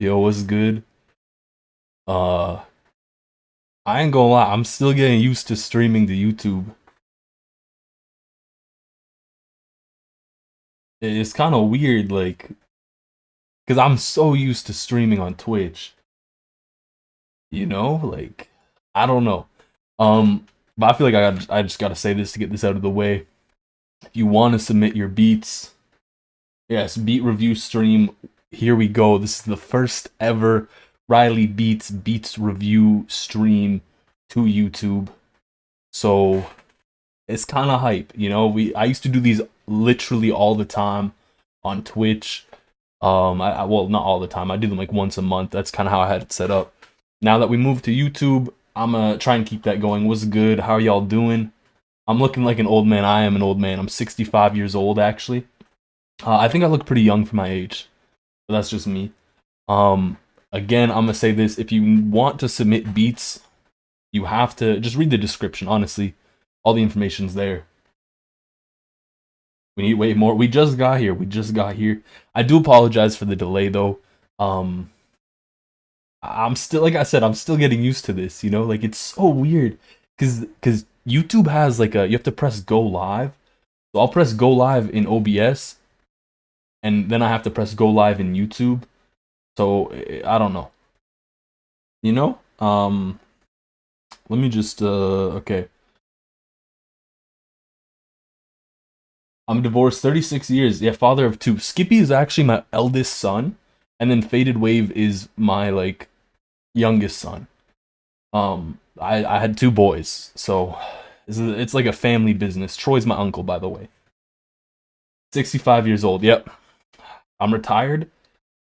Yo, what's good? Uh, I ain't gonna lie, I'm still getting used to streaming to YouTube. It's kind of weird, like, because I'm so used to streaming on Twitch, Like, I don't know. But I feel like I just gotta say this to get this out of the way. If you want to submit your beats, yes, beat review stream. Here we go. This is the first ever Riley Beats review stream to YouTube. So it's kind of hype, I used to do these literally all the time on Twitch. Well, not all the time. I do them like once a month. That's kind of how I had it set up. Now that we moved to YouTube, I'm gonna try and keep that going. What's good? How are y'all doing? I'm looking like an old man. I am an old man. I'm 65 years old actually. I think I look pretty young for my age, but that's just me. Um, Again, I'm gonna say this: if you want to submit beats, you have to just read the description. Honestly, all the information's there. We need way more. We just got here. We just got here. I do apologize for the delay though. Um I'm still, like I said, I'm still getting used to this, Like it's so weird cuz YouTube has like a you have to press go live. So I'll press go live in OBS and then I have to press go live in YouTube. So I don't know. You know? Let me just okay. I'm divorced 36 years. Yeah, father of two. Skippy is actually my eldest son and then Faded Wave is my like youngest son. I had two boys, so it's like a family business. Troy's my uncle, by the way. 65 years old. Yep, I'm retired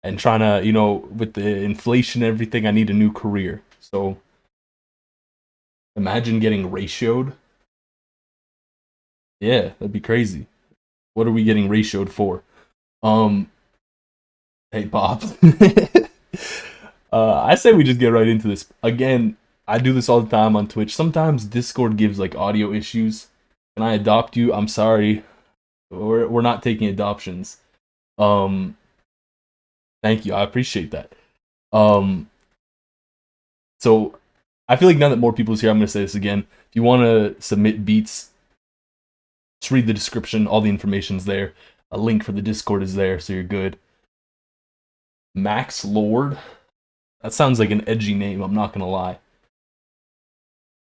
and trying to, with the inflation and everything, I need a new career. So imagine getting ratioed. Yeah, that'd be crazy. What are we getting ratioed for? Um, hey Bob. I say we just get right into this. Again, I do this all the time on Twitch. Sometimes Discord gives like audio issues. Can I adopt you? I'm sorry. We're not taking adoptions. Um, Thank you. I appreciate that. Um, so I feel like now that more people's here, I'm gonna say this again. If you want to submit beats, just read the description. All the information's there. A link for the Discord is there, so you're good. Max Lord. That sounds like an edgy name. I'm not gonna lie.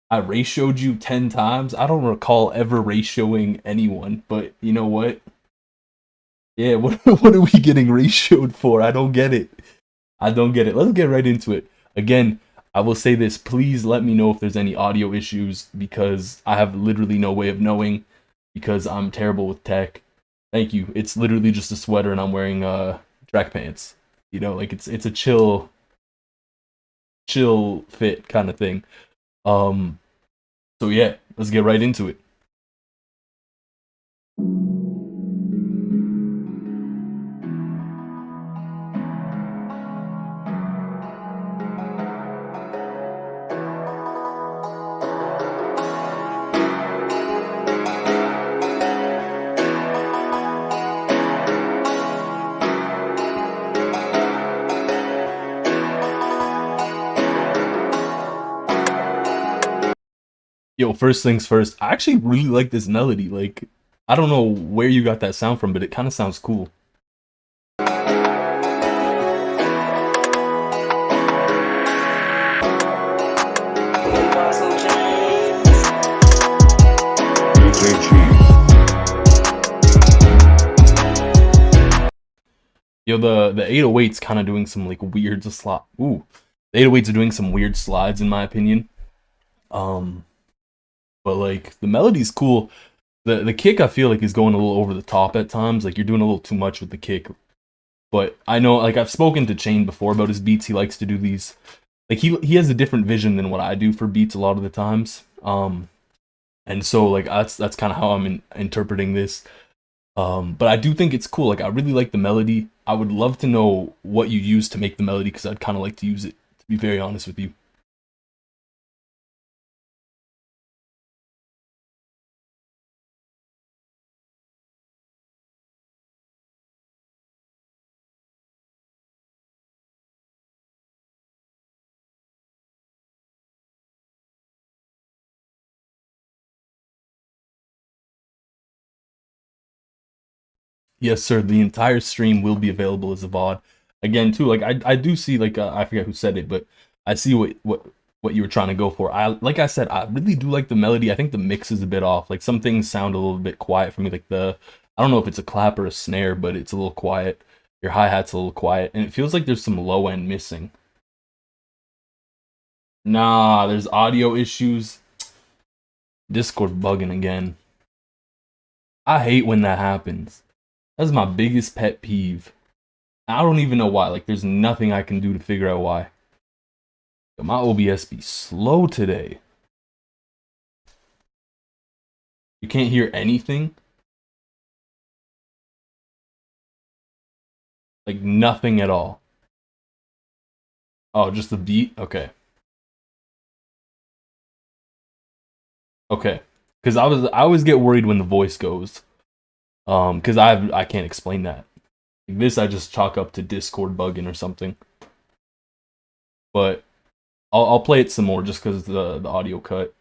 I ratioed you 10 times. I don't recall ever ratioing anyone, but you know what? Yeah, what are we getting ratioed for? I don't get it. I don't get it. Let's get right into it. Again, I will say this. Please let me know if there's any audio issues because I have literally no way of knowing because I'm terrible with tech. Thank you. It's literally just a sweater and I'm wearing track pants. Like it's a chill fit kind of thing. Um so yeah, let's get right into it. Yo, first things first. I actually really like this melody. Like I don't know where you got that sound from, but it kind of sounds cool. Yo, the 808's kind of doing some like weird slide. Ooh, the 808s are doing some weird slides in my opinion. Um, but like the melody's cool. The kick I feel like is going a little over the top at times. Like you're doing a little too much with the kick. But I know, like I've spoken to Chain before about his beats. He likes to do these. Like he has a different vision than what I do for beats a lot of the times. And so like that's kind of how I'm interpreting this. But I do think it's cool. Like I really like the melody. I would love to know what you use to make the melody because I'd kind of like to use it. To be very honest with you. Yes, sir. The entire stream will be available as a VOD. Again, too, like I do see like I forget who said it, but I see what you were trying to go for. Like I said, I really do like the melody. I think the mix is a bit off. Like some things sound a little bit quiet for me. Like I don't know if it's a clap or a snare, but it's a little quiet. Your hi-hat's a little quiet, and it feels like there's some low end missing. Nah, there's audio issues. Discord bugging again. I hate when that happens. That's my biggest pet peeve. I don't even know why. Like, there's nothing I can do to figure out why. But my OBS be slow today. You can't hear anything? Like, nothing at all. Oh, just the beat? Okay. Okay. Because I always get worried when the voice goes. Because I can't explain that. Like this I just chalk up to Discord bugging or something. But I'll play it some more just because the audio cut.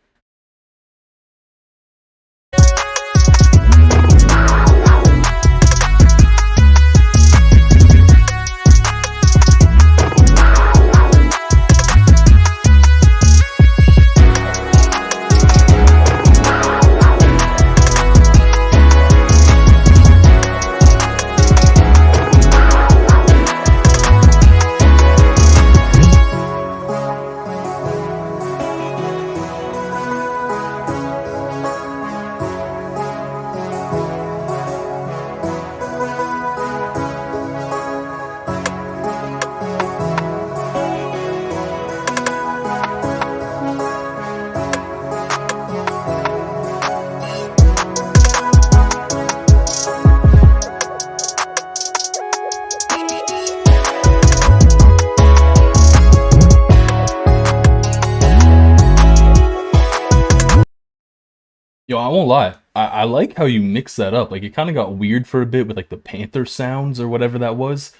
Yo, I won't lie. I like how you mix that up. Like it kind of got weird for a bit with like the panther sounds or whatever that was,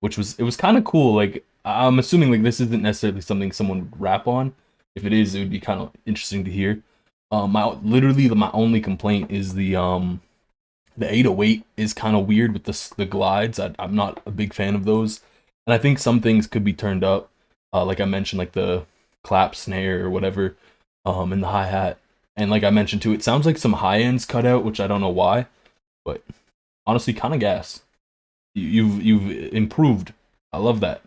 which was it was kind of cool. Like I'm assuming like this isn't necessarily something someone would rap on. If it is, it would be kind of interesting to hear. Literally my only complaint is the 808 is kind of weird with the glides. I'm not a big fan of those, and I think some things could be turned up. Like I mentioned, like the clap snare or whatever, and the hi hat. And like I mentioned too, it sounds like some high ends cut out, which I don't know why, but honestly, kind of gas. You've improved. I love that.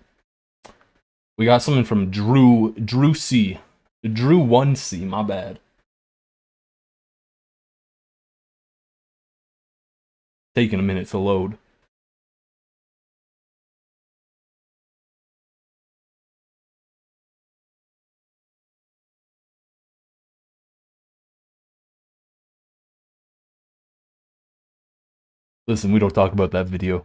We got something from Drew C, Drew 1C. My bad. Taking a minute to load. Listen, we don't talk about that video.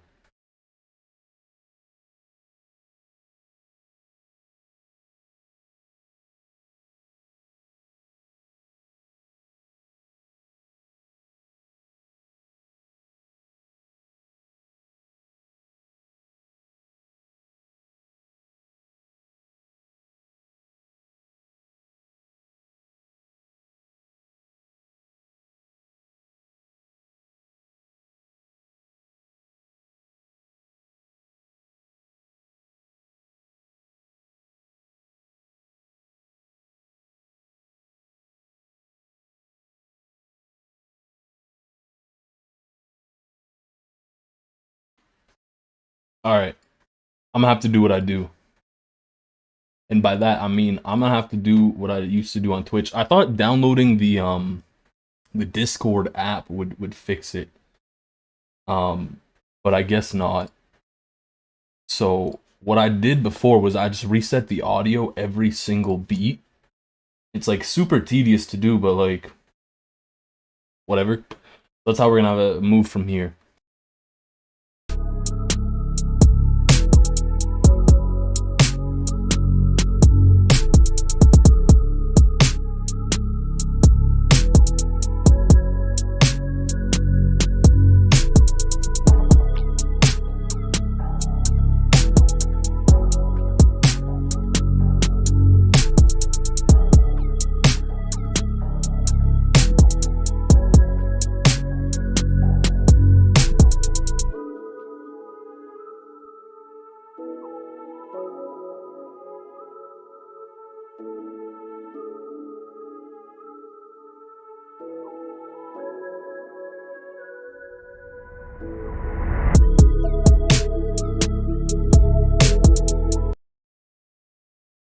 All right, I'm gonna have to do what I do. And by that I mean I'm gonna have to do what I used to do on Twitch. I thought downloading the Discord app would fix it. But I guess not. So what I did before was I just reset the audio every single beat. It's like super tedious to do, but like whatever. That's how we're gonna have a move from here.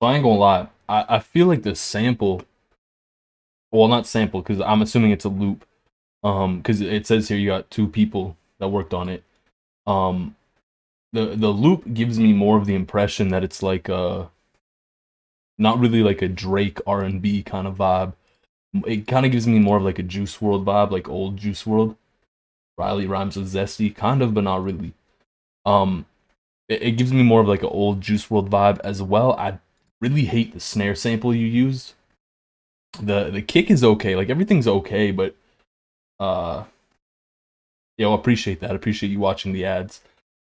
I ain't gonna lie. I feel like the sample, well, not sample, because I'm assuming it's a loop. Because it says here you got two people that worked on it. Um, the loop gives me more of the impression that it's like not really like a Drake R&B kind of vibe. It kind of gives me more of like a Juice World vibe, like old Juice World. Riley rhymes with zesty, kind of, but not really. Um, it gives me more of like an old Juice World vibe as well. I really hate the snare sample you used. The kick is okay, like everything's okay, but uh, I appreciate that. I appreciate you watching the ads.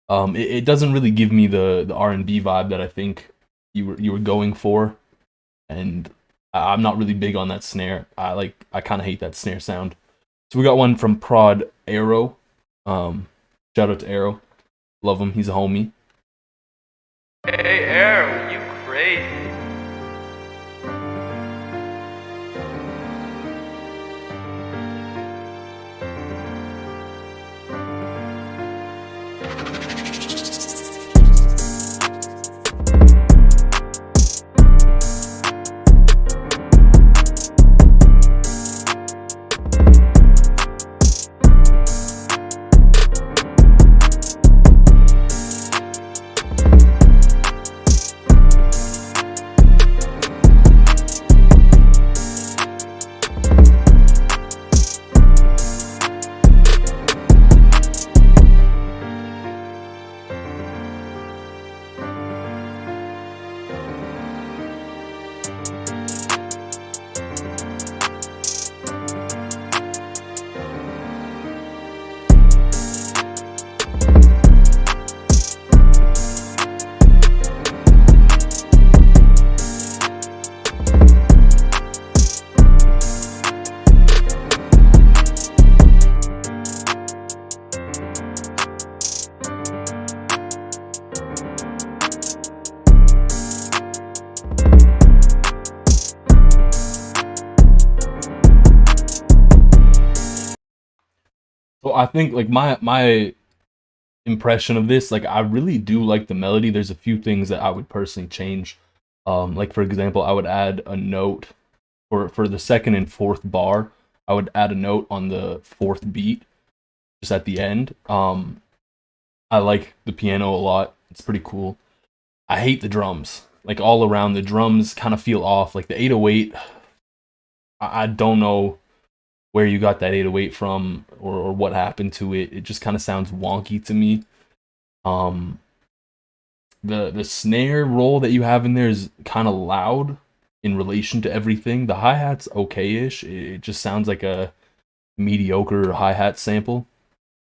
It doesn't really give me the R&B vibe that I think you were going for, and I'm not really big on that snare. I kind of hate that snare sound. So we got one from Prod Arrow. Shout out to Arrow. Love him. He's a homie. Hey, Arrow, you crazy. So I think like my impression of this, like I really do like the melody. There's a few things that I would personally change. Like for example, I would add a note for the second and fourth bar. I would add a note on the fourth beat, just at the end. I like the piano a lot. It's pretty cool. I hate the drums. Like all around, the drums kind of feel off. Like the 808, I don't know where you got that 808 from or what happened to it. It just kind of sounds wonky to me. Um, the snare roll that you have in there is kind of loud in relation to everything. The hi-hat's okay-ish. It just sounds like a mediocre hi-hat sample.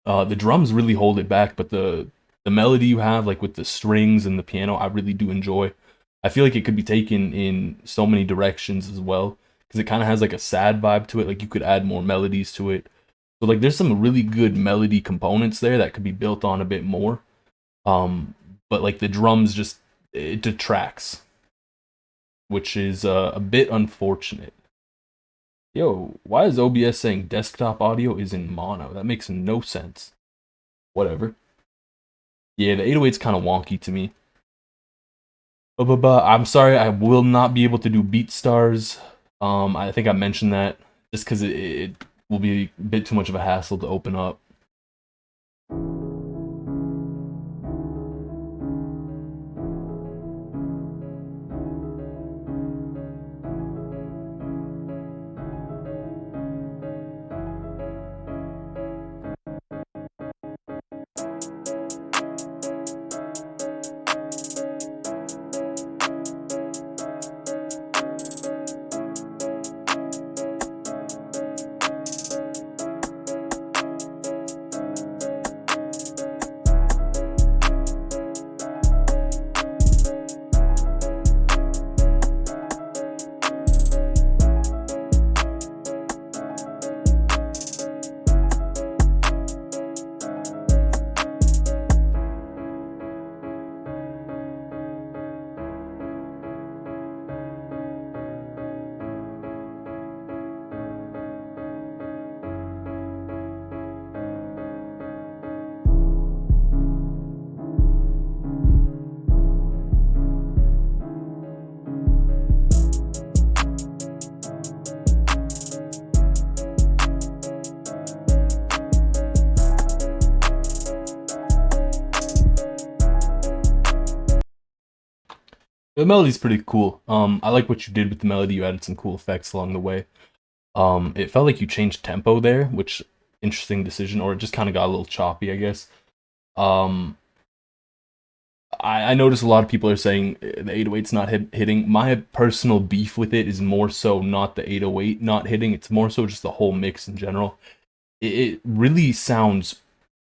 The drums really hold it back, but the melody you have, like with the strings and the piano, I really do enjoy. I feel like it could be taken in so many directions as well, because it kind of has like a sad vibe to it. Like you could add more melodies to it. So like there's some really good melody components there that could be built on a bit more. But like the drums just it detracts, which is a bit unfortunate. Yo, why is OBS saying desktop audio is in mono? That makes no sense. Whatever. Yeah, the 808's kind of wonky to me. But I'm sorry, I will not be able to do BeatStars. I think I mentioned that just because it will be a bit too much of a hassle to open up. The melody's pretty cool. I like what you did with the melody. You added some cool effects along the way. It felt like you changed tempo there, which interesting decision, or it just kind of got a little choppy, I guess. Um, I noticed a lot of people are saying the 808's not hitting. My personal beef with it is more so not the 808 not hitting. It's more so just the whole mix in general. It really sounds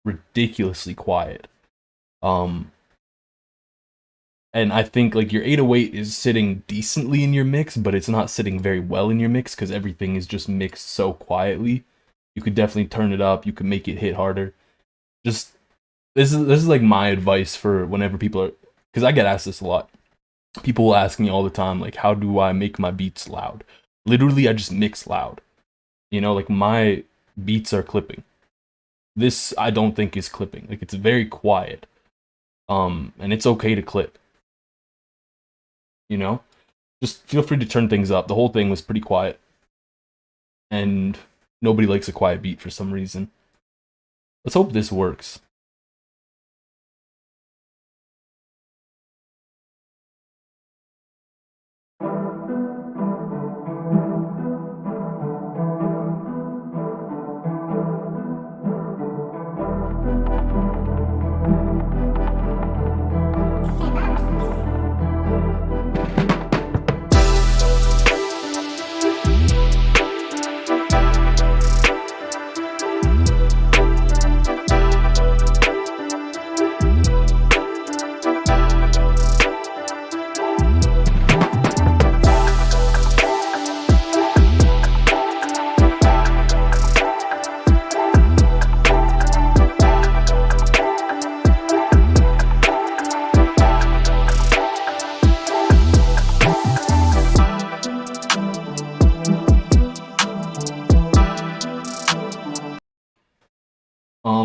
ridiculously quiet. Um, and I think like your 808 is sitting decently in your mix, but it's not sitting very well in your mix because everything is just mixed so quietly. You could definitely turn it up. You could make it hit harder. Just this is like my advice for whenever people are, because I get asked this a lot. People will ask me all the time, like, how do I make my beats loud? Literally, I just mix loud. You know, like my beats are clipping. This I don't think is clipping. Like it's very quiet. And it's okay to clip. You know, just feel free to turn things up. The whole thing was pretty quiet, and nobody likes a quiet beat for some reason. Let's hope this works.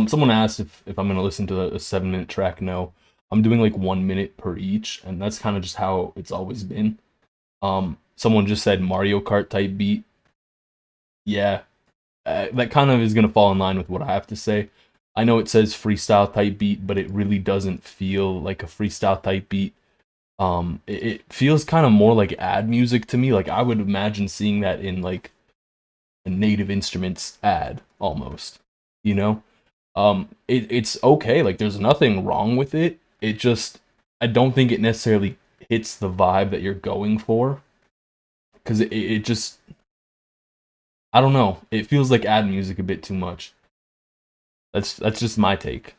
Someone asked if I'm gonna listen to a 7 minute track. No, I'm doing like 1 minute per each, and that's kind of just how it's always been. Someone just said Mario Kart type beat. Yeah, that kind of is gonna fall in line with what I have to say. I know it says freestyle type beat, but it really doesn't feel like a freestyle type beat. It feels kind of more like ad music to me. Like I would imagine seeing that in like a Native Instruments ad almost. You know, it's okay. Like there's nothing wrong with it. It just I don't think it necessarily hits the vibe that you're going for because it just I don't know. It feels like ad music a bit too much. That's just my take.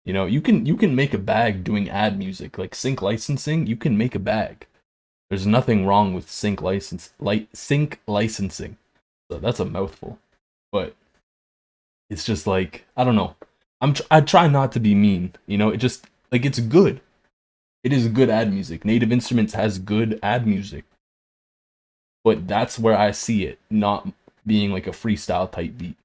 You know, you can make a bag doing ad music like sync licensing. You can make a bag. There's nothing wrong with sync licensing. So that's a mouthful, but it's just like I don't know. I try not to be mean. You know, it just like it's good. It is good ad music. Native Instruments has good ad music, but that's where I see it not being like a freestyle type beat.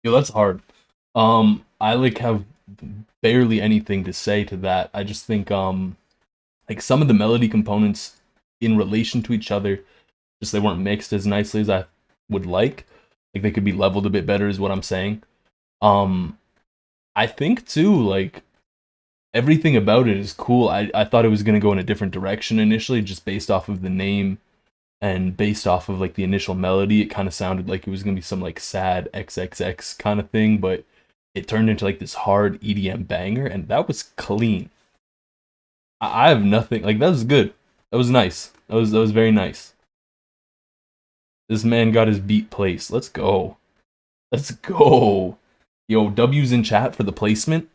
Yo, that's hard. I like have barely anything to say to that. I just think like some of the melody components in relation to each other, just they weren't mixed as nicely as I would like. Like they could be leveled a bit better is what I'm saying. I think too, like everything about it is cool. I thought it was gonna go in a different direction initially, just based off of the name and based off of like the initial melody. It kind of sounded like it was gonna be some like sad XXX kind of thing, but it turned into like this hard EDM banger, and that was clean. I have nothing like that was good. That was nice. That was very nice. This man got his beat placed. Let's go. Let's go. Yo, W's in chat for the placement.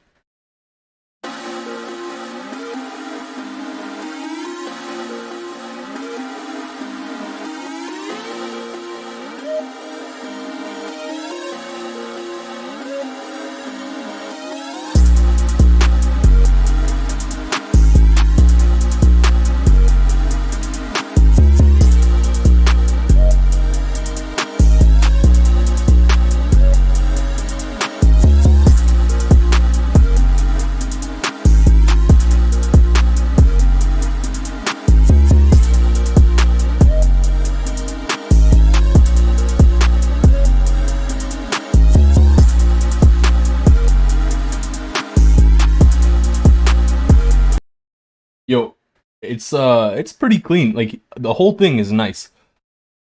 Yo, it's pretty clean. Like the whole thing is nice.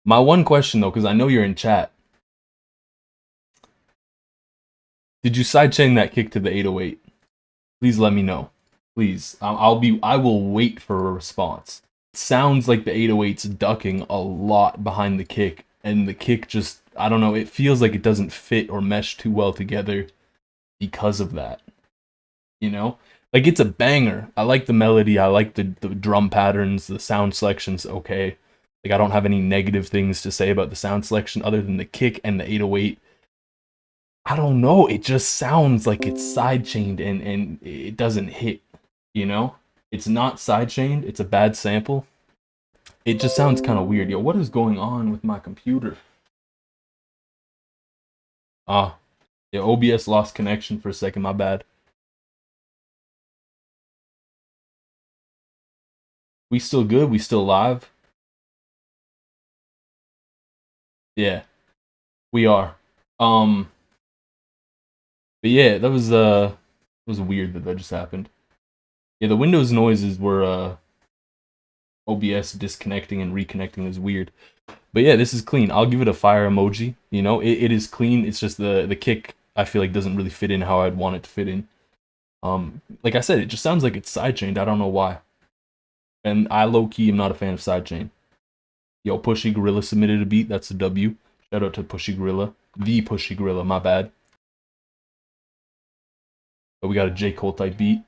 My one question though, because I know you're in chat, did you sidechain that kick to the 808? Please let me know. Please, I will wait for a response. It sounds like the 808's ducking a lot behind the kick, and the kick just, I don't know, it feels like it doesn't fit or mesh too well together because of that. You know? Like it's a banger. I like the melody, I like the drum patterns, the sound selection's okay. Like I don't have any negative things to say about the sound selection other than the kick and the 808. I don't know, it just sounds like it's sidechained and it doesn't hit, you know? It's not sidechained, it's a bad sample. It just sounds kind of weird. Yo, what is going on with my computer? Ah, yeah, OBS lost connection for a second, my bad. We still good? We still live? Yeah, we are. But yeah, that was weird that just happened. Yeah, the Windows noises were OBS disconnecting and reconnecting is weird. But yeah, this is clean. I'll give it a fire emoji. You know, it is clean. It's just the kick I feel like doesn't really fit in how I'd want it to fit in. Like I said, it just sounds like it's sidechained. I don't know why. And I low-key am not a fan of sidechain. Yo, Pushy Gorilla submitted a beat. That's a W. Shout out to Pushy Gorilla. The Pushy Gorilla, my bad. But we got a J. Cole type beat.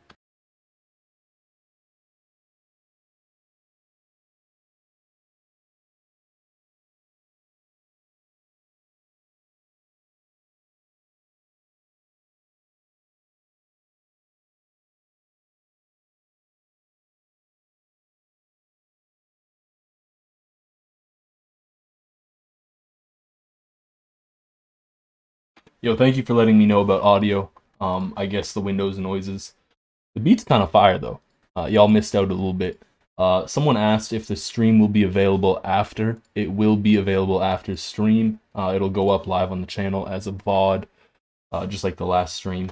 Yo, thank you for letting me know about audio. I guess the Windows noises. The beat's kind of fire though. Y'all missed out a little bit. Someone asked if the stream will be available after. It will be available after stream. It'll go up live on the channel as a VOD, just like the last stream.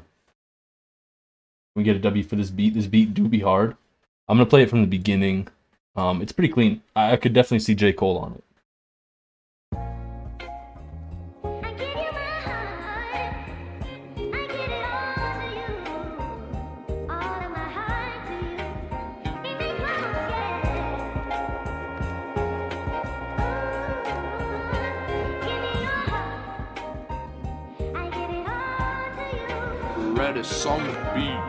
We get a W for this beat. This beat do be hard. I'm gonna play it from the beginning. It's pretty clean. I could definitely see J. Cole on it. Red is on the beat.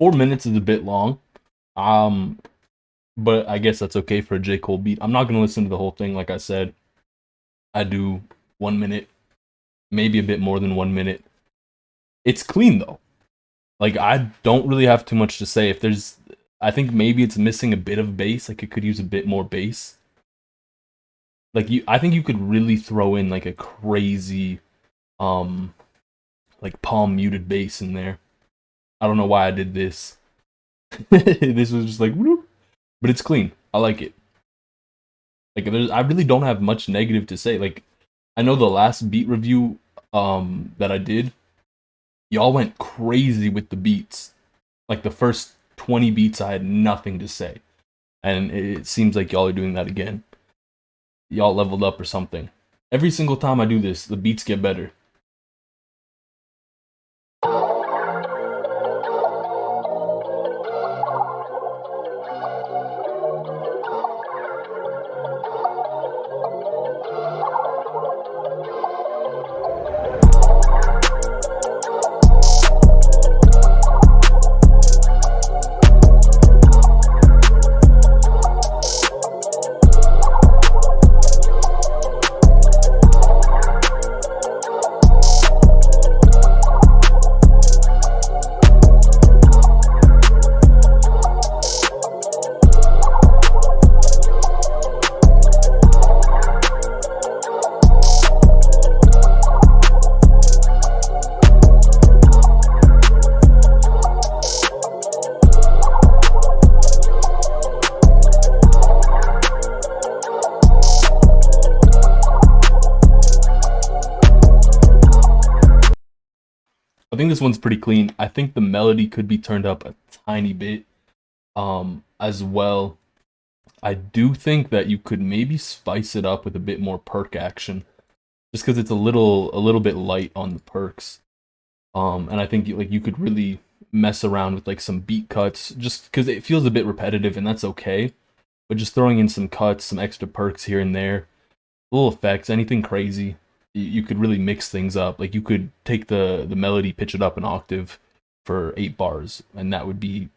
4 minutes is a bit long. Um, but I guess that's okay for a J. Cole beat. I'm not gonna listen to the whole thing, like I said. I do 1 minute, maybe a bit more than 1 minute. It's clean though. Like I don't really have too much to say. If there's, I think maybe it's missing a bit of bass. Like it could use a bit more bass. Like I think you could really throw in like a crazy, um, like palm muted bass in there. I don't know why I did this. This was just like, whoop, but it's clean. I like it. Like I really don't have much negative to say. Like I know the last beat review that I did, y'all went crazy with the beats. Like the first 20 beats I had nothing to say. And it seems like y'all are doing that again. Y'all leveled up or something. Every single time I do this, the beats get better. I think this one's pretty clean. I think the melody could be turned up a tiny bit as well. I do think that you could maybe spice it up with a bit more perk action, just because it's a little bit light on the perks. And I think you could really mess around with like some beat cuts, just because it feels a bit repetitive, and that's okay. But just throwing in some cuts, some extra perks here and there, little effects, anything crazy, you could really mix things up. Like you could take the melody, pitch it up an octave for 8 bars, and that would be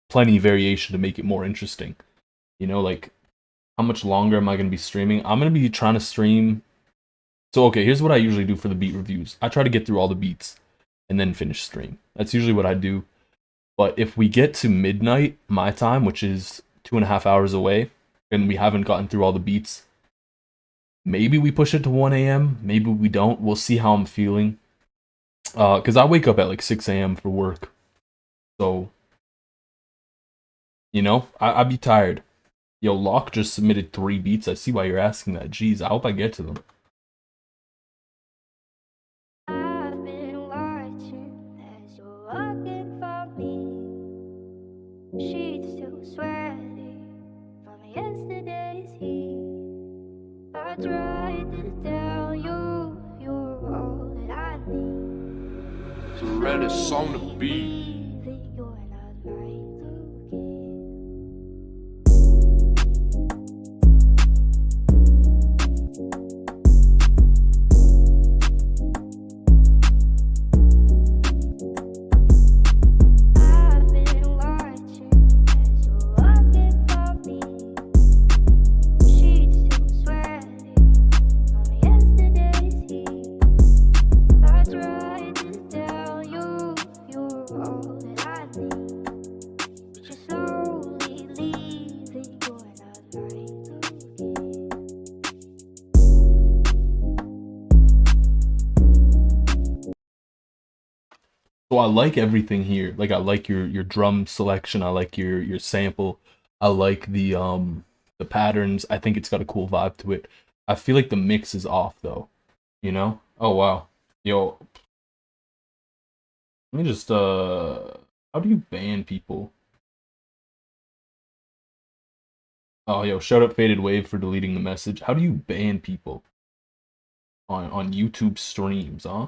plenty of variation to make it more interesting. Like how much longer am I going to be streaming? I'm going to be trying to stream. So, okay, here's what I usually do for the beat reviews. I try to get through all the beats and then finish stream. That's usually what I do. But if we get to midnight, my time, which is 2.5 hours away, and we haven't gotten through all the beats, maybe we push it to 1 a.m. Maybe we don't. We'll see how I'm feeling. Because I wake up at like 6 a.m. for work. So, I'd be tired. Yo, Locke just submitted 3 beats. I see why you're asking that. Jeez, I hope I get to them. I've been watching as you're walking from me. Sheets still sweaty from yesterday's heat. I tried to tell you you're all that I need. So ready, song to beat. That you're not right to give. I've been watching as you're walking from me. Sheets still sweaty from yesterday's heat. I tried to tell you you're all that I need. But you're slowly leaving, you're not right to give. So I like everything here. Like I like your drum selection. I like your sample. I like the patterns. I think it's got a cool vibe to it. I feel like the mix is off though. Oh wow. Yo, let me just how do you ban people? Oh yo, shout out Faded Wave for deleting the message. How do you ban people on YouTube streams, huh?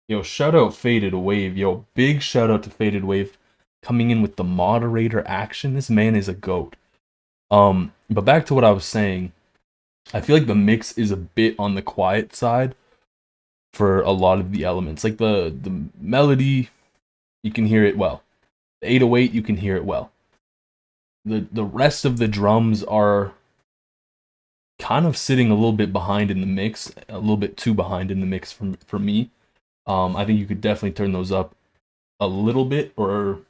Yo, shout out Faded Wave. Yo, big shout out to Faded Wave coming in with the moderator action. This man is a goat. But back to what I was saying. I feel like the mix is a bit on the quiet side. for a lot of the elements. Like the melody, you can hear it well. The 808, you can hear it well. The rest of the drums are kind of sitting a little bit behind in the mix, a little bit too behind in the mix for me. I think you could definitely turn those up a little bit, or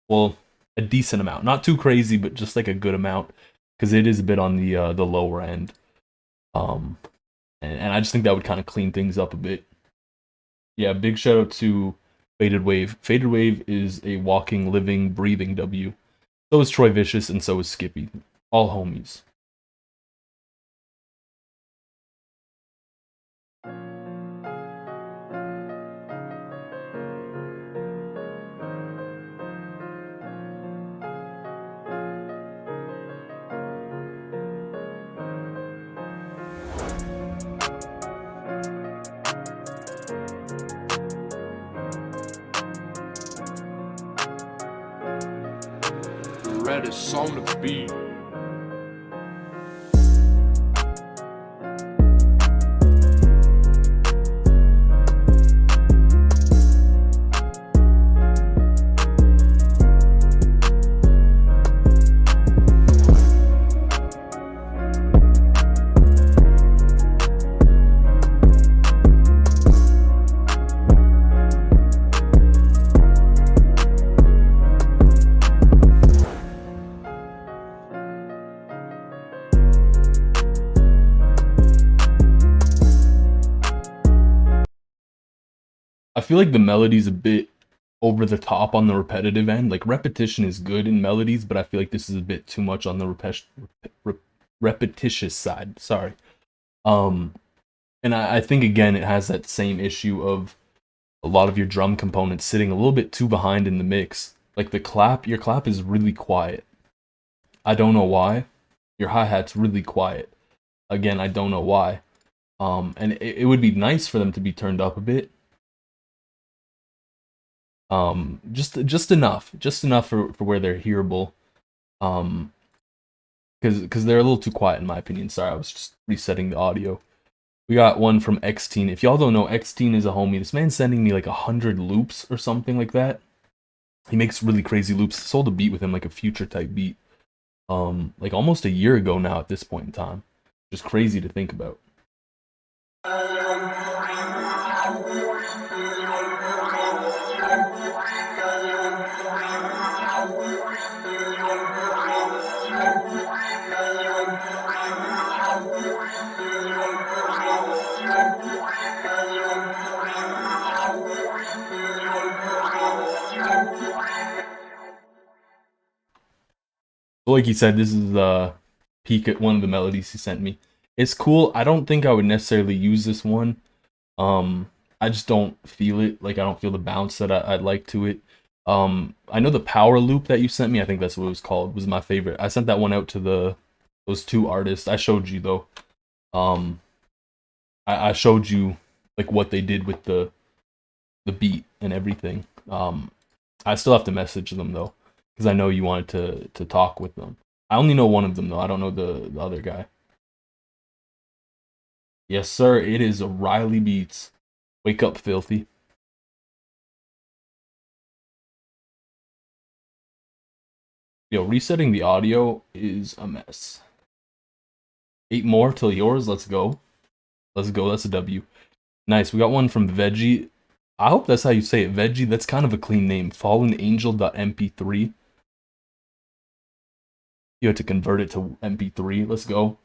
well, a decent amount, not too crazy, but just like a good amount, because it is a bit on the lower end. Um, and I just think that would kind of clean things up a bit. Yeah, big shout out to Faded Wave. Faded Wave is a walking, living, breathing W. So is Troy Vicious, and so is Skippy. All homies. Redis on the beat. I feel like the melody's a bit over the top on the repetitive end. Like repetition is good in melodies, but I feel like this is a bit too much on the repetitious side. Sorry. And I think again it has that same issue of a lot of your drum components sitting a little bit too behind in the mix. Like the clap, your clap is really quiet. I don't know why. Your hi-hat's really quiet. Again, I don't know why. And it would be nice for them to be turned up a bit. Just enough for where they're hearable. Because they're a little too quiet in my opinion. Sorry, I was just resetting the audio. We got one from Xteen. If y'all don't know, Xteen is a homie. This man's sending me like 100 loops or something like that. He makes really crazy loops. Sold a beat with him, like a future type beat. Like almost a year ago now at this point in time. Just crazy to think about. So like he said, this is peak at one of the melodies he sent me. It's cool. I don't think I would necessarily use this one. I just don't feel it. Like I don't feel the bounce that I'd like to it. I know the power loop that you sent me, I think that's what it was called, was my favorite. I sent that one out to those two artists. I showed you though. I showed you like what they did with the beat and everything. I still have to message them though, because I know you wanted to talk with them. I only know one of them though. I don't know the other guy. Yes, sir. It is rlybeats. Wake up, filthy. Yo, resetting the audio is a mess. 8 more till yours. Let's go. Let's go. That's a W. Nice. We got one from Veggie. I hope that's how you say it. Veggie. That's kind of a clean name. FallenAngel.mp3. You had to convert it to MP3. Let's go.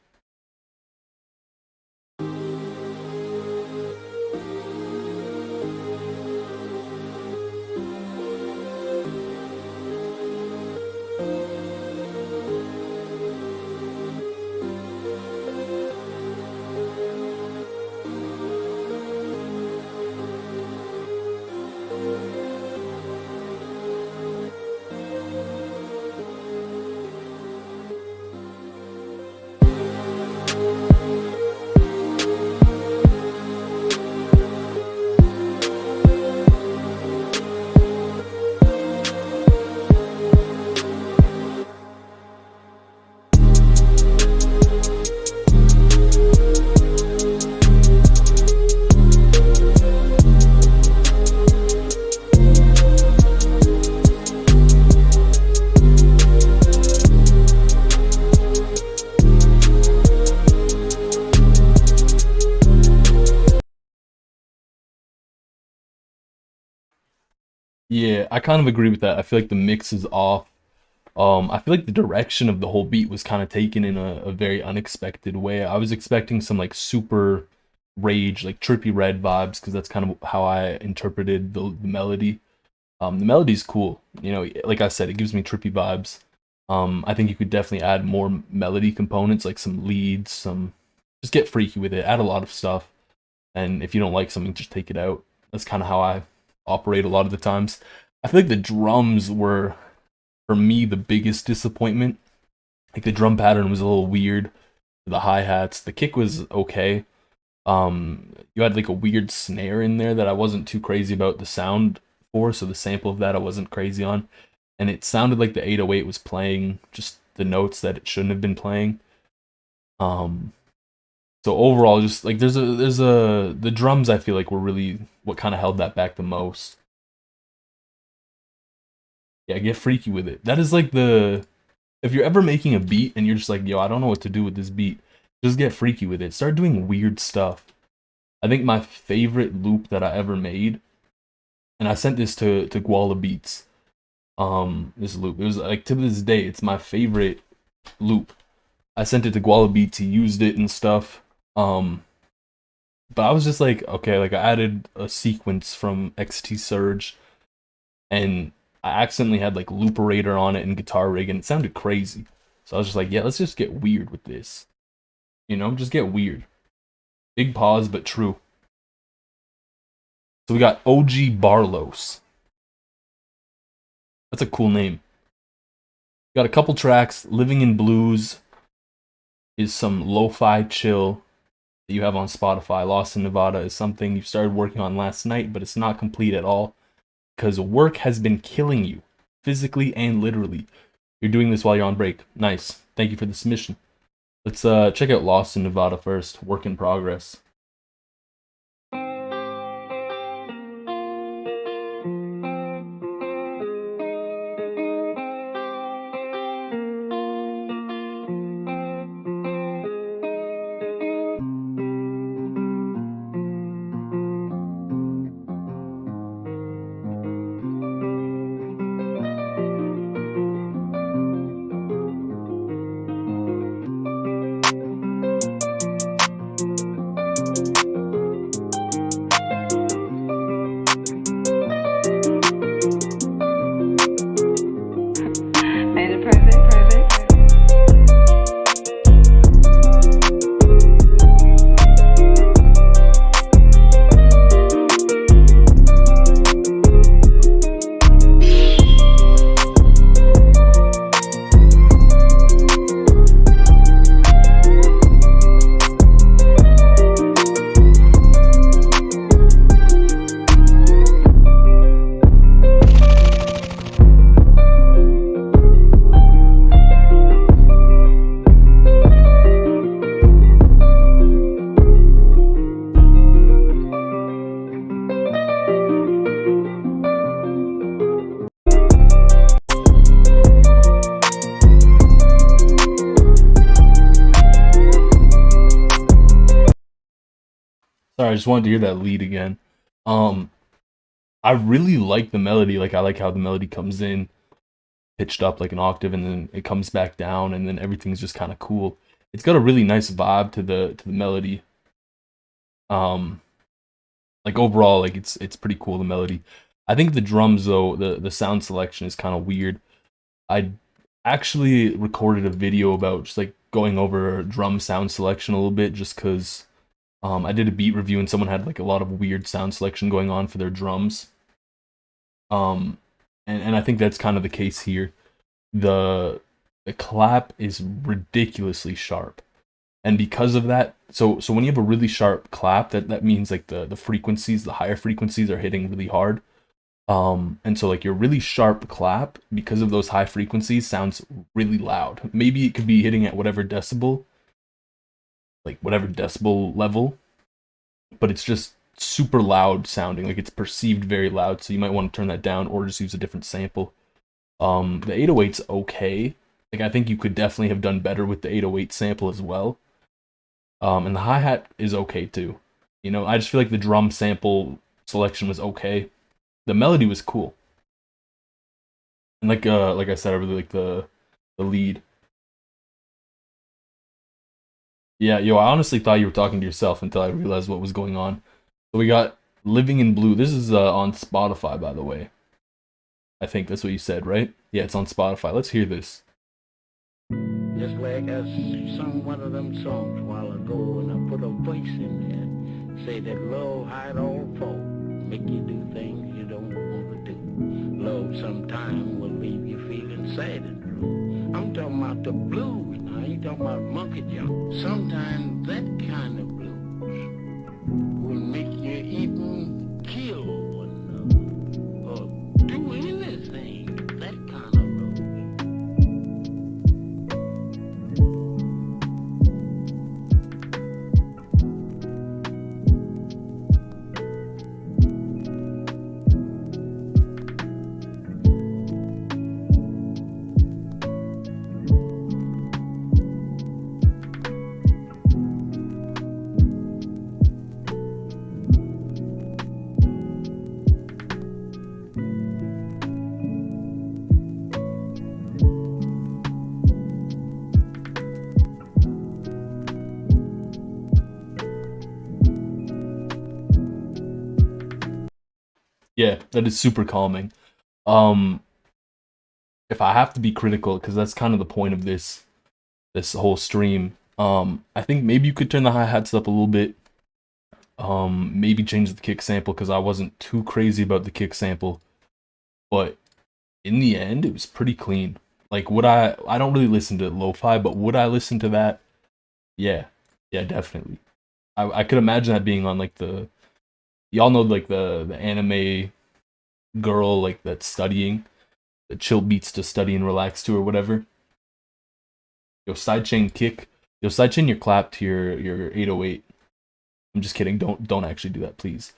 Yeah, I kind of agree with that. I feel like the mix is off. I feel like the direction of the whole beat was kind of taken in a very unexpected way. I was expecting some like super rage, like trippy red vibes, because that's kind of how I interpreted the melody. The melody's cool, you know, like I said, it gives me trippy vibes. I think you could definitely add more melody components, like some leads, some just get freaky with it, add a lot of stuff. And if you don't like something, just take it out. That's kind of how I operate a lot of the times. I feel like the drums were, for me, the biggest disappointment. Like the drum pattern was a little weird. The hi-hats, the kick was okay. You had like a weird snare in there that I wasn't too crazy about the sound for, so the sample of that I wasn't crazy on. And it sounded like the 808 was playing just the notes that it shouldn't have been playing. Um, so overall, just like there's a the drums I feel like were really what kind of held that back the most. Yeah, get freaky with it. That is like the if you're ever making a beat and you're just like, yo, I don't know what to do with this beat, just get freaky with it. Start doing weird stuff. I think my favorite loop that I ever made, and I sent this to rlybeats. This loop, it was like to this day, it's my favorite loop. I sent it to rlybeats. He used it and stuff. But I was just like, okay, like I added a sequence from XT Surge, and I accidentally had like looperator on it and guitar rig, and it sounded crazy. So I was just like, yeah, let's just get weird with this. You know, just get weird. Big pause, but true. So we got OG Barlos. That's a cool name. Got a couple tracks. Living in Blues is some lo-fi chill that you have on Spotify. Lost in Nevada is something you started working on last night, but it's not complete at all because work has been killing you, physically and literally. You're doing this while you're on break. Nice. Thank you for the submission. Let's check out Lost in Nevada first. Work in progress. Made it perfect, perfect. Sorry, I just wanted to hear that lead again. Um, I really like the melody. Like I like how the melody comes in pitched up like an octave, and then it comes back down, and then everything's just kind of cool. It's got a really nice vibe to the melody. Um, like overall, like it's pretty cool, the melody. I think the drums though, the sound selection is kind of weird. I actually recorded a video about just like going over drum sound selection a little bit, just because I did a beat review and someone had like a lot of weird sound selection going on for their drums. Um, and I think that's kind of the case here. The the clap is ridiculously sharp, and because of that, so when you have a really sharp clap, that means like the frequencies, the higher frequencies are hitting really hard. And so like your really sharp clap, because of those high frequencies, sounds really loud. Maybe it could be hitting at whatever decibel, like whatever decibel level, but it's just super loud sounding. Like it's perceived very loud, so you might want to turn that down or just use a different sample. The 808's okay. Like I think you could definitely have done better with the 808 sample as well. And the hi-hat is okay too. You know, I just feel like the drum sample selection was okay. The melody was cool. And like I said, I really like the lead. Yeah, yo, I honestly thought you were talking to yourself until I realized what was going on. So we got Living in Blue. This is on Spotify, by the way. I think that's what you said, right? Yeah, it's on Spotify. Let's hear this. Just like I sung one of them songs a while ago, and I put a voice in there. Say that love hide all fault, make you do things you don't want to do. Love sometime will leave you feeling sad and blue. I'm talking about the blues now, I ain't talking about monkey jump. Sometimes that kind of blues will make you even kill one another, or do anything, that kind of blues. Yeah, that is super calming. Um, if I have to be critical, because that's kind of the point of this whole stream. I think maybe you could turn the hi-hats up a little bit. Maybe change the kick sample because I wasn't too crazy about the kick sample. But in the end, it was pretty clean. Like, would I don't really listen to lo-fi, but would I listen to that? Yeah. Yeah, definitely. I could imagine that being on like y'all know like the anime girl like that's studying, the chill beats to study and relax to or whatever. Yo, sidechain kick. Yo, sidechain your clap to your 808. I'm just kidding. Don't actually do that, please.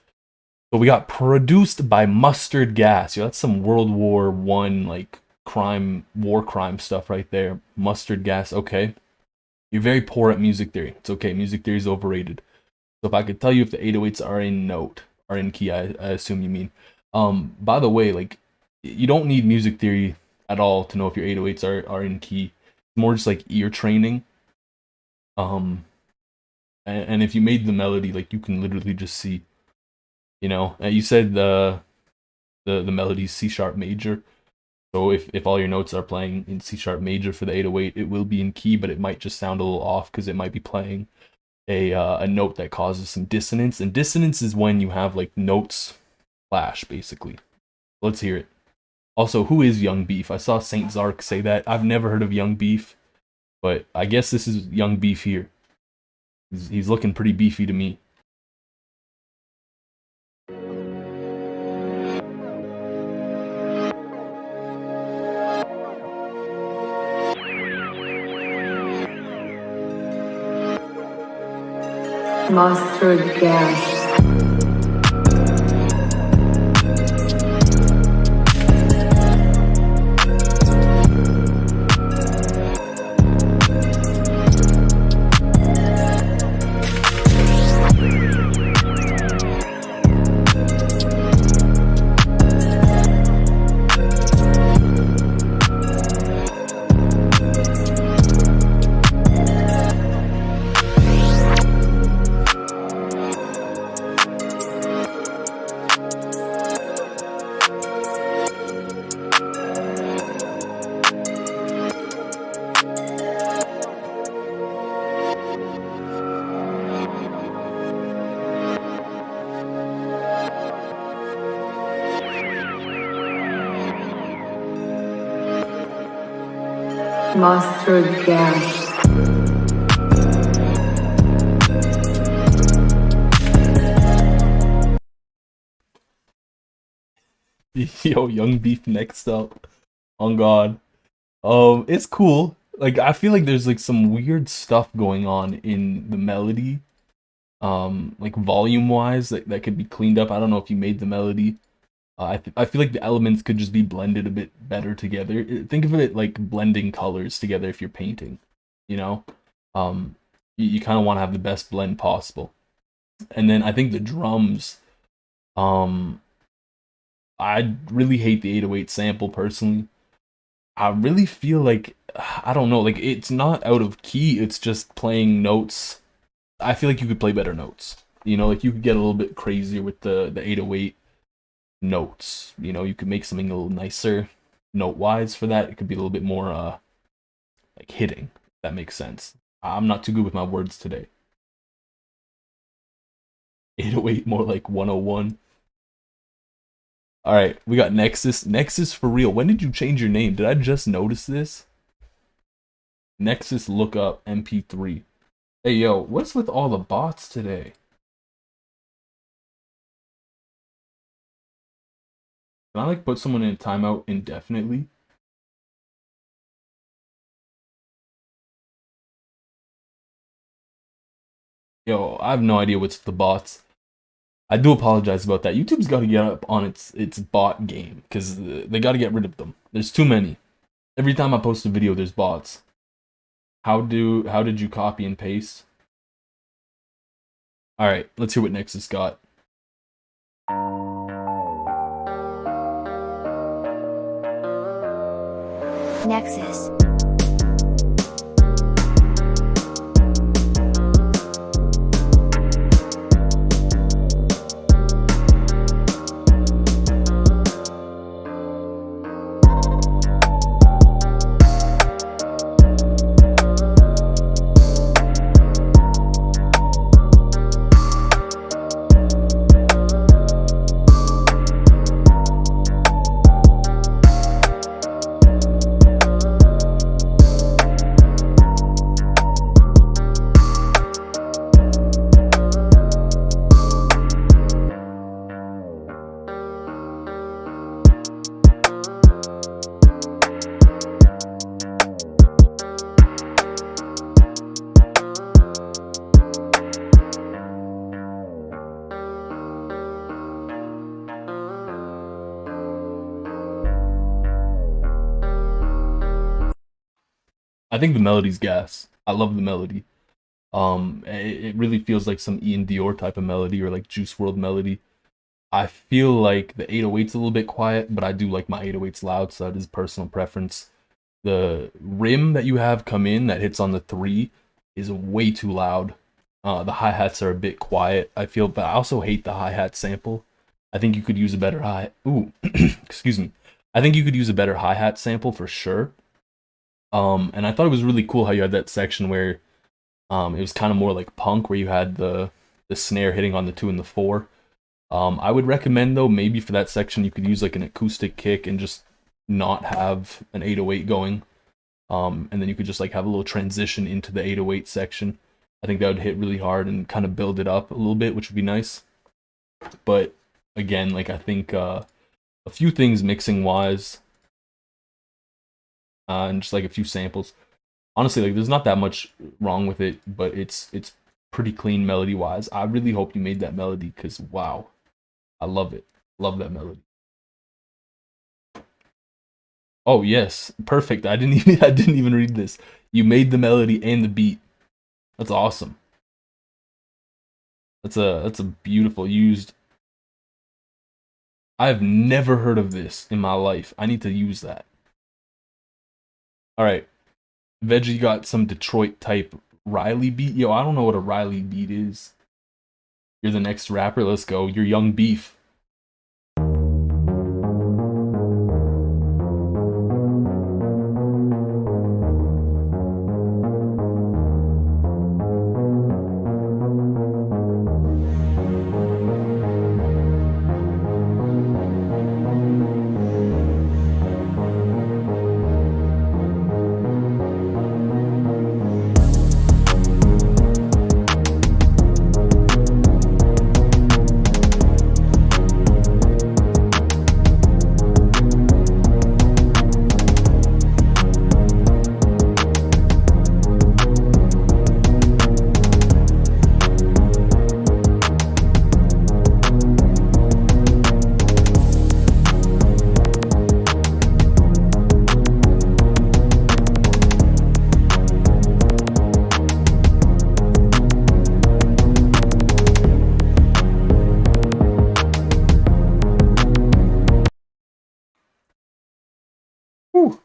But we got produced by Mustard Gas. Yo, that's some World War One like war crime stuff right there. Mustard Gas. Okay, you're very poor at music theory. It's okay. Music theory is overrated. So if I could tell you if the 808s are in note, are in key, I assume you mean. By the way, like you don't need music theory at all to know if your 808s are in key. It's more just like ear training. And if you made the melody, like you can literally just see, you said the melody's C sharp major. So if all your notes are playing in C sharp major for the 808, it will be in key, but it might just sound a little off because it might be playing a note that causes some dissonance. And dissonance is when you have like notes clash, basically. Let's hear it. Also, who is Young Beef? I saw Saint Zark say that. I've never heard of Young Beef, but I guess this is Young Beef here. He's looking pretty beefy to me. Mustard gas. Mustard gas. Yo, Young Beef next up. On God. It's cool. Like I feel like there's like some weird stuff going on in the melody. Like volume wise that could be cleaned up. I don't know if you made the melody. I feel like the elements could just be blended a bit better together. Think of it like blending colors together if you're painting, you know? You kind of want to have the best blend possible. And then I think the drums, um, I really hate the 808 sample personally. I really feel like I don't know, like it's not out of key, it's just playing notes. I feel like you could play better notes. You know, like you could get a little bit crazier with the 808 notes. You know, you could make something a little nicer note wise for that. It could be a little bit more like hitting, if that makes sense. I'm not too good with my words today. 808 more like 101. All right, we got Nexus. Nexus for real. When did you change your name? Did I just notice this? Nexus lookup MP3. Hey yo, what's with all the bots today? Can I like put someone in timeout indefinitely? Yo, I have no idea what's the bots. I do apologize about that. YouTube's got to get up on its bot game because they got to get rid of them. There's too many. Every time I post a video, there's bots. How did you copy and paste? All right, let's hear what Nexus got. Nexus. I think the melody's gas. I love the melody. It really feels like some Ian Dior type of melody or like Juice World melody. I feel like the 808's a little bit quiet, but I do like my 808s loud, so that is personal preference. The rim that you have come in that hits on the 3 is way too loud. The hi-hats are a bit quiet, I feel, but I also hate the hi-hat sample. I think you could use a better excuse me. I think you could use a better hi-hat sample for sure. And I thought it was really cool how you had that section where it was kind of more like punk, where you had the snare hitting on the 2 and the 4. I would recommend though, maybe for that section you could use like an acoustic kick and just not have an 808 going. And then you could just like have a little transition into the 808 section. I think that would hit really hard and kind of build it up a little bit, which would be nice. But again, like I think a few things mixing wise, and just like a few samples. Honestly, like there's not that much wrong with it, but it's pretty clean melody wise. I really hope you made that melody because wow, I love it. Love that melody. Oh yes, perfect. I didn't even read this. You made the melody and the beat. That's awesome. That's a beautiful used. I've never heard of this in my life. I need to use that. All right, Veggie got some Detroit type Riley beat. Yo, I don't know what a Riley beat is. You're the next rapper. Let's go. You're Young Beef.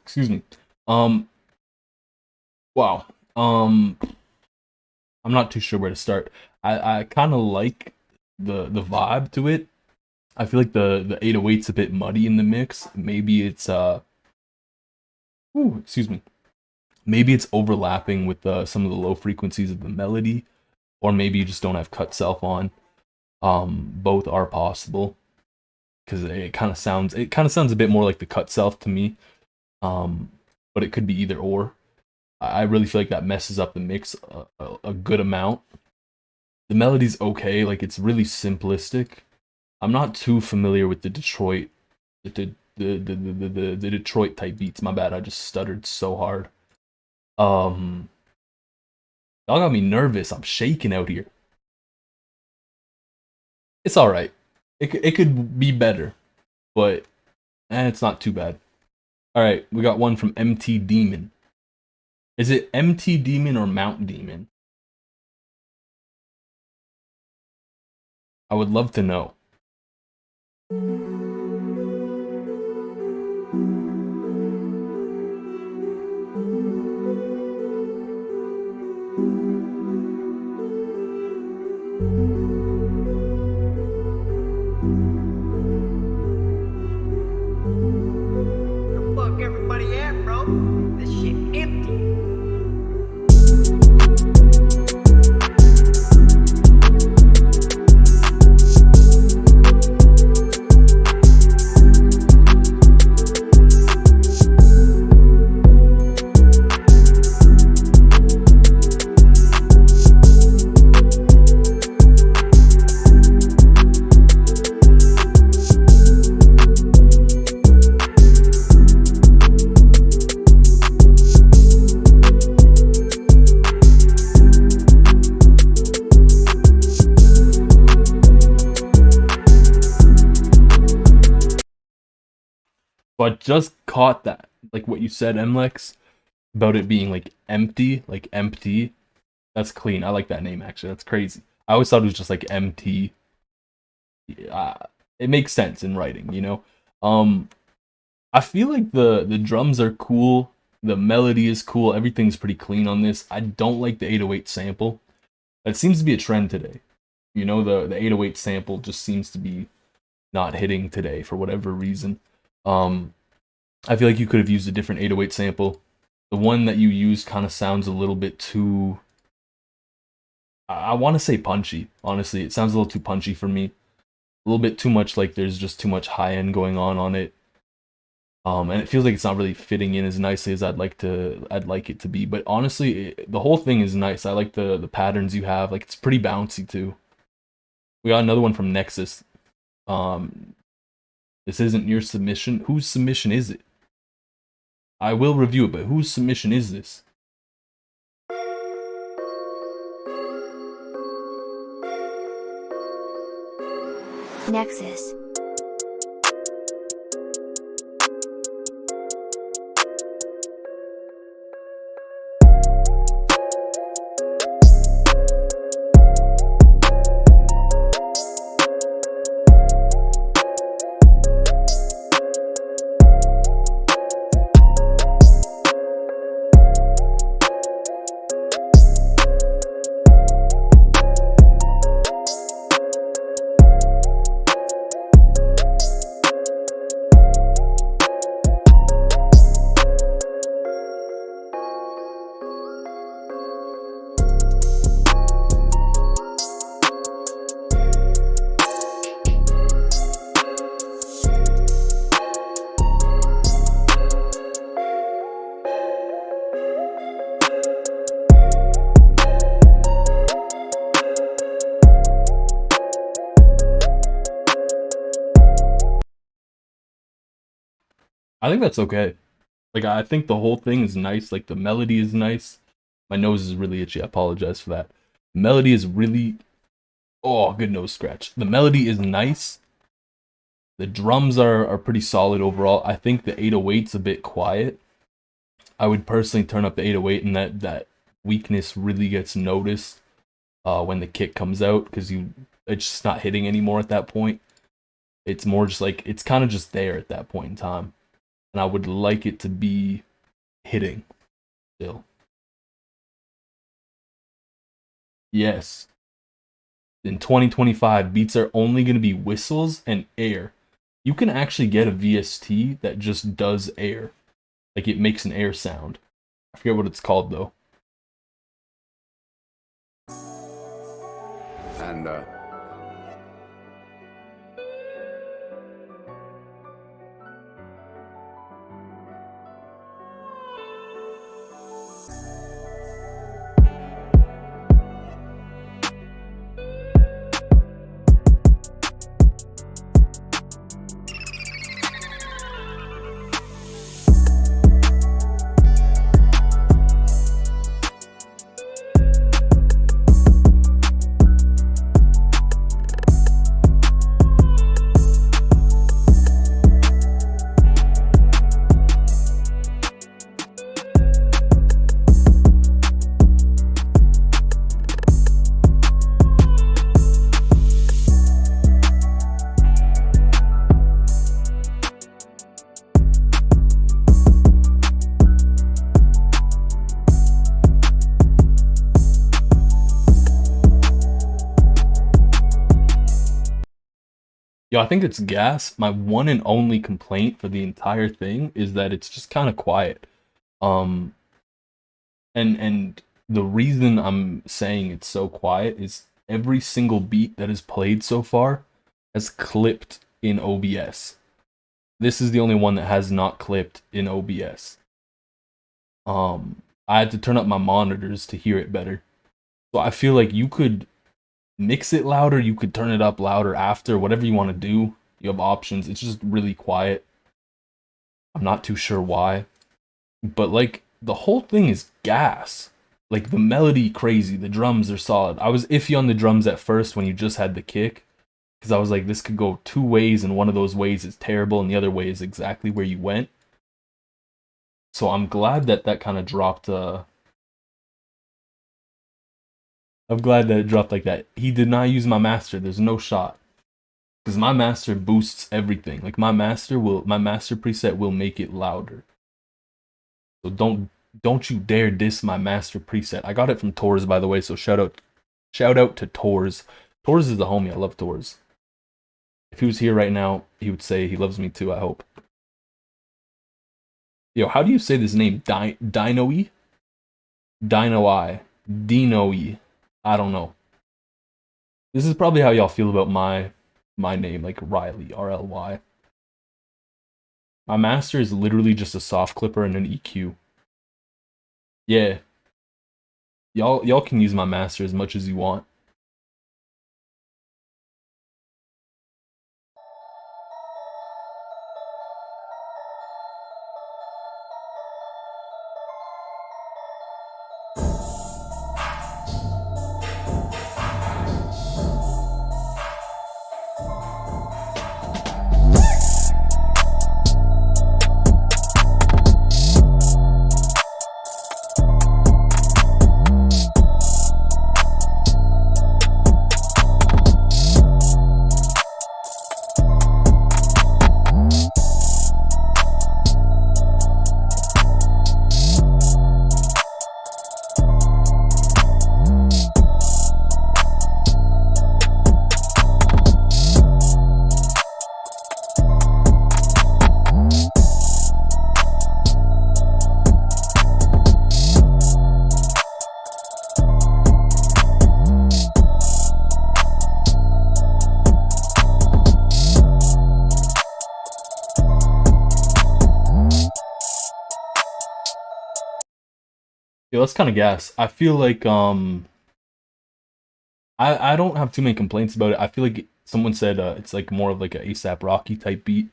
Excuse me. Um, wow. Um, I'm not too sure where to start. I kind of like the vibe to it. I feel like the 808's a bit muddy in the mix. Maybe it's excuse me. Maybe it's overlapping with some of the low frequencies of the melody, or maybe you just don't have cut self on. Both are possible because it kind of sounds a bit more like the cut self to me. But it could be either or. I really feel like that messes up the mix a good amount. The melody's okay, like it's really simplistic. I'm not too familiar with the Detroit, the Detroit type beats. My bad, I just stuttered so hard. Um, y'all got me nervous. I'm shaking out here. It's all right. It could be better, but it's not too bad. All right, we got one from MT Demon. Is it MT Demon or Mount Demon? I would love to know. The fuck everybody at, bro? This shit empty. But just caught that, like what you said, Mlex, about it being like empty. That's clean. I like that name actually. That's crazy. I always thought it was just like MT. It makes sense in writing, you know. I feel like the drums are cool. The melody is cool. Everything's pretty clean on this. I don't like the 808 sample. That seems to be a trend today. You know, the 808 sample just seems to be not hitting today for whatever reason. I feel like you could have used a different 808 sample. The one that you used kind of sounds a little bit too, I want to say punchy. Honestly, it sounds a little too punchy for me. A little bit too much, like there's just too much high end going on it. And it feels like it's not really fitting in as nicely as I'd like it to be. But honestly, the whole thing is nice. I like the patterns you have. Like it's pretty bouncy too. We got another one from Nexus. This isn't your submission. Whose submission is it? I will review it, but whose submission is this? Nexus. I think that's okay. Like I think the whole thing is nice. Like the melody is nice. My nose is really itchy. I apologize for that. Melody is really, oh, good nose scratch. The melody is nice. The drums are pretty solid overall. I think the 808's a bit quiet. I would personally turn up the 808, and that weakness really gets noticed when the kick comes out because it's just not hitting anymore at that point. It's more just like it's kind of just there at that point in time. and I would like it to be hitting still. Yes. In 2025, beats are only going to be whistles and air. You can actually get a VST that just does air. Like it makes an air sound. I forget what it's called though. And, Yo, I think it's gas. My one and only complaint for the entire thing is that it's just kind of quiet. Um, and the reason I'm saying it's so quiet is every single beat that is played so far has clipped in OBS. This is the only one that has not clipped in OBS. I had to turn up my monitors to hear it better. So I feel like you could mix it louder, you could turn it up louder after, whatever you want to do. You have options. It's just really quiet. I'm not too sure why. But like the whole thing is gas. Like the melody crazy, the drums are solid. I was iffy on the drums at first when you just had the kick, because I was like, this could go two ways, and one of those ways is terrible, and the other way is exactly where you went. So I'm glad that that kind of dropped. I'm glad that it dropped like that. He did not use my master. There's no shot, because my master boosts everything. Like my master preset will make it louder. So don't you dare diss my master preset. I got it from Tors, by the way. So shout out to Tors. Tors is the homie. I love Tors. If he was here right now, he would say he loves me too, I hope. Yo, how do you say this name? Dino-y? Dino-I. Dino-y. I don't know. This is probably how y'all feel about my name, like Riley, R-L-Y. My master is literally just a soft clipper and an EQ. Yeah. Y'all can use my master as much as you want. Yo, that's kind of gas. I feel like I don't have too many complaints about it. I feel like someone said it's like more of like a ASAP Rocky type beat.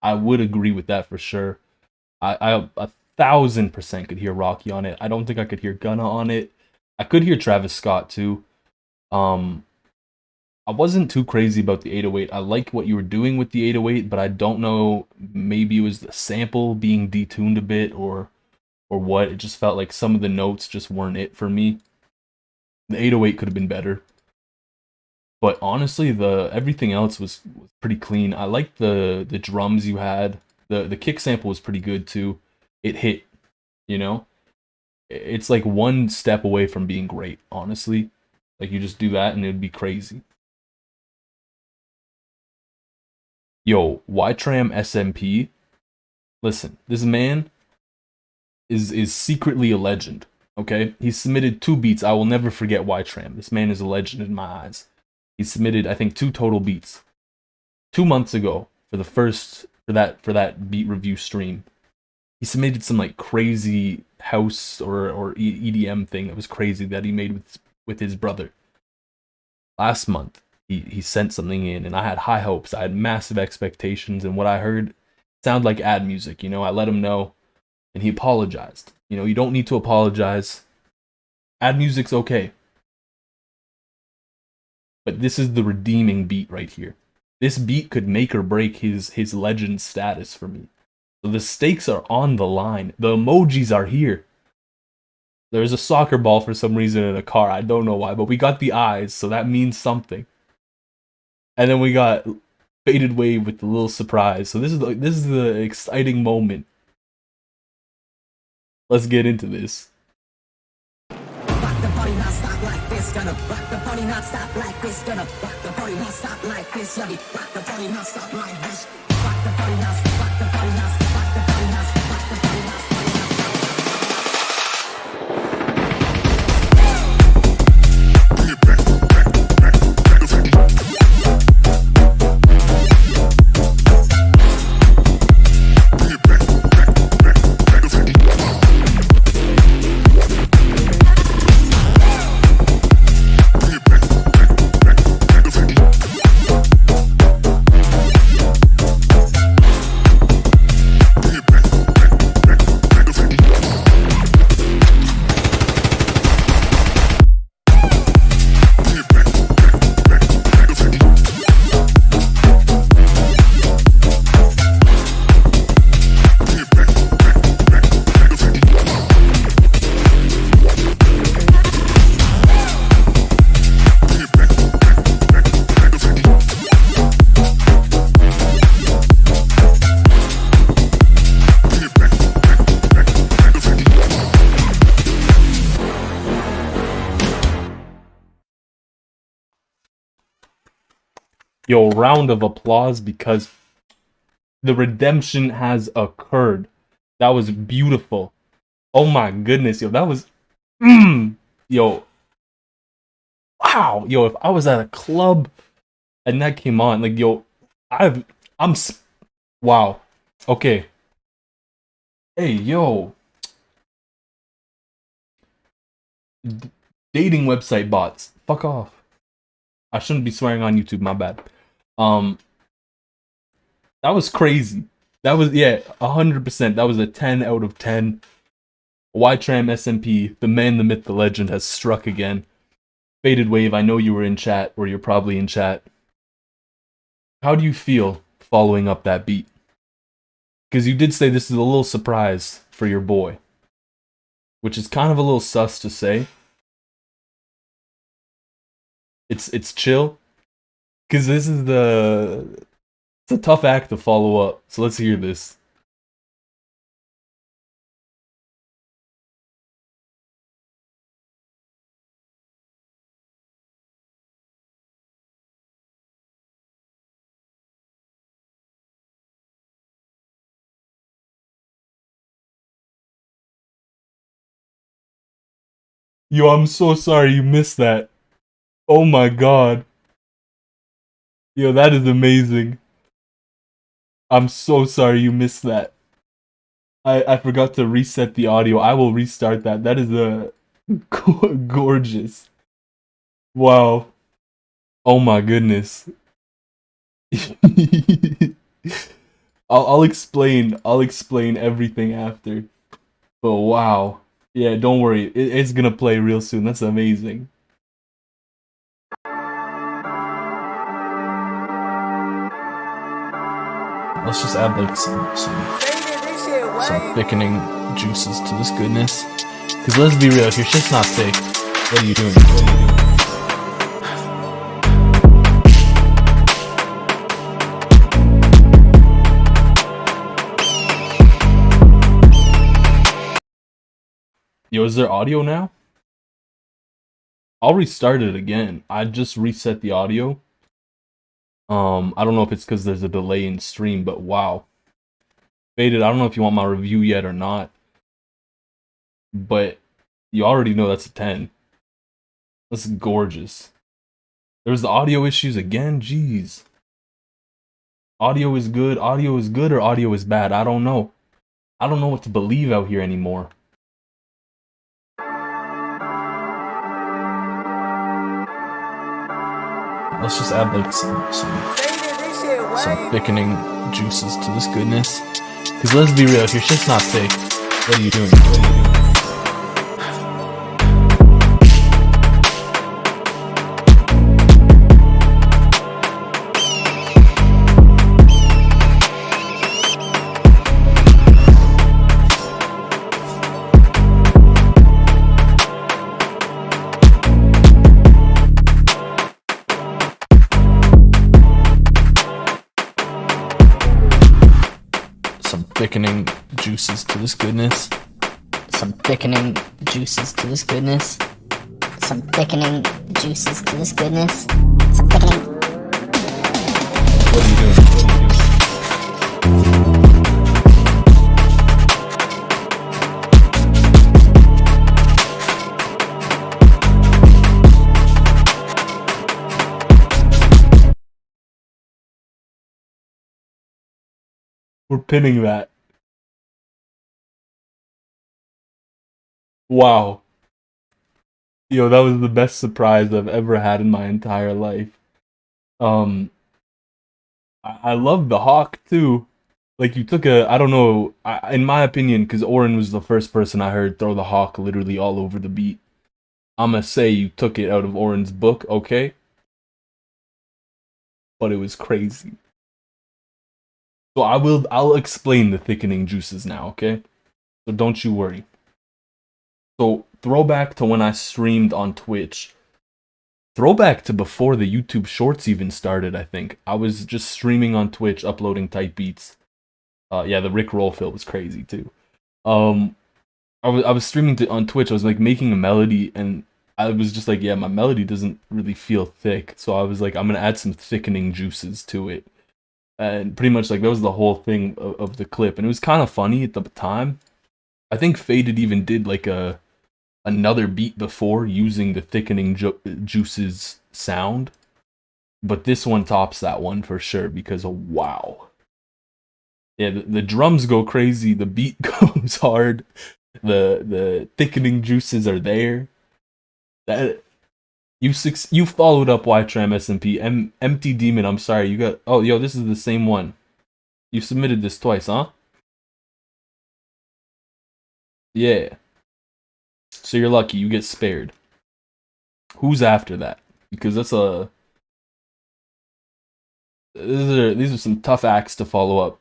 I would agree with that for sure. I 1,000% could hear Rocky on it. I don't think I could hear Gunna on it. I could hear Travis Scott too. Um, I wasn't too crazy about the 808. I like what you were doing with the 808, but I don't know. Maybe it was the sample being detuned a bit, or what. It just felt like some of the notes just weren't it for me. The 808 could have been better. But honestly, the everything else was pretty clean. I liked the drums you had. The kick sample was pretty good too. It hit, you know? It's like one step away from being great, honestly. Like you just do that and it'd be crazy. Yo, Ytram SMP. Listen, this man is secretly a legend. Okay? He submitted 2 beats. I will never forget Ytram. This man is a legend in my eyes. He submitted, I think, 2 total beats 2 months ago for that beat review stream. He submitted some like crazy house or EDM thing that was crazy that he made with his brother. Last month, he sent something in, and I had high hopes. I had massive expectations, and what I heard sounded like ad music. You know, I let him know, and he apologized. You know, you don't need to apologize. Ad music's okay. But this is the redeeming beat right here. This beat could make or break his legend status for me. So the stakes are on the line. The emojis are here. There's a soccer ball for some reason in a car. I don't know why, but we got the eyes, so that means something. And then we got Faded Wave with the little surprise. So this is the exciting moment. Let's get into this. Rock the party not stop like this, gonna rock the party not stop like this, gonna rock the party not stop like this, yeah, rock the party not stop like this, rock the party not stop, rock the party not stop, rock the party not stop, rock the party not stop. Yo, round of applause because the redemption has occurred. That was beautiful. Oh my goodness, yo, that was yo. Wow, yo, if I was at a club and that came on, like yo, wow. Okay. Hey, yo. Dating website bots. Fuck off. I shouldn't be swearing on YouTube, my bad. That was crazy. That was, yeah, 100%. That was a 10 out of 10. Ytram SMP, the man, the myth, the legend, has struck again. Faded Wave, I know you were in chat, or you're probably in chat. How do you feel following up that beat? Because you did say this is a little surprise for your boy. Which is kind of a little sus to say. It's chill. Because this is it's a tough act to follow up. So let's hear this. Yo, I'm so sorry you missed that. Oh my god. Yo, that is amazing. I'm so sorry you missed that. I forgot to reset the audio. I will restart that. That is gorgeous. Wow. Oh my goodness. I'll explain everything after. But wow. Yeah, don't worry. It's gonna play real soon. That's amazing. Let's just add like some thickening juices to this goodness. Cause let's be real, if your shit's not thick, what are you doing? Yo, is there audio now? I'll restart it again. I just reset the audio. I don't know if it's because there's a delay in stream, but wow. Faded, I don't know if you want my review yet or not. But you already know that's a 10. That's gorgeous. There's the audio issues again, jeez. Audio is good or audio is bad, I don't know. I don't know what to believe out here anymore. Let's just add like some thickening juices to this goodness. Cause let's be real, if your shit's not thick, what are you doing? What are you doing? Thickening juices to this goodness. Some thickening juices to this goodness. Some thickening juices to this goodness. Some thickening. What are you doing? What are you doing? We're pinning that. Wow. Yo, that was the best surprise I've ever had in my entire life. I love the hawk too. Like you took I don't know, in my opinion, because Oren was the first person I heard throw the hawk literally all over the beat. I'ma say you took it out of Oren's book, okay? But it was crazy. So I'll explain the thickening juices now, okay? So don't you worry. So throwback to when I streamed on Twitch. Throwback to before the YouTube Shorts even started, I think. I was just streaming on Twitch, uploading type beats. Yeah, the Rick Roll fill was crazy too. I was streaming on Twitch. I was like making a melody, and I was just like, yeah, my melody doesn't really feel thick. So I was like, I'm gonna add some thickening juices to it. And pretty much like that was the whole thing of the clip, and it was kind of funny at the time. I think Faded even did like another beat before using the thickening juices sound, but this one tops that one for sure because of wow. Yeah, the drums go crazy, the beat goes hard, the thickening juices are there. That you followed up YTram SMP. Empty Demon, I'm sorry, you got oh yo, this is the same one. You submitted this twice, huh? Yeah. So you're lucky, you get spared. Who's after that? Because that's these are some tough acts to follow up.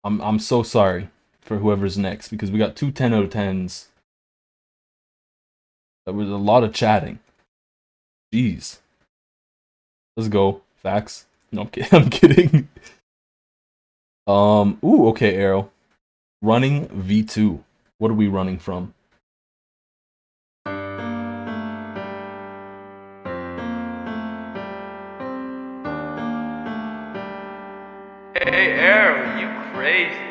I'm so sorry for whoever's next because we got two 10 out of 10s. That was a lot of chatting. Jeez. Let's go. Facts. No, I'm kidding. I'm kidding. Ooh, okay, Arrow. Running V2. What are we running from? Hey, Arrow, you crazy.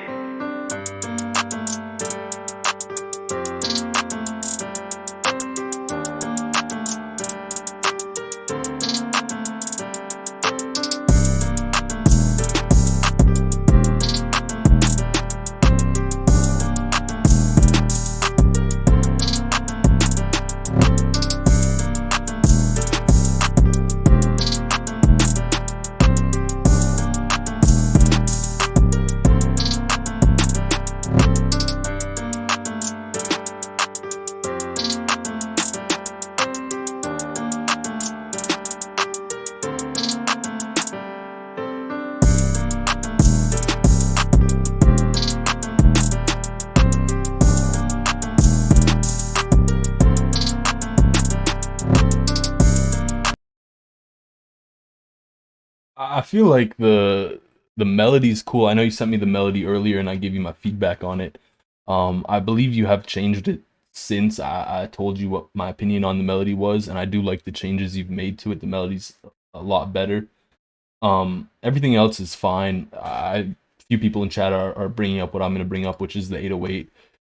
I feel like the melody's cool. I know you sent me the melody earlier and I gave you my feedback on it. I believe you have changed it since I told you what my opinion on the melody was, and I do like the changes you've made to it. The melody's a lot better. Everything else is fine. Few people in chat are bringing up what I'm going to bring up, which is the 808.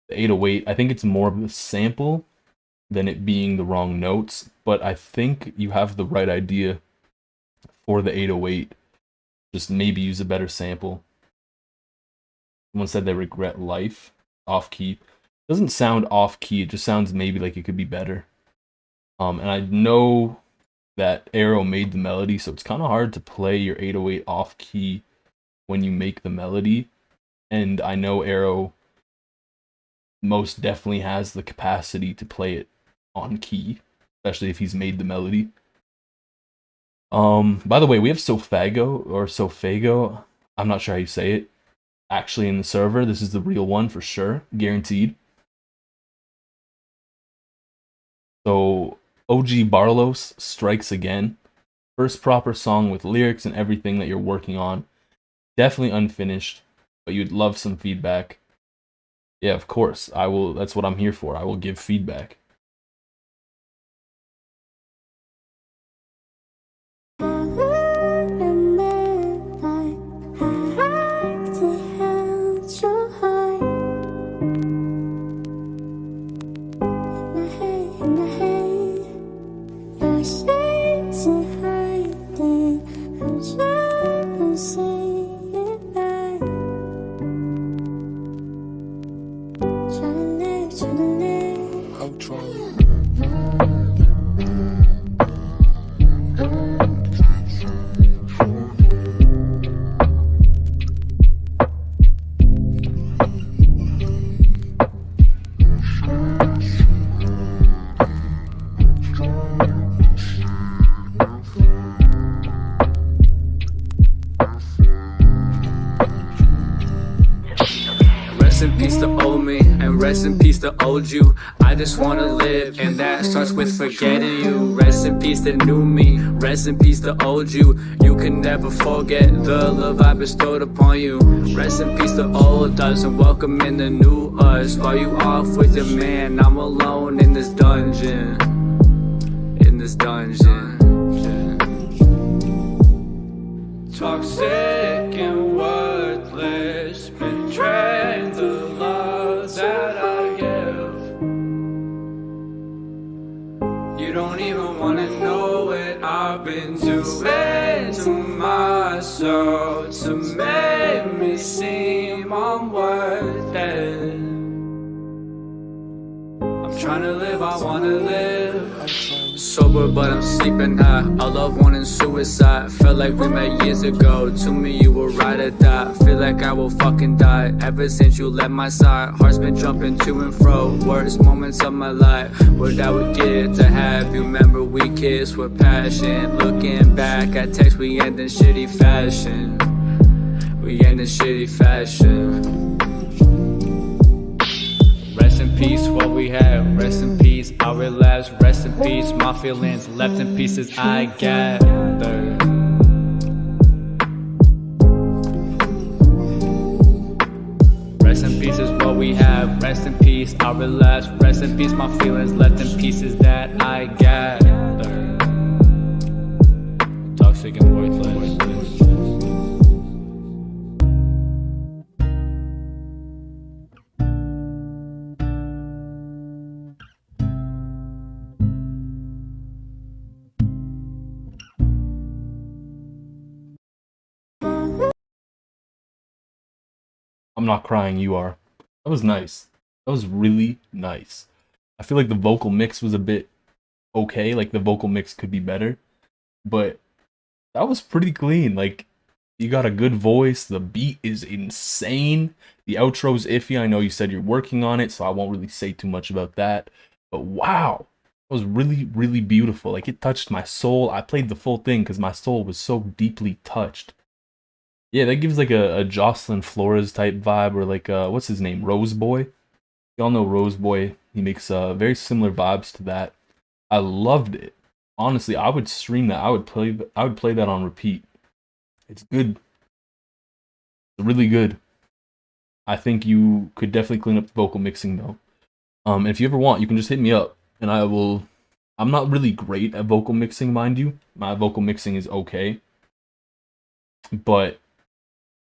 The 808, I think it's more of a sample than it being the wrong notes, but I think you have the right idea for the 808. Just maybe use a better sample. Someone said they regret life. Off key. Doesn't sound off key, it just sounds maybe like it could be better. And I know that Arrow made the melody, so it's kind of hard to play your 808 off key when you make the melody. And I know Arrow most definitely has the capacity to play it on key, especially if he's made the melody. By the way, we have Sofago, I'm not sure how you say it, actually in the server. This is the real one for sure, guaranteed. So OG Barlos strikes again. First proper song with lyrics and everything that you're working on. Definitely unfinished, but you'd love some feedback. Yeah, of course. I will. That's what I'm here for. I will give feedback. Rest in peace to old me, and rest in peace to old you. I just wanna live, and that starts with forgetting you. Rest in peace to new me, rest in peace to old you. You can never forget the love I bestowed upon you. Rest in peace to old us, and welcome in the new us. While you off with your man, I'm alone in this dungeon. In this dungeon. Toxic and worthless, betraying the love that I give. You don't even wanna know what I've been doing to myself to make me seem I'm worth it. I'm trying to live, I wanna live. Sober but I'm sleeping high. I love wanting suicide. Felt like we met years ago. To me you were ride or die. Feel like I will fucking die ever since you left my side. Heart's been jumping to and fro. Worst moments of my life. What I would get to have you. Remember we kissed with passion. Looking back at text, we end in shitty fashion. We end in shitty fashion. Rest in peace, what we have. Rest in peace, I'll relapse. Rest in peace, my feelings left in pieces I gather. Rest in peace is what we have. Rest in peace, I'll relapse. Rest in peace, my feelings left in pieces that I gather. Toxic and worthless. I'm not crying, you are. That was nice. That was really nice. I feel like the vocal mix was a bit okay. Like the vocal mix could be better. But that was pretty clean. Like, you got a good voice. The beat is insane. The outro's iffy. I know you said you're working on it, so I won't really say too much about that. But wow. It was really, really beautiful. Like, it touched my soul. I played the full thing because my soul was so deeply touched. Yeah, that gives like a Jocelyn Flores type vibe, or like what's his name, Rose Boy. Y'all know Rose Boy. He makes very similar vibes to that. I loved it. Honestly, I would stream that. I would play that on repeat. It's good. It's really good. I think you could definitely clean up the vocal mixing though. If you ever want, you can just hit me up, and I will. I'm not really great at vocal mixing, mind you. My vocal mixing is okay, but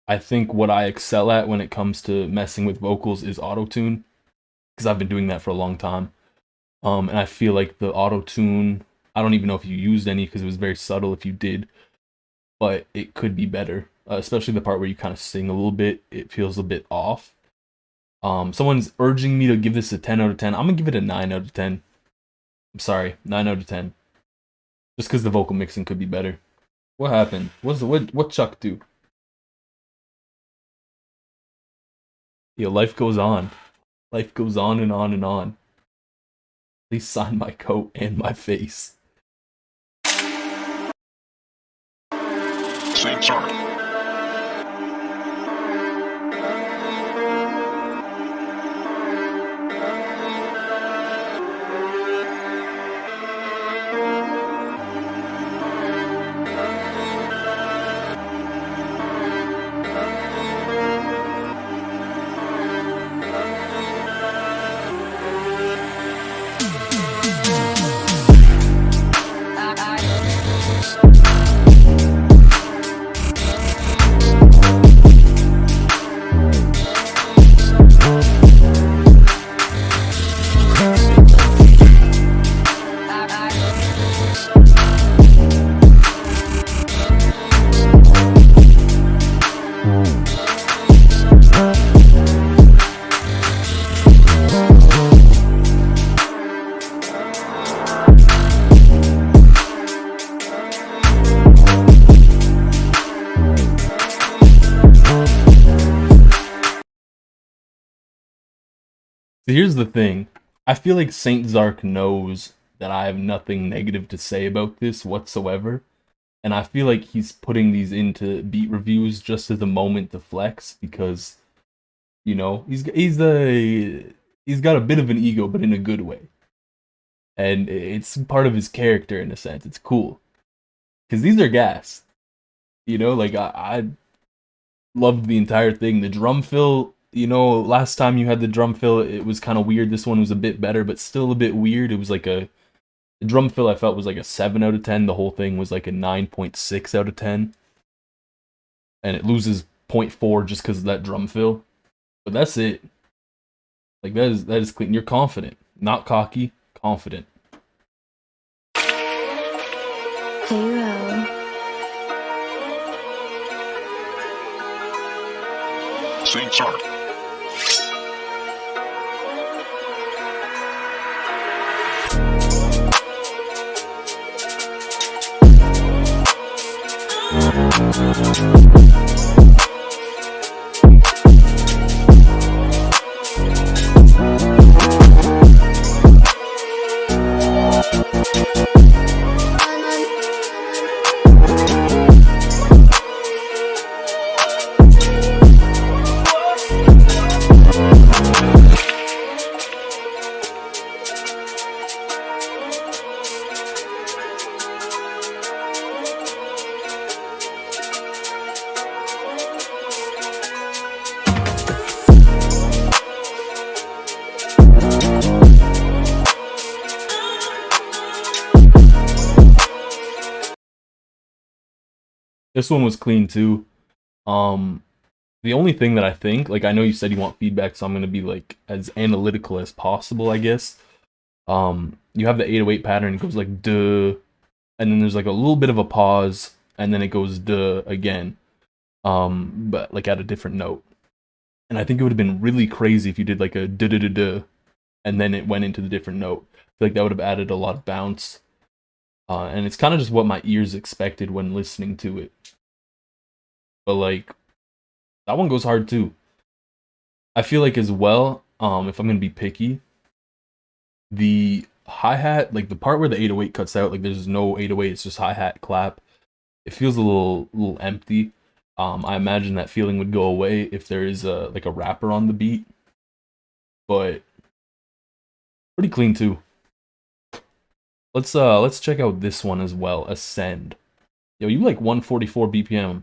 I think what I excel at when it comes to messing with vocals is auto-tune, because I've been doing that for a long time. And I feel like the auto-tune, I don't even know if you used any because it was very subtle if you did, but it could be better, especially the part where you kind of sing a little bit. It feels a bit off. Someone's urging me to give this a 10 out of 10. I'm gonna give it a 9 out of 10. I'm sorry, 9 out of 10. Just because the vocal mixing could be better. What happened? What Chuck do? Yo, life goes on. Life goes on and on and on. Please sign my coat and my face. Same chart. So here's the thing. I feel like Saint Zark knows that I have nothing negative to say about this whatsoever. And I feel like he's putting these into beat reviews just as a moment to flex because, you know, he's got a bit of an ego, but in a good way. And it's part of his character in a sense. It's cool. Because these are gas. You know, like I loved the entire thing. The drum fill, you know, last time you had the drum fill, it was kind of weird. This one was a bit better, but still a bit weird. It was like the drum fill I felt was like a 7 out of 10. The whole thing was like a 9.6 out of 10. And it loses 0.4 just because of that drum fill. But that's it. Like that is clean. You're confident. Not cocky, confident. Hero. Same chart. This one was clean too. The only thing that I think, like I know you said you want feedback, so I'm gonna be like as analytical as possible, I guess. You have the 808 pattern, it goes like duh, and then there's like a little bit of a pause, and then it goes duh again. But like at a different note. And I think it would have been really crazy if you did like a duh duh duh duh, and then it went into the different note. I feel like that would have added a lot of bounce. And it's kind of just what my ears expected when listening to it. But like, that one goes hard too. I feel like as well, if I'm gonna be picky, the hi-hat, like the part where the 808 cuts out, like there's no 808, it's just hi-hat clap. It feels a little empty. I imagine that feeling would go away if there is like a rapper on the beat. But pretty clean too. Let's check out this one as well, Ascend. Yo, you like 144 BPM.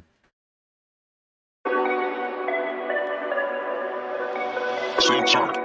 Same chart.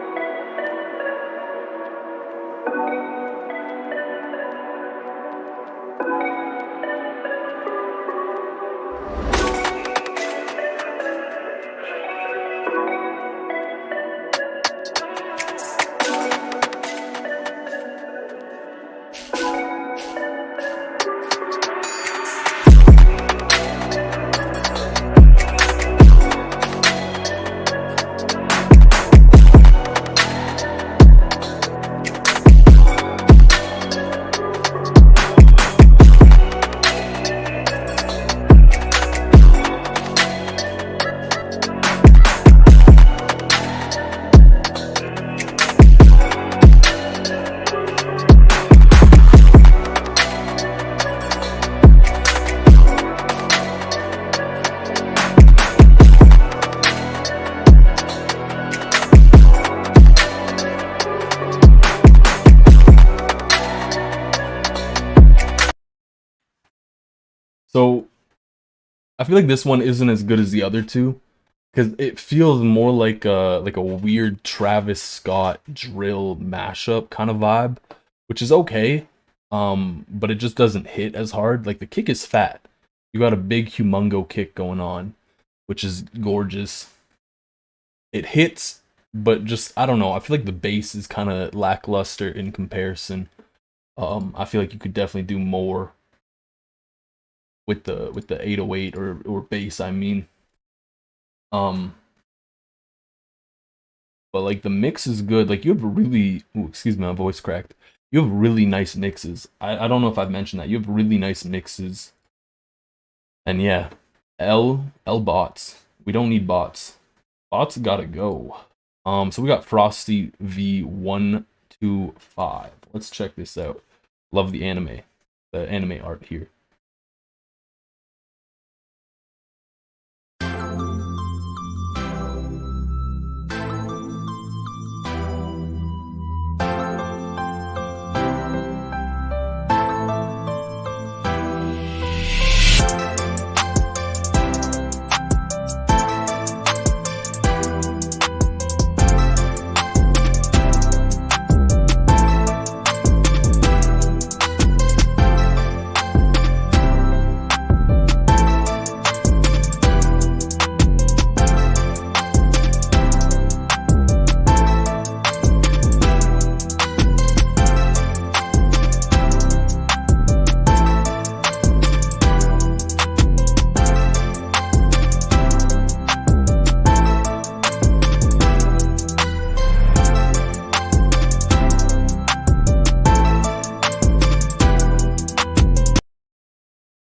So I feel like this one isn't as good as the other two because it feels more like a weird Travis Scott drill mashup kind of vibe, which is okay. But it just doesn't hit as hard. Like the kick is fat. You got a big humongo kick going on, which is gorgeous. It hits, but just I don't know. I feel like the bass is kind of lackluster in comparison. I feel like you could definitely do more with the 808 or bass. I mean, um, but like the mix is good. Like you have really, ooh, excuse me, my voice cracked. You have really nice mixes. I don't know if I've mentioned that. You have really nice mixes. And yeah, L bots. We don't need bots. Bots gotta go. So we got Frosty V125. Let's check this out. Love the anime art here.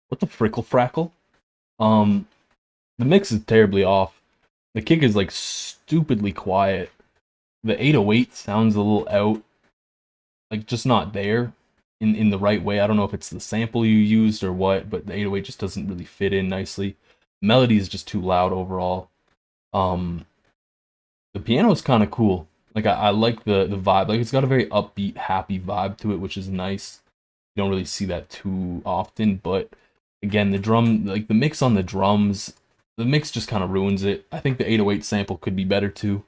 What the frickle frackle? Um, the mix is terribly off. The kick is like stupidly quiet. The 808 sounds a little out, like just not there in the right way. I don't know if it's the sample you used or what, but the 808 just doesn't really fit in nicely. Melody is just too loud overall. Um, the piano is kind of cool. Like I like the vibe. Like it's got a very upbeat, happy vibe to it, which is nice. You don't really see that too often, but again, the drum, like the mix on the drums, the mix just kind of ruins it. I think the 808 sample could be better too.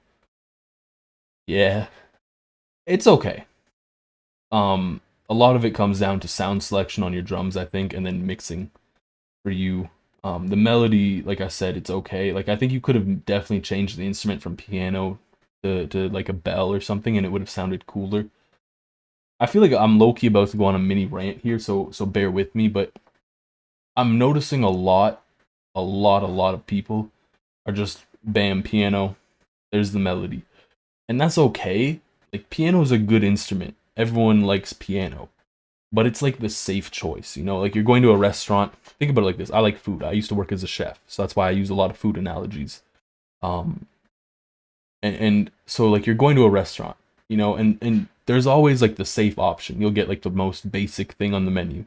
Yeah, it's okay. A lot of it comes down to sound selection on your drums, I think, and then mixing for you. The melody, like I said, it's okay. Like I think you could have definitely changed the instrument from piano to like a bell or something, and it would have sounded cooler. I feel like I'm low key about to go on a mini rant here, so bear with me. But I'm noticing a lot of people are just bam piano. There's the melody, and that's okay. Like piano is a good instrument. Everyone likes piano, but it's like the safe choice. You know, like you're going to a restaurant. Think about it like this. I like food. I used to work as a chef, so that's why I use a lot of food analogies. Um, and so like you're going to a restaurant, you know, and there's always like the safe option. You'll get like the most basic thing on the menu.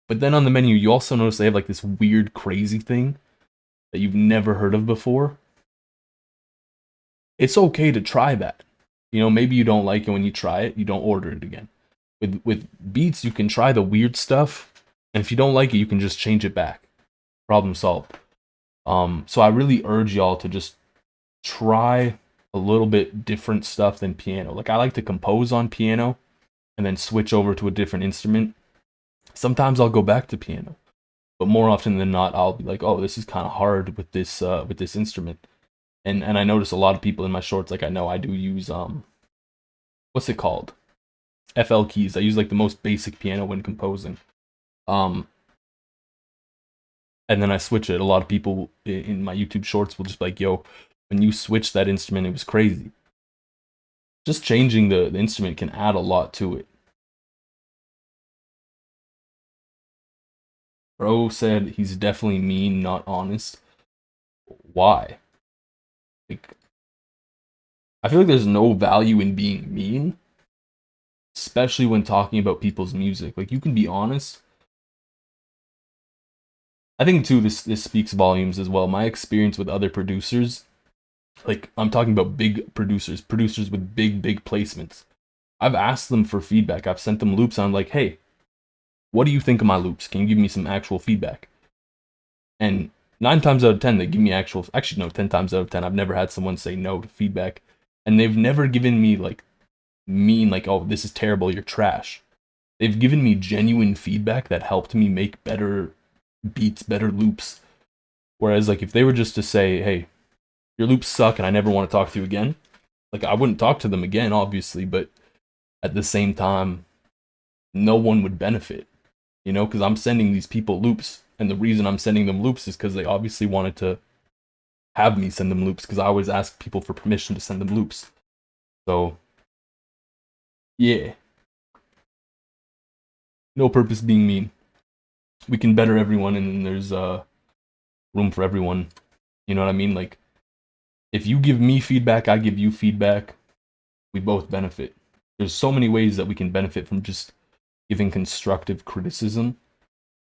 But then on the menu, you also notice they have like this weird, crazy thing that you've never heard of before. It's okay to try that. You know, maybe you don't like it when you try it, you don't order it again. With beats, you can try the weird stuff, and if you don't like it, you can just change it back. Problem solved. So I really urge y'all to just try a little bit different stuff than piano. Like I like to compose on piano and then switch over to a different instrument. Sometimes I'll go back to piano, but more often than not, I'll be like, "Oh, this is kind of hard with this instrument." And I notice a lot of people in my shorts, like I know I do use what's it called? FL keys. I use like the most basic piano when composing. Um, and then I switch it. A lot of people in my YouTube shorts will just be like, "Yo, when you switch that instrument, it was crazy." Just changing the instrument can add a lot to it. Bro said he's definitely mean, not honest. Why? Like, I feel like there's no value in being mean, especially when talking about people's music. Like, you can be honest. I think too this speaks volumes as well. My experience with other producers, like I'm talking about big producers with big placements. I've asked them for feedback. I've sent them loops. I'm like, hey, what do you think of my loops? Can you give me some actual feedback? And 9 times out of 10, they give me actually, no, 10 times out of 10, I've never had someone say no to feedback. And they've never given me like mean, like, oh, this is terrible, you're trash. They've given me genuine feedback that helped me make better beats, better loops. Whereas, like, if they were just to say, hey, your loops suck and I never want to talk to you again, like, I wouldn't talk to them again, obviously, but at the same time, no one would benefit, you know, because I'm sending these people loops, and the reason I'm sending them loops is because they obviously wanted to have me send them loops, because I always ask people for permission to send them loops. So, yeah. No purpose being mean. We can better everyone, and then there's room for everyone. You know what I mean? Like, if you give me feedback, I give you feedback, we both benefit. There's so many ways that we can benefit from just giving constructive criticism,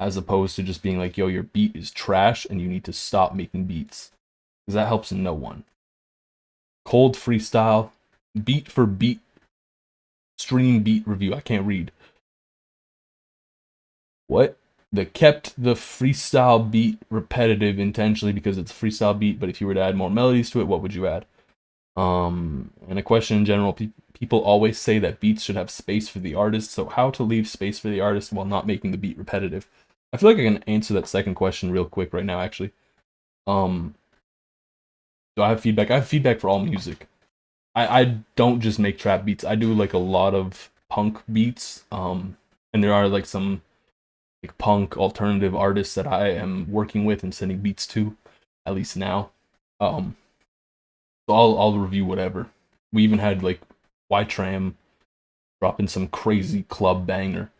as opposed to just being like, yo, your beat is trash and you need to stop making beats. Because that helps no one. Cold freestyle, beat for beat, stream beat review. I can't read. What? Kept the freestyle beat repetitive intentionally because it's a freestyle beat, but if you were to add more melodies to it, what would you add? And a question in general, people always say that beats should have space for the artist, so how to leave space for the artist while not making the beat repetitive? I feel like I can answer that second question real quick right now, actually. Do I have feedback? I have feedback for all music. I don't just make trap beats. I do like a lot of punk beats, and there are like some like punk alternative artists that I am working with and sending beats to, at least now. So I'll review whatever. We even had like Y-Tram dropping some crazy club banger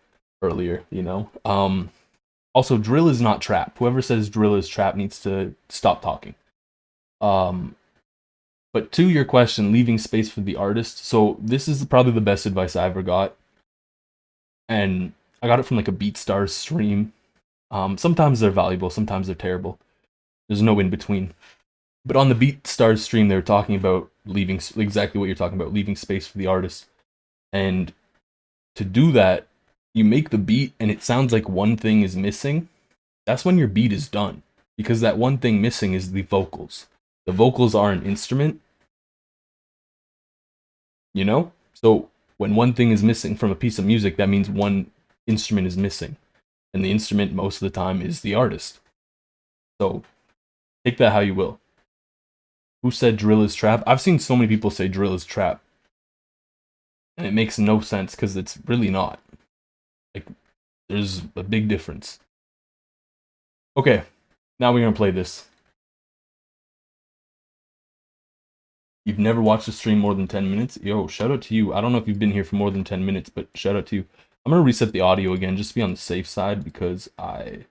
earlier, you know. Also, drill is not trap. Whoever says drill is trap needs to stop talking. But to your question, leaving space for the artist. So this is probably the best advice I ever got, and I got it from like a BeatStars stream. Sometimes they're valuable, sometimes they're terrible. There's no in between. But on the BeatStars stream, they were talking about leaving exactly what you're talking about, leaving space for the artist. And to do that, you make the beat and it sounds like one thing is missing. That's when your beat is done, because that one thing missing is the vocals. The vocals are an instrument, you know? So when one thing is missing from a piece of music, that means one instrument is missing. And the instrument most of the time is the artist. So take that how you will. Who said drill is trap? I've seen so many people say drill is trap. And it makes no sense because it's really not. Like, there's a big difference. Okay, now we're going to play this. You've never watched a stream more than 10 minutes? Yo, shout out to you. I don't know if you've been here for more than 10 minutes, but shout out to you. I'm going to reset the audio again just to be on the safe side, because I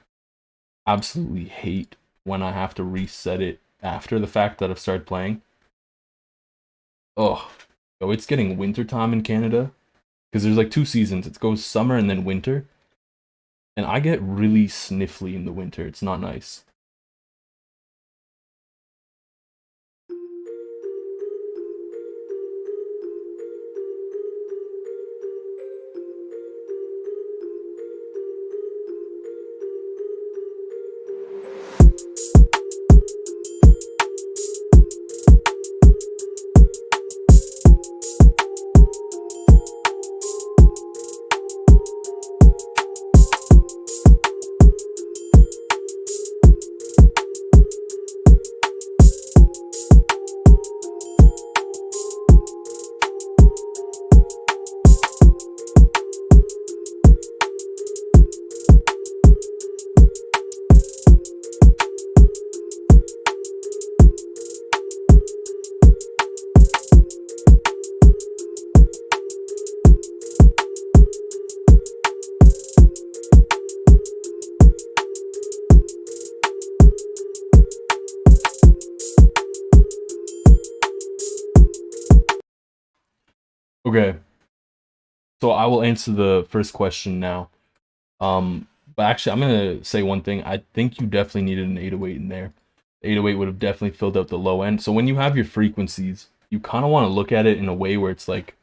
absolutely hate when I have to reset it after the fact that I've started playing. Oh, it's getting winter time in Canada, because there's like 2 seasons. It goes summer and then winter. And I get really sniffly in the winter. It's not nice. Okay, so I will answer the first question now. But actually, I'm gonna say one thing. I think you definitely needed an 808 in there. The 808 would have definitely filled out the low end. So when you have your frequencies, you kind of want to look at it in a way where it's like,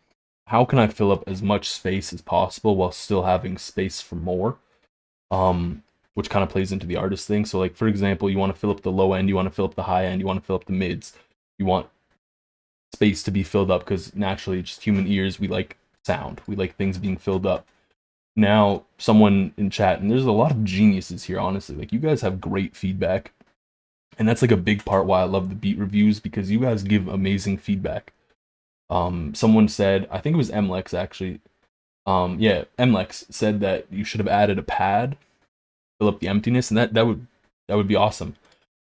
how can I fill up as much space as possible while still having space for more? which kind of plays into the artist thing. So like for example, you want to fill up the low end, you want to fill up the high end, you want to fill up the mids, you want space to be filled up because naturally, just human ears, we like sound, we like things being filled up. Now, someone in chat, and there's a lot of geniuses here, honestly. Like, you guys have great feedback. And that's like a big part why I love the beat reviews, because you guys give amazing feedback. Someone said, I think it was Mlex actually. Yeah, Mlex said that you should have added a pad, fill up the emptiness, and that would be awesome.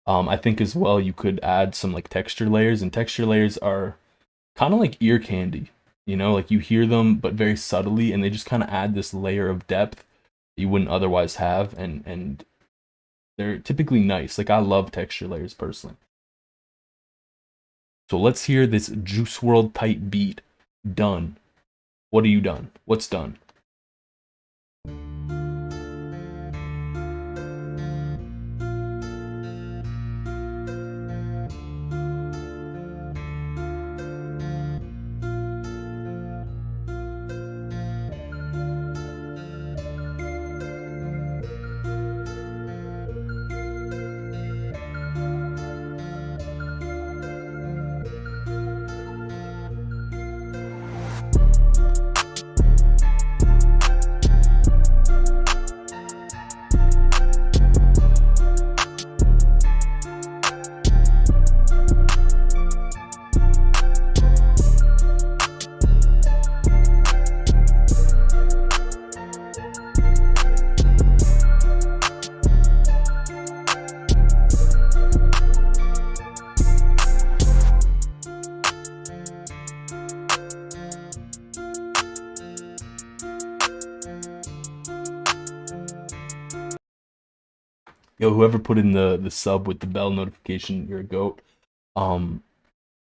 I think as well you could add some like texture layers, and texture layers are kind of like ear candy. You know, like you hear them, but very subtly, and they just kind of add this layer of depth you wouldn't otherwise have, and they're typically nice. Like I love texture layers personally. So let's hear this Juice World type beat. Done. What are you done? What's done? Yo, whoever put in the sub with the bell notification, you're a goat. Um,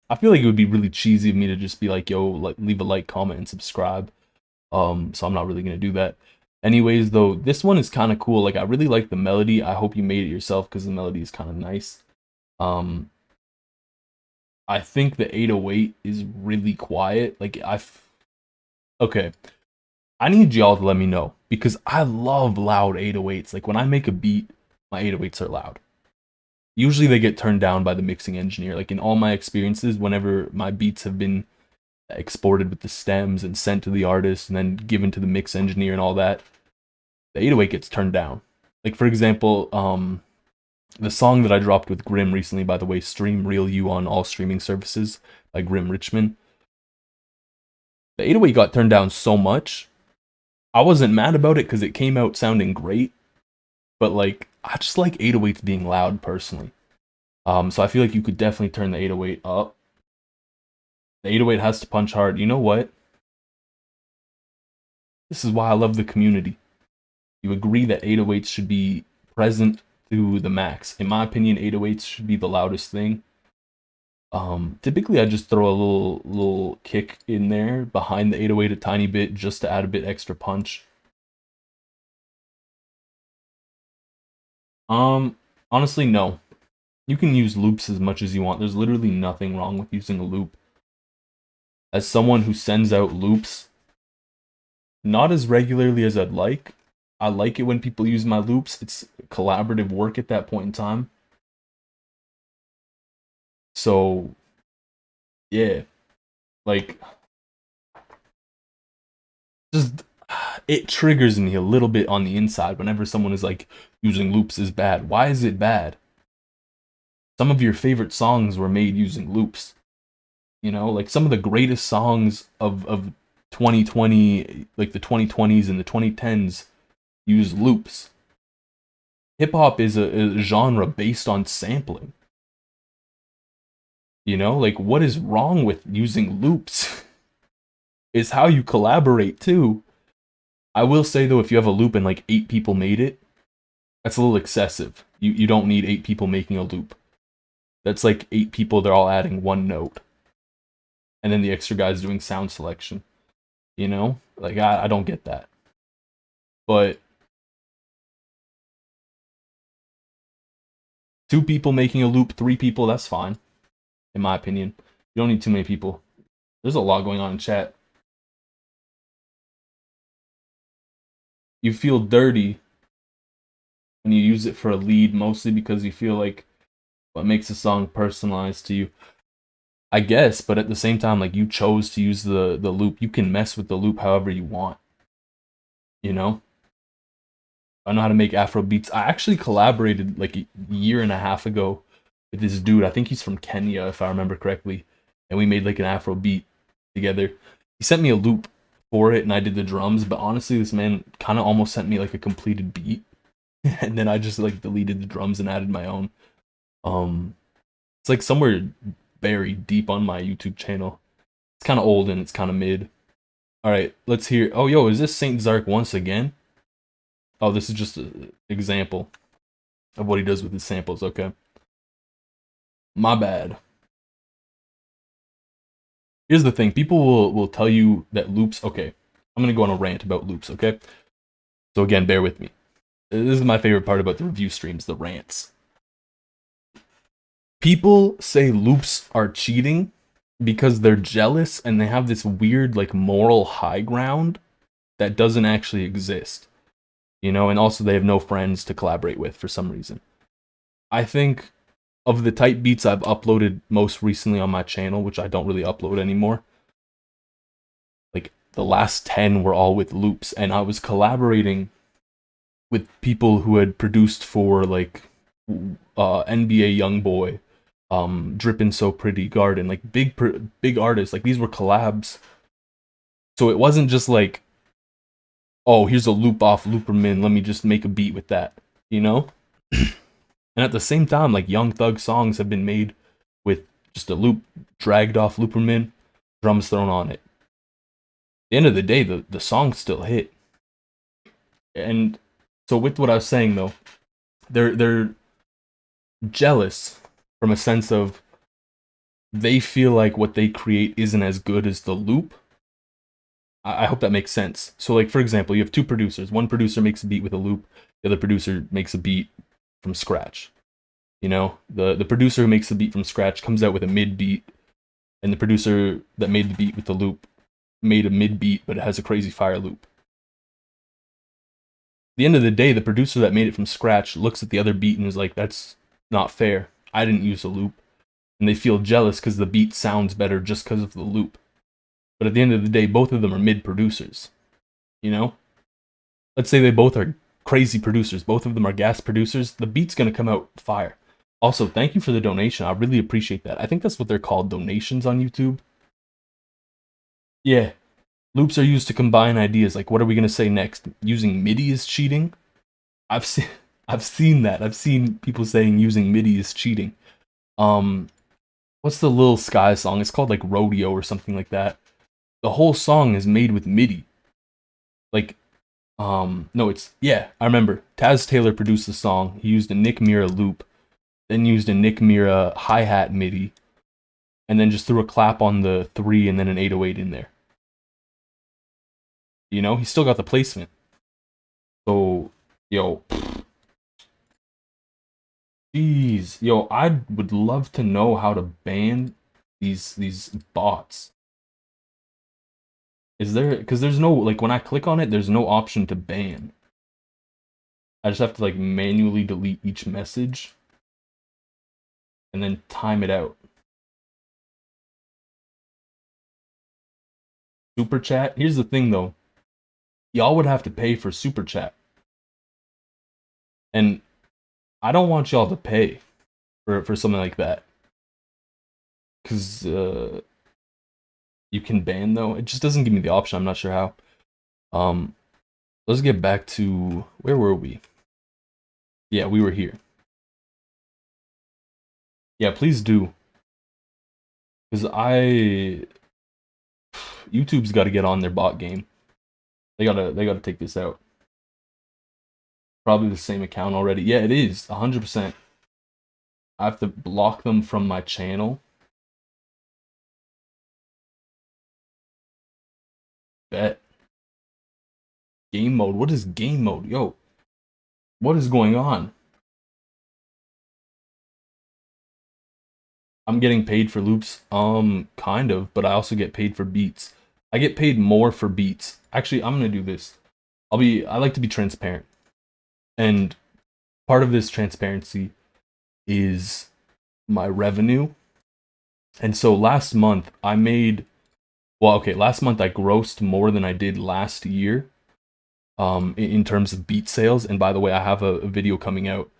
I feel like it would be really cheesy of me to just be like, yo, like leave a like, comment, and subscribe. So I'm not really gonna do that. Anyways, though, this one is kind of cool. Like I really like the melody. I hope you made it yourself because the melody is kind of nice. Um, I think the 808 is really quiet. Like okay. I need y'all to let me know because I love loud 808s. Like when I make a beat, my 808s are loud. Usually they get turned down by the mixing engineer. Like in all my experiences, whenever my beats have been exported with the stems and sent to the artist and then given to the mix engineer and all that, the 808 gets turned down. Like for example, the song that I dropped with Grim recently, by the way, stream Real You on all streaming services by Grim Richmond. The 808 got turned down so much. I wasn't mad about it because it came out sounding great, but like I just like 808s being loud personally. So I feel like you could definitely turn the 808 up. The 808 has to punch hard. You know what? This is why I love the community. You agree that 808s should be present to the max. In my opinion, 808s should be the loudest thing. Typically I just throw a little kick in there behind the 808 a tiny bit just to add a bit extra punch. Honestly, no. You can use loops as much as you want. There's literally nothing wrong with using a loop. As someone who sends out loops not as regularly as I'd like, I like it when people use my loops. It's collaborative work at that point in time. So, yeah. Like, just, it triggers me a little bit on the inside whenever someone is like, using loops is bad. Why is it bad? Some of your favorite songs were made using loops. You know, like some of the greatest songs of 2020, like the 2020s and the 2010s, use loops. Hip hop is a genre based on sampling. You know, like what is wrong with using loops? Is how you collaborate too. I will say though, if you have a loop and like 8 people made it, that's a little excessive. You don't need 8 people making a loop. That's like 8 people, they're all adding one note. And then the extra guy's doing sound selection. You know? Like, I don't get that. But 2 people making a loop, 3 people, that's fine. In my opinion. You don't need too many people. There's a lot going on in chat. You feel dirty when you use it for a lead, mostly because you feel like what makes a song personalized to you. I guess, but at the same time, like you chose to use the loop. You can mess with the loop however you want. You know? I know how to make Afro beats. I actually collaborated like a year and a half ago with this dude. I think he's from Kenya, if I remember correctly. And we made like an Afro beat together. He sent me a loop for it and I did the drums, but honestly, this man kind of almost sent me like a completed beat. And then I just like deleted the drums and added my own. It's like somewhere buried deep on my YouTube channel. It's kind of old and it's kind of mid. All right, let's hear. Oh, yo, is this Saint Zark once again? Oh, this is just an example of what he does with his samples. Okay, my bad. Here's the thing: people will tell you that loops. Okay, I'm gonna go on a rant about loops. Okay, so again, bear with me. This is my favorite part about the review streams: the rants. People say loops are cheating because they're jealous and they have this weird like moral high ground that doesn't actually exist, you know, and also they have no friends to collaborate with for some reason. I think of the type beats I've uploaded most recently on my channel, which I don't really upload anymore, like the last 10 were all with loops, and I was collaborating with people who had produced for like NBA Youngboy, Drippin' So Pretty, Garden, like big artists. Like these were collabs, so it wasn't just like, oh, here's a loop off Looperman, let me just make a beat with that, you know? And at the same time, like Young Thug songs have been made with just a loop dragged off Looperman, drums thrown on it. At the end of the day, the songs still hit. And so with what I was saying though, they're jealous from a sense of they feel like what they create isn't as good as the loop. I hope that makes sense. So like, for example, you have two producers. One producer makes a beat with a loop. The other producer makes a beat from scratch. You know, the producer who makes the beat from scratch comes out with a mid beat, and the producer that made the beat with the loop made a mid beat, but it has a crazy fire loop. At the end of the day, the producer that made it from scratch looks at the other beat and is like, that's not fair. I didn't use a loop. And they feel jealous because the beat sounds better just because of the loop. But at the end of the day, both of them are mid producers. You know? Let's say they both are crazy producers. Both of them are gas producers. The beat's going to come out fire. Also, thank you for the donation. I really appreciate that. I think that's what they're called, donations on YouTube. Yeah. Loops are used to combine ideas. Like, what are we going to say next? Using MIDI is cheating? I've seen that. I've seen people saying using MIDI is cheating. What's the Lil Sky song? It's called like Rodeo or something like that. The whole song is made with MIDI. Like, no, yeah, I remember. Taz Taylor produced the song. He used a Nick Mira loop, then used a Nick Mira hi-hat MIDI, and then just threw a clap on the 3 and then an 808 in there. You know, he still got the placement. So, yo, jeez, yo, I would love to know how to ban these bots. Is there, because there's no, like, when I click on it, there's no option to ban. I just have to, like, manually delete each message and then time it out. Super chat? Here's the thing, though. Y'all would have to pay for super chat. And I don't want y'all to pay for something like that. Because, you can ban though. It just doesn't give me the option. I'm not sure how. Let's get back to, where were we? Yeah, we were here. Yeah, please do. Because YouTube's got to get on their bot game. They gotta take this out. Probably the same account already. Yeah, it is 100%. I have to block them from my channel. Bet. Game mode. What is game mode? Yo, what is going on? I'm getting paid for loops. Kind of, but I also get paid for beats. I get paid more for beats. Actually, I'm gonna do this. I like to be transparent. And part of this transparency is my revenue. And so last month I grossed more than I did last year in terms of beat sales. And by the way, I have a video coming out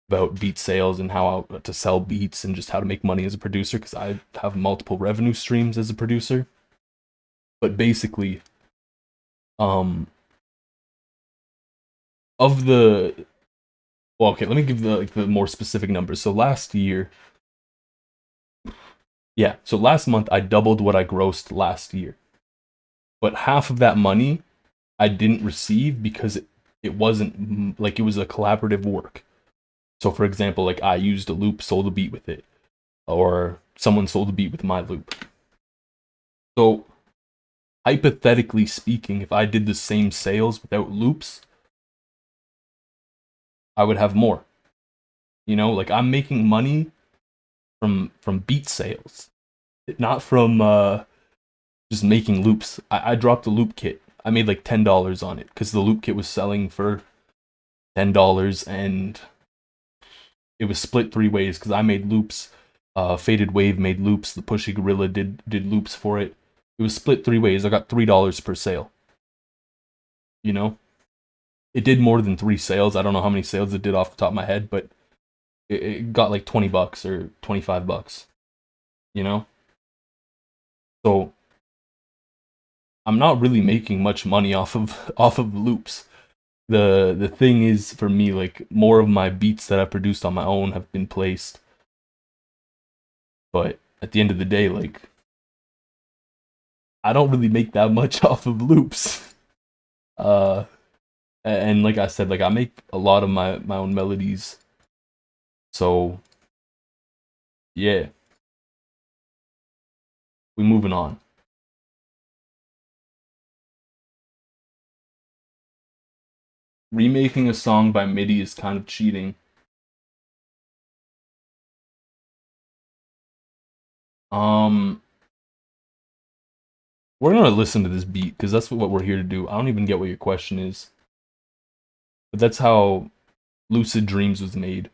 about beat sales and how to sell beats and just how to make money as a producer, because I have multiple revenue streams as a producer. But basically, let me give the more specific numbers. So last month I doubled what I grossed last year. But half of that money I didn't receive because it wasn't like, it was a collaborative work. So for example, like I used a loop, sold a beat with it, or someone sold a beat with my loop. So hypothetically speaking, if I did the same sales without loops, I would have more. You know, like I'm making money from beat sales, not from just making loops. I dropped a loop kit. I made like $10 on it because the loop kit was selling for $10, and it was split 3 ways because I made loops, Faded Wave made loops, the Pushy Gorilla did loops for it. It was split 3 ways. I got $3 per sale. You know, it did more than 3 sales. I don't know how many sales it did off the top of my head, but it got like $20 or $25. You know, so I'm not really making much money off of loops. The thing is, for me, like, more of my beats that I produced on my own have been placed. But at the end of the day, like, I don't really make that much off of loops. And like I said, like, I make a lot of my own melodies. So yeah. We're moving on. Remaking a song by MIDI is kind of cheating. We're gonna listen to this beat because that's what we're here to do. I don't even get what your question is, but that's how Lucid Dreams was made.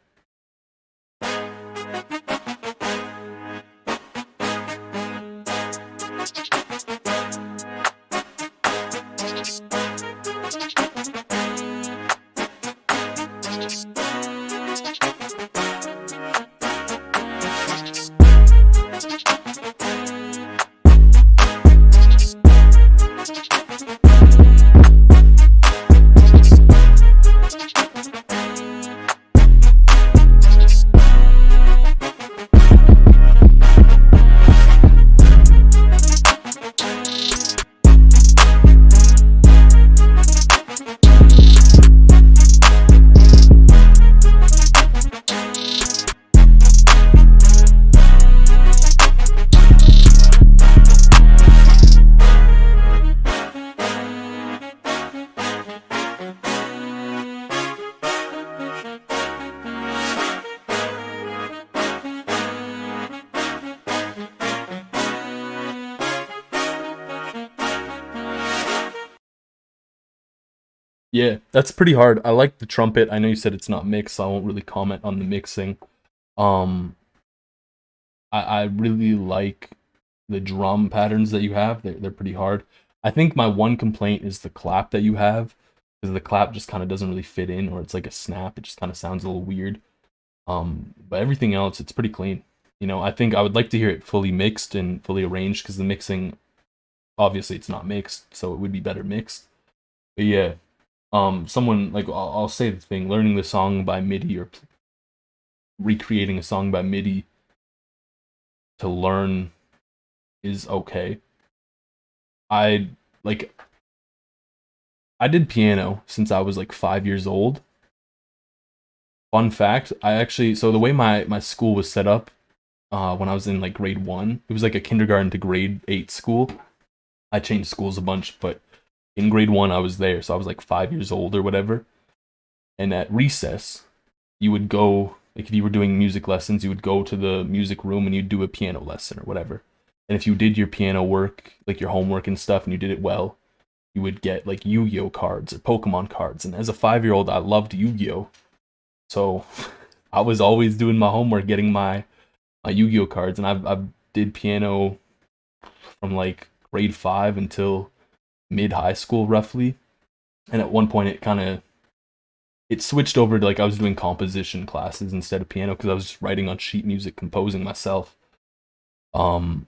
Yeah, that's pretty hard. I like the trumpet. I know you said it's not mixed, so I won't really comment on the mixing. Um, I really like the drum patterns that you have. They're pretty hard. I think my one complaint is the clap that you have, because the clap just kind of doesn't really fit in, or it's like a snap. It just kind of sounds a little weird. But everything else, it's pretty clean. You know, I think I would like to hear it fully mixed and fully arranged, because the mixing, obviously, it's not mixed, so it would be better mixed. But yeah. Someone, like, I'll say the thing, learning the song by MIDI or recreating a song by MIDI to learn is okay. I did piano since I was like 5 years old. Fun fact, so the way my school was set up, when I was in like grade 1, it was like a kindergarten to grade 8 school. I changed schools a bunch, but in grade 1 I was there, so I was like 5 years old or whatever. And at recess, you would go, like, if you were doing music lessons, you would go to the music room and you'd do a piano lesson or whatever. And if you did your piano work, like your homework and stuff, and you did it well, you would get like Yu-Gi-Oh cards or Pokemon cards. And as a 5-year-old, I loved Yu-Gi-Oh. So I was always doing my homework, getting my Yu-Gi-Oh cards, and I've did piano from like grade 5 until mid high school roughly. And at one point it switched over to like I was doing composition classes instead of piano because I was just writing on sheet music, composing myself. Um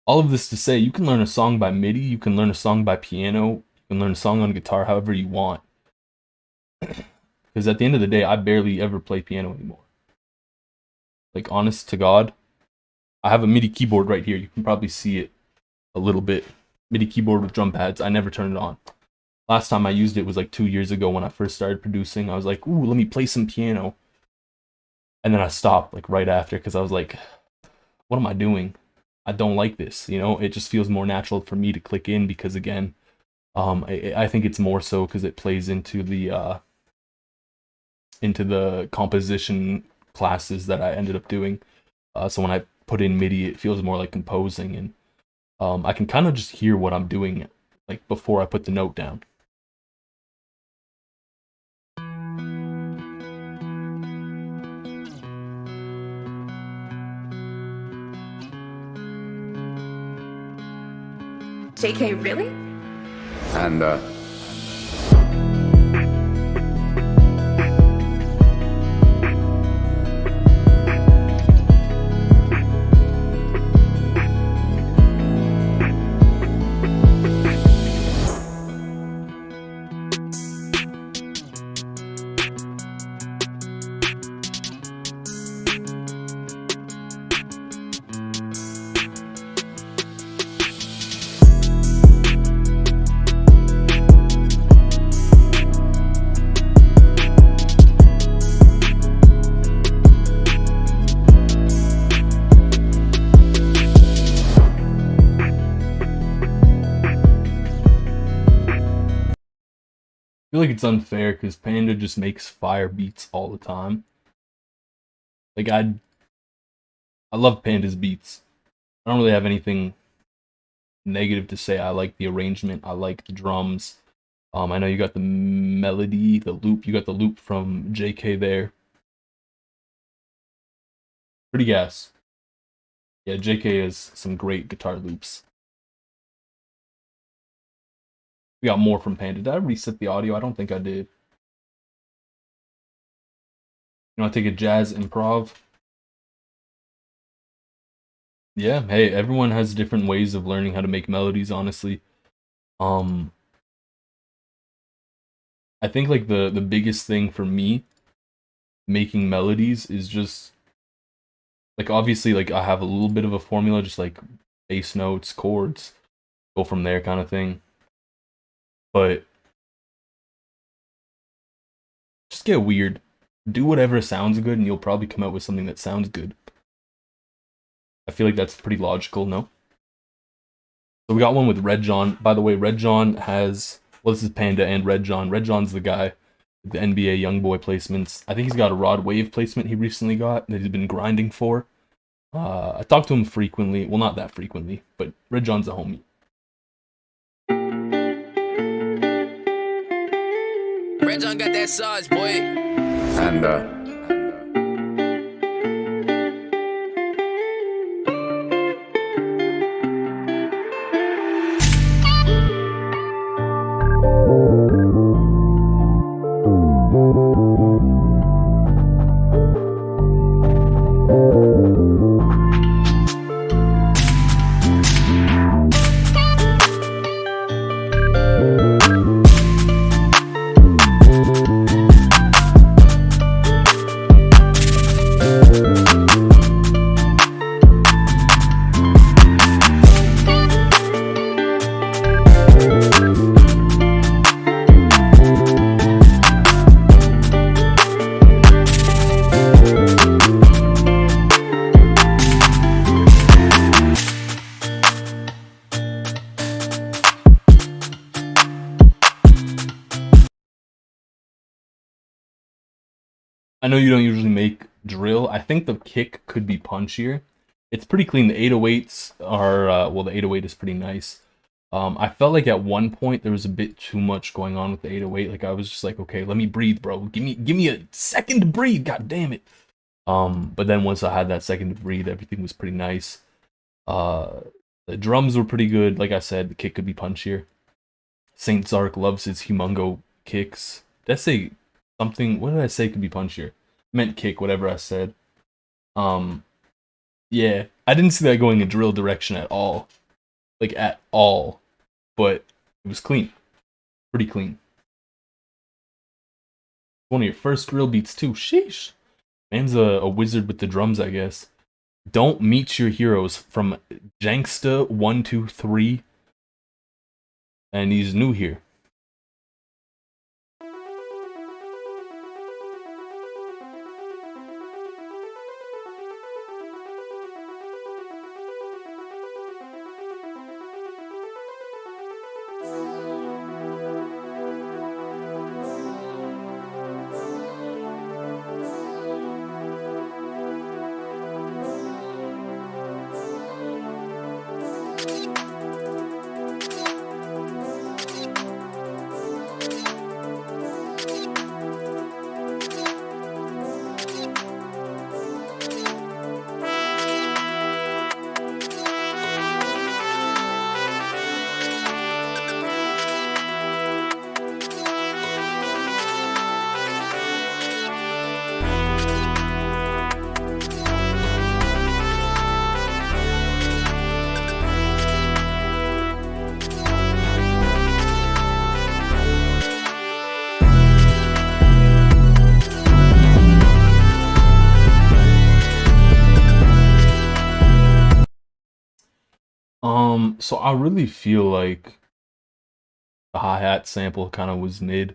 all of this to say, you can learn a song by MIDI, you can learn a song by piano, you can learn a song on guitar however you want. Because at the end of the day, I barely ever play piano anymore. Like, honest to God, I have a MIDI keyboard right here. You can probably see it a little bit. MIDI keyboard with drum pads. I never turned it on. Last time I used it was like 2 years ago when I first started producing. I was like, ooh, let me play some piano. And then I stopped like right after because I was like, what am I doing? I don't like this. You know, it just feels more natural for me to click in because again, I think it's more so because it plays into the composition classes that I ended up doing. So when I put in MIDI, it feels more like composing, and I can kind of just hear what I'm doing like before I put the note down. JK, really? And, I feel like it's unfair because Panda just makes fire beats all the time. Like I love Panda's beats. I don't really have anything negative to say. I like the arrangement. I like the drums. I know you got the melody, the loop. You got the loop from JK there. Pretty gas. Yeah, JK has some great guitar loops. We got more from Panda. Did I reset the audio? I don't think I did. You know, I take a jazz improv. Yeah, hey, everyone has different ways of learning how to make melodies, honestly. Um I think like the biggest thing for me making melodies is just like obviously like I have a little bit of a formula, just like bass notes, chords, go from there kind of thing. But just get weird. Do whatever sounds good and you'll probably come out with something that sounds good. I feel like that's pretty logical, no? So we got one with Red John. By the way, Red John has, well, this is Panda and Red John. Red John's the guy with the NBA Youngboy placements. I think he's got a Rod Wave placement he recently got that he's been grinding for. I talk to him frequently. Well, not that frequently, but Red John's a homie. Red John got that sauce, boy. and, I know you don't usually make drill. I think the kick could be punchier. It's pretty clean. The 808s are, well, the 808 is pretty nice. I felt like at one point there was a bit too much going on with the 808. Like I was just like, okay, let me breathe, bro. Give me a second to breathe. God damn it. But then once I had that second to breathe, everything was pretty nice. Uh, the drums were pretty good. Like I said, the kick could be punchier. Saint Zark loves his humongo kicks. Did I say something? What did I say could be punchier? I meant kick, whatever I said. Yeah, I didn't see that going a drill direction at all. Like at all. But it was clean. Pretty clean. One of your first drill beats too. Sheesh. Man's a wizard with the drums, I guess. Don't Meet Your Heroes from Janksta123. And he's new here. So I really feel like the hi-hat sample kind of was mid. I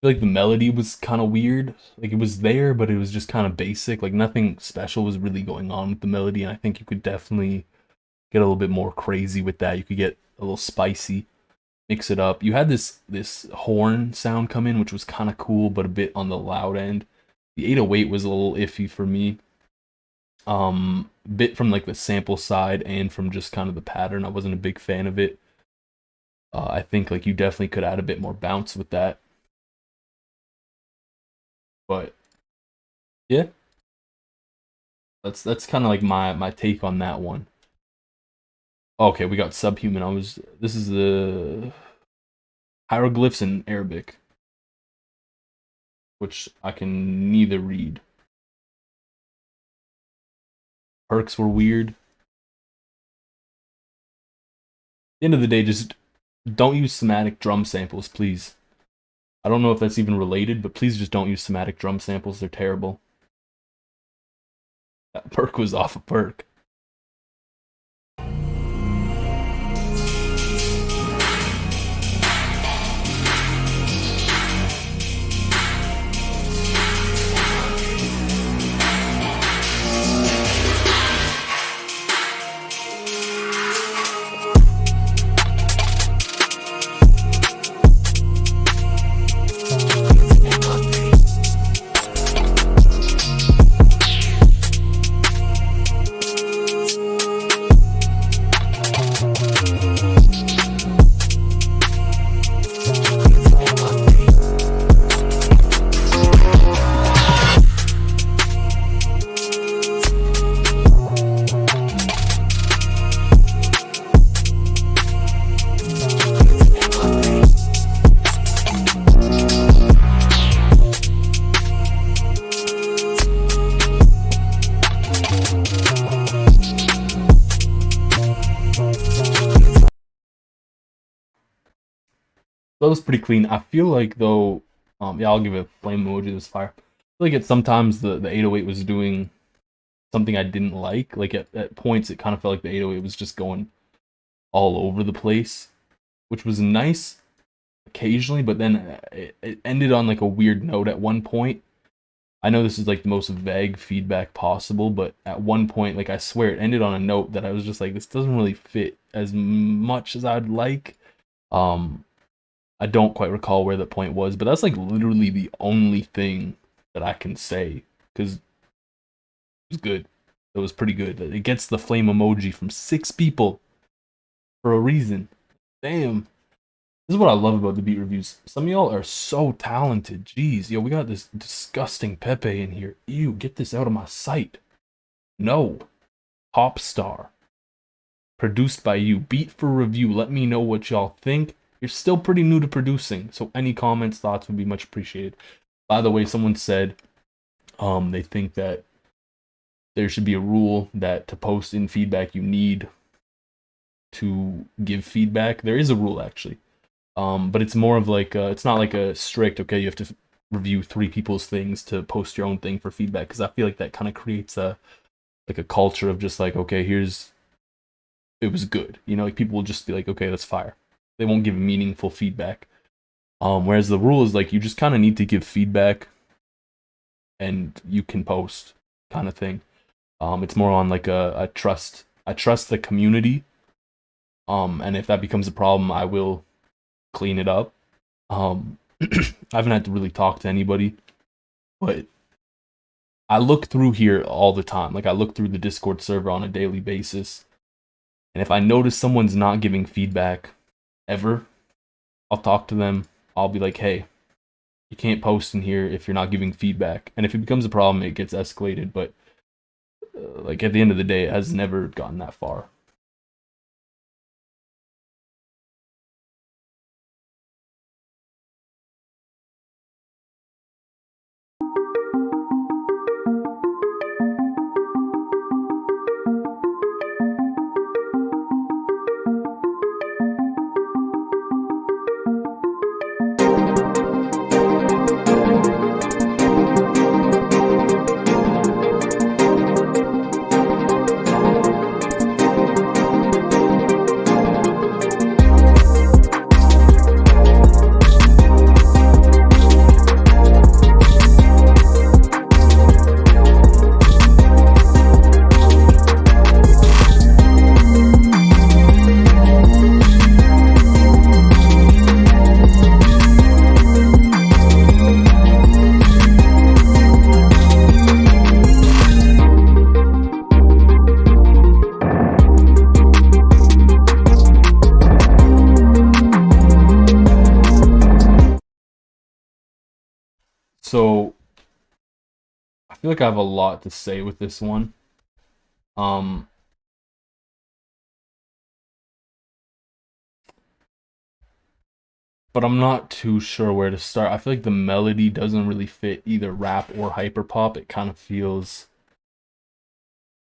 feel like the melody was kind of weird. Like it was there, but it was just kind of basic. Like nothing special was really going on with the melody, and I think you could definitely get a little bit more crazy with that. You could get a little spicy, mix it up. You had this horn sound come in, which was kind of cool, but a bit on the loud end. The 808 was a little iffy for me. Bit from like the sample side and from just kind of the pattern. I wasn't a big fan of it. I think like you definitely could add a bit more bounce with that. But yeah, that's kind of like my take on that one. Okay, we got Subhuman. This is the hieroglyphs in Arabic, which I can neither read. Perks were weird. At the end of the day, just don't use somatic drum samples, please. I don't know if that's even related, but please just don't use somatic drum samples. They're terrible. That perk was off a perk. That was pretty clean. I feel like though, yeah, I'll give it a flame emoji. This fire. I feel like at sometimes the 808 was doing something I didn't like. Like at points, it kind of felt like the 808 was just going all over the place, which was nice occasionally, but then it ended on like a weird note at one point. I know this is like the most vague feedback possible, but at one point, like I swear it ended on a note that I was just like, this doesn't really fit as much as I'd like. I don't quite recall where the point was, but that's like literally the only thing that I can say because it was good. It was pretty good. It gets the flame emoji from 6 people for a reason. Damn. This is what I love about the beat reviews. Some of y'all are so talented. Jeez, yo, we got this disgusting Pepe in here. Ew, get this out of my sight. No. Pop Star. Produced by you. Beat for review. Let me know what y'all think. You're still pretty new to producing, so any comments, thoughts would be much appreciated. By the way, someone said they think that there should be a rule that to post in feedback, you need to give feedback. There is a rule, actually. But it's more of like, it's not like a strict, okay, you have to review 3 people's things to post your own thing for feedback, because I feel like that kind of creates a culture of just like, okay, it was good. You know, like people will just be like, okay, that's fire. They won't give meaningful feedback. Whereas the rule is like, you just kind of need to give feedback and you can post kind of thing. It's more on like I trust the community. And if that becomes a problem, I will clean it up. I haven't had to really talk to anybody, but I look through here all the time. Like I look through the Discord server on a daily basis. And if I notice someone's not giving feedback ever, I'll talk to them. I'll be like, hey, you can't post in here if you're not giving feedback. And if it becomes a problem, it gets escalated. But like at the end of the day, it has never gotten that far. So I feel like I have a lot to say with this one. But I'm not too sure where to start. I feel like the melody doesn't really fit either rap or hyperpop. It kind of feels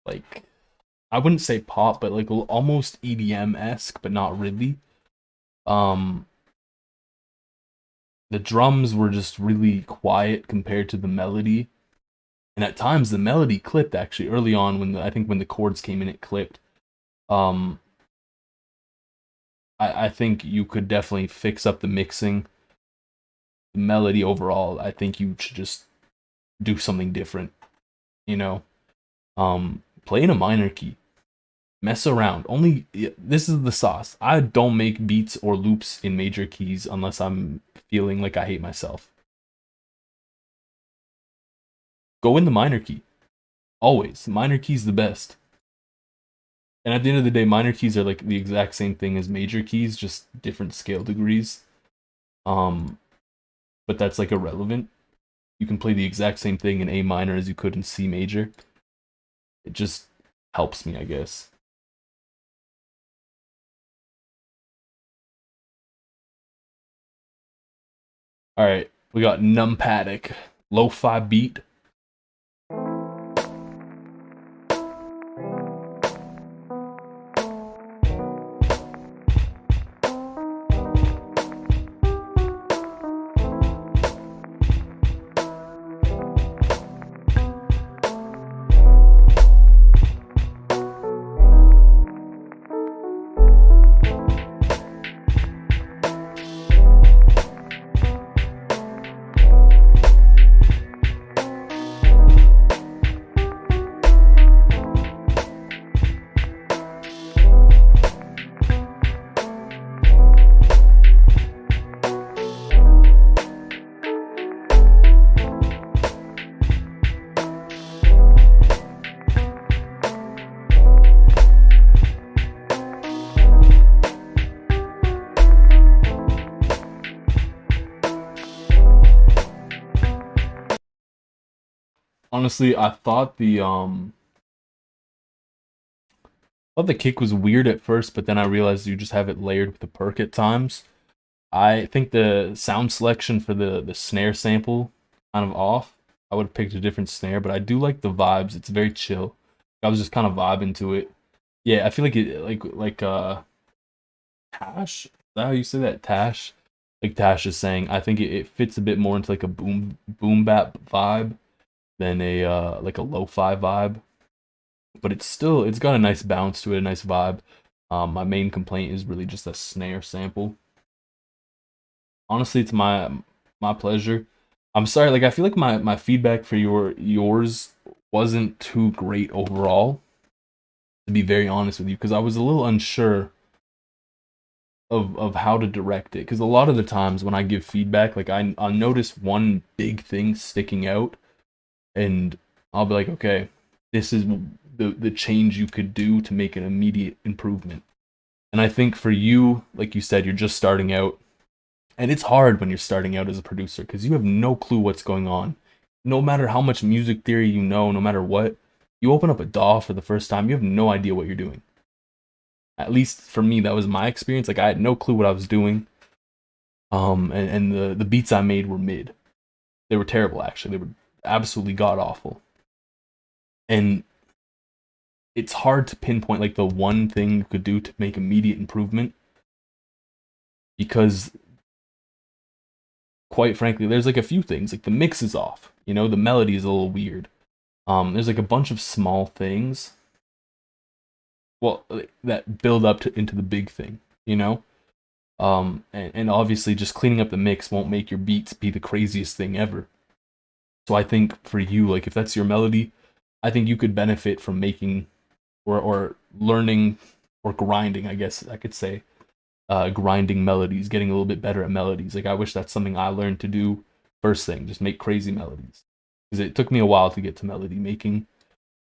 like, I wouldn't say pop, but like almost EDM-esque, but not really. The drums were just really quiet compared to the melody. And at times the melody clipped actually early on when I think when the chords came in, it clipped. I think you could definitely fix up the mixing. The melody overall, I think you should just do something different. You know? Play in a minor key. Mess around. Only this is the sauce. I don't make beats or loops in major keys unless I'm feeling like I hate myself. Go in the minor key. Always. Minor key's the best. And at the end of the day, minor keys are like the exact same thing as major keys, just different scale degrees. But that's like irrelevant. You can play the exact same thing in A minor as you could in C major. It just helps me, I guess. Alright, we got Numpatic, lo-fi beat. Honestly, I thought the kick was weird at first, but then I realized you just have it layered with the perk at times. I think the sound selection for the snare sample kind of off. I would have picked a different snare, but I do like the vibes. It's very chill. I was just kind of vibing to it. Yeah, I feel like it Tash. Is that how you say that? Tash? Like Tash is saying, I think it fits a bit more into like a boom bap vibe than a like a lo-fi vibe. But it's got a nice bounce to it, a nice vibe. My main complaint is really just that snare sample. Honestly, it's my pleasure. I'm sorry, like I feel like my feedback for yours wasn't too great overall, to be very honest with you, because I was a little unsure of how to direct it. Because a lot of the times when I give feedback, like I'll notice one big thing sticking out, and I'll be like, okay, this is the change you could do to make an immediate improvement. And I think for you, like you said, you're just starting out. And it's hard when you're starting out as a producer because you have no clue what's going on. No matter how much music theory you know, no matter what, you open up a DAW for the first time, you have no idea what you're doing. At least for me, that was my experience. Like I had no clue what I was doing. And the beats I made were mid. They were terrible actually. They were absolutely god awful. And it's hard to pinpoint like the one thing you could do to make immediate improvement because quite frankly, there's like a few things. Like the mix is off. You know, the melody is a little weird. There's like a bunch of small things. Well, that build up into the big thing. You know, and obviously just cleaning up the mix won't make your beats be the craziest thing ever. So I think for you, like if that's your melody, I think you could benefit from making or learning or grinding. I guess I could say grinding melodies, getting a little bit better at melodies. Like I wish that's something I learned to do first thing, just make crazy melodies. Because it took me a while to get to melody making,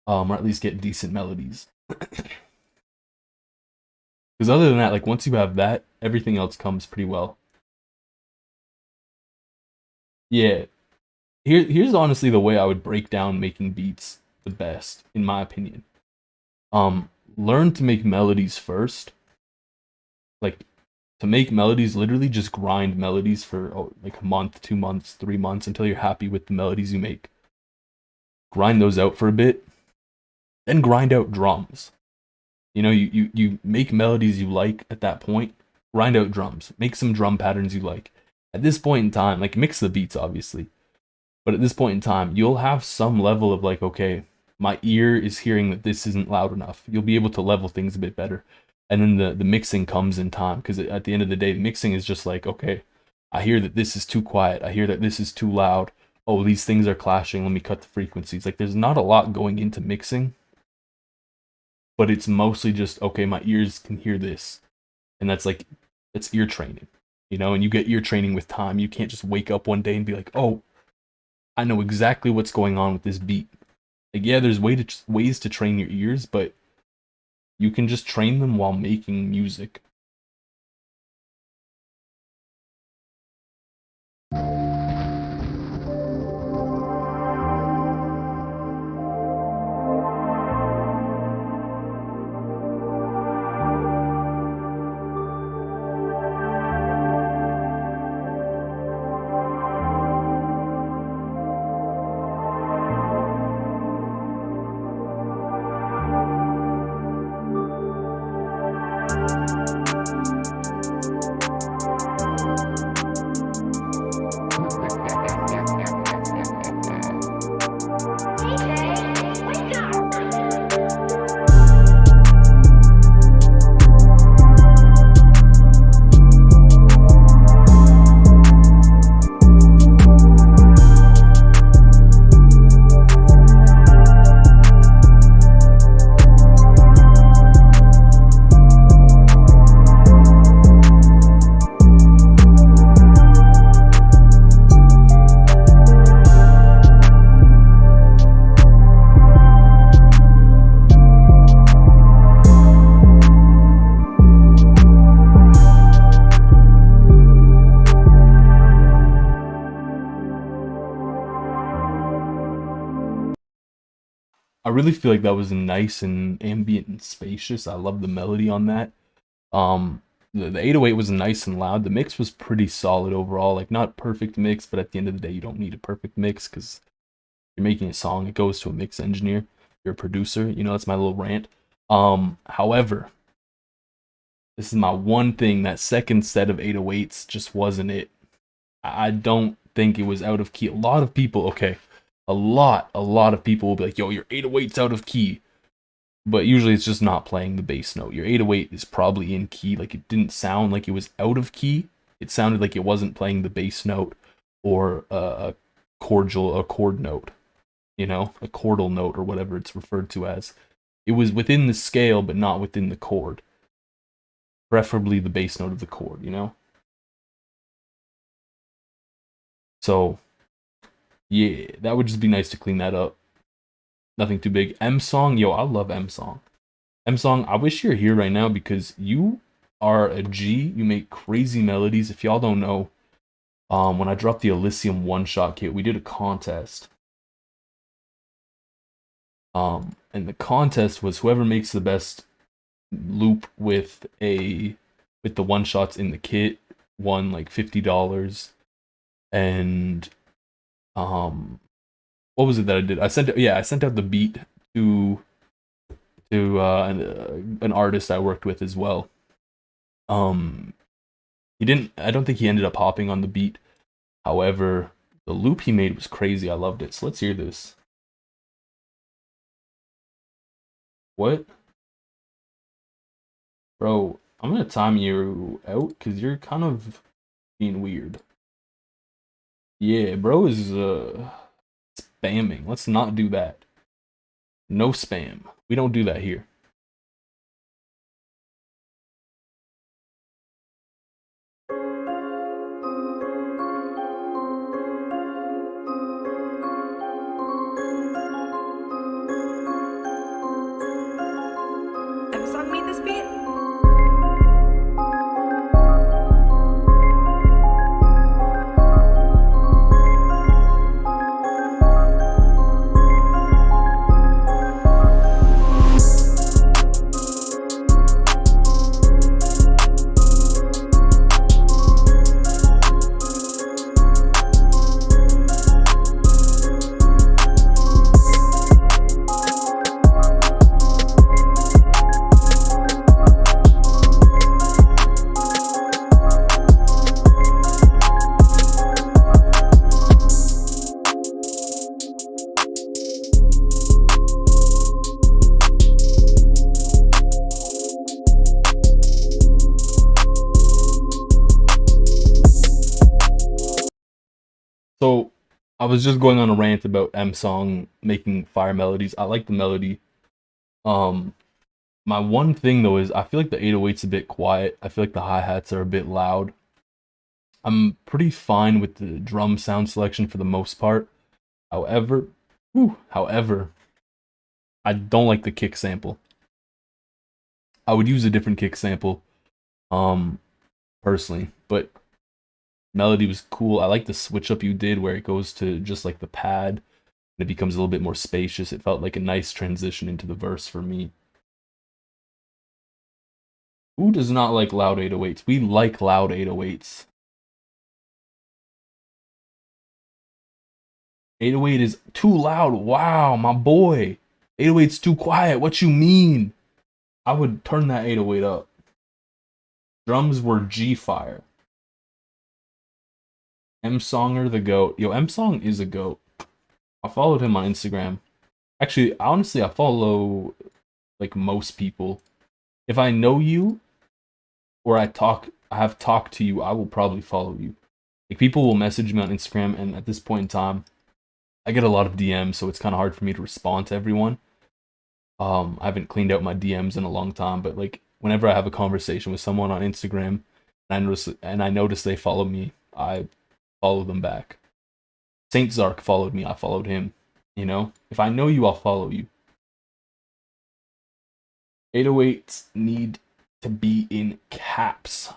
or at least get decent melodies. Because other than that, like once you have that, everything else comes pretty well. Yeah, here's honestly the way I would break down making beats the best, in my opinion. Learn to make melodies first. Like to make melodies, literally just grind melodies for like a month, 2 months, 3 months until you're happy with the melodies you make. Grind those out for a bit, then grind out drums. You know, you make melodies you like at that point, grind out drums, make some drum patterns you like. At this point in time, like mix the beats obviously, but at this point in time, you'll have some level of like, okay, my ear is hearing that this isn't loud enough. You'll be able to level things a bit better. And then the mixing comes in time because at the end of the day, mixing is just like, okay, I hear that this is too quiet. I hear that this is too loud. Oh, these things are clashing. Let me cut the frequencies. Like there's not a lot going into mixing, but it's mostly just, okay, my ears can hear this. And that's like, it's ear training, you know, and you get ear training with time. You can't just wake up one day and be like, oh, I know exactly what's going on with this beat. Like, yeah, there's ways to train your ears, but you can just train them while making music. I really feel like that was nice and ambient and spacious. I love the melody on that. The 808 was nice and loud. The mix was pretty solid overall. Like, not perfect mix, but at the end of the day, you don't need a perfect mix because you're making a song. It goes to a mix engineer. You're a producer. You know, that's my little rant. However, this is my one thing. That second set of 808s just wasn't it. I don't think it was out of key. A lot of people, okay, a lot of people will be like, yo, your 808's out of key. But usually it's just not playing the bass note. Your 808 is probably in key. Like, it didn't sound like it was out of key. It sounded like it wasn't playing the bass note or a chord note, you know, a chordal note or whatever it's referred to as. It was within the scale, but not within the chord. Preferably the bass note of the chord, you know? So, yeah, that would just be nice to clean that up. Nothing too big. M Song, yo, I love M Song. M Song, I wish you're here right now because you are a G. You make crazy melodies. If y'all don't know, when I dropped the Elysium one-shot kit, we did a contest. And the contest was whoever makes the best loop with the one-shots in the kit won like $50. And what was it that I did? I sent out the beat to an artist I worked with as well. I don't think he ended up hopping on the beat. However, the loop he made was crazy. I loved it. So let's hear this. What? Bro, I'm gonna time you out because you're kind of being weird. Yeah, bro is spamming. Let's not do that. No spam. We don't do that here. M-Song made this beat? So I was just going on a rant about M Song making fire melodies. I like the melody. Um, my one thing though is I feel like the 808's a bit quiet. I feel like the hi-hats are a bit loud. I'm pretty fine with the drum sound selection for the most part. However, I don't like the kick sample. I would use a different kick sample, personally, but melody was cool. I like the switch up you did where it goes to just like the pad and it becomes a little bit more spacious. It felt like a nice transition into the verse for me. Who does not like loud 808s? We like loud 808s. 808 is too loud. Wow, my boy. 808's too quiet. What you mean? I would turn that 808 up. Drums were G-fire. M Songer the GOAT. Yo, M Song is a GOAT. I followed him on Instagram. Actually, honestly, I follow like most people. If I know you or I have talked to you, I will probably follow you. Like, people will message me on Instagram, and at this point in time, I get a lot of DMs, so it's kind of hard for me to respond to everyone. I haven't cleaned out my DMs in a long time, but like whenever I have a conversation with someone on Instagram and I notice they follow me, I follow them back. Saint Zark followed me, I followed him. You know, if I know you, I'll follow you. 808s need to be in caps.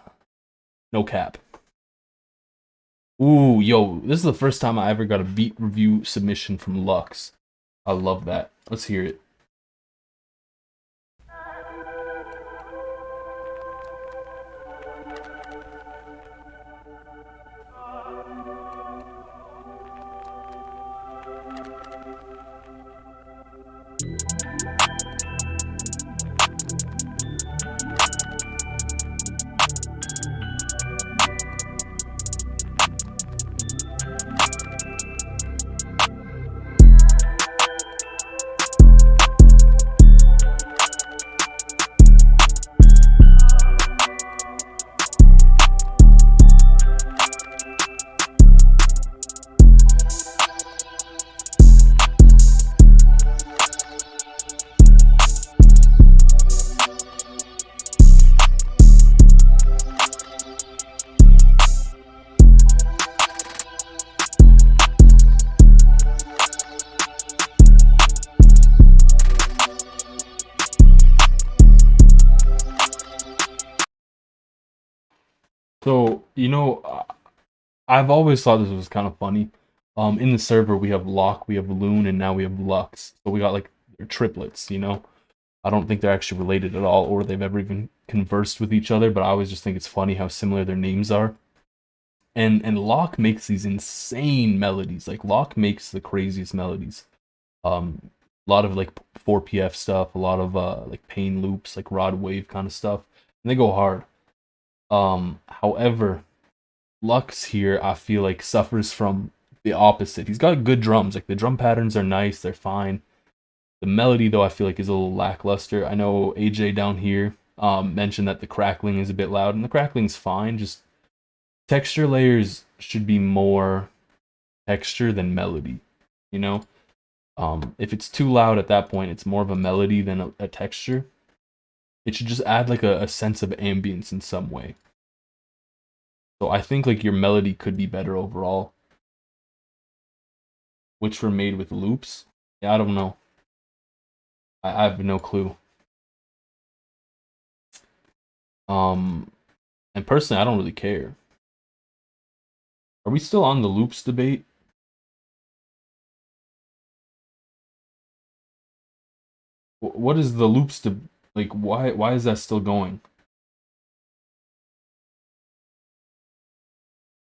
No cap. Ooh, yo, this is the first time I ever got a beat review submission from Lux. I love that. Let's hear it. So, I've always thought this was kind of funny. In the server we have Lock, we have Loon, and now we have Lux. So we got like they're triplets. I don't think they're actually related at all, or they've ever even conversed with each other. But I always just think it's funny how similar their names are. And Locke makes these insane melodies. Like Locke makes the craziest melodies. A lot of like 4PF stuff, a lot of like pain loops, like rod wave kind of stuff, and they go hard. However, Lux here, I feel like suffers from the opposite. He's got good drums, like the drum patterns are nice, they're fine. The melody, though, I feel like is a little lackluster. I know AJ down here mentioned that the crackling is a bit loud, and the crackling's fine. Just texture layers should be more texture than melody, you know? If it's too loud at that point, it's more of a melody than a texture. It should just add like a sense of ambience in some way. So I think like your melody could be better overall. Which were made with loops. Yeah, I don't know. I have no clue. And personally, I don't really care. Are we still on the loops debate? What is the loops like? Why is that still going?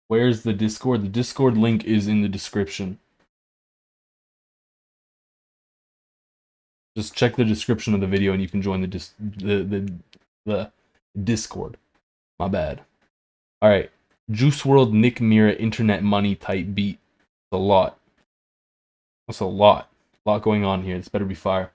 Where's the Discord? The Discord link is in the description. Just check the description of the video and you can join the Discord. My bad. All right, Juice WRLD, Nick Mira, Internet Money type beat. That's a lot. That's a lot. A lot going on here. This better be fire.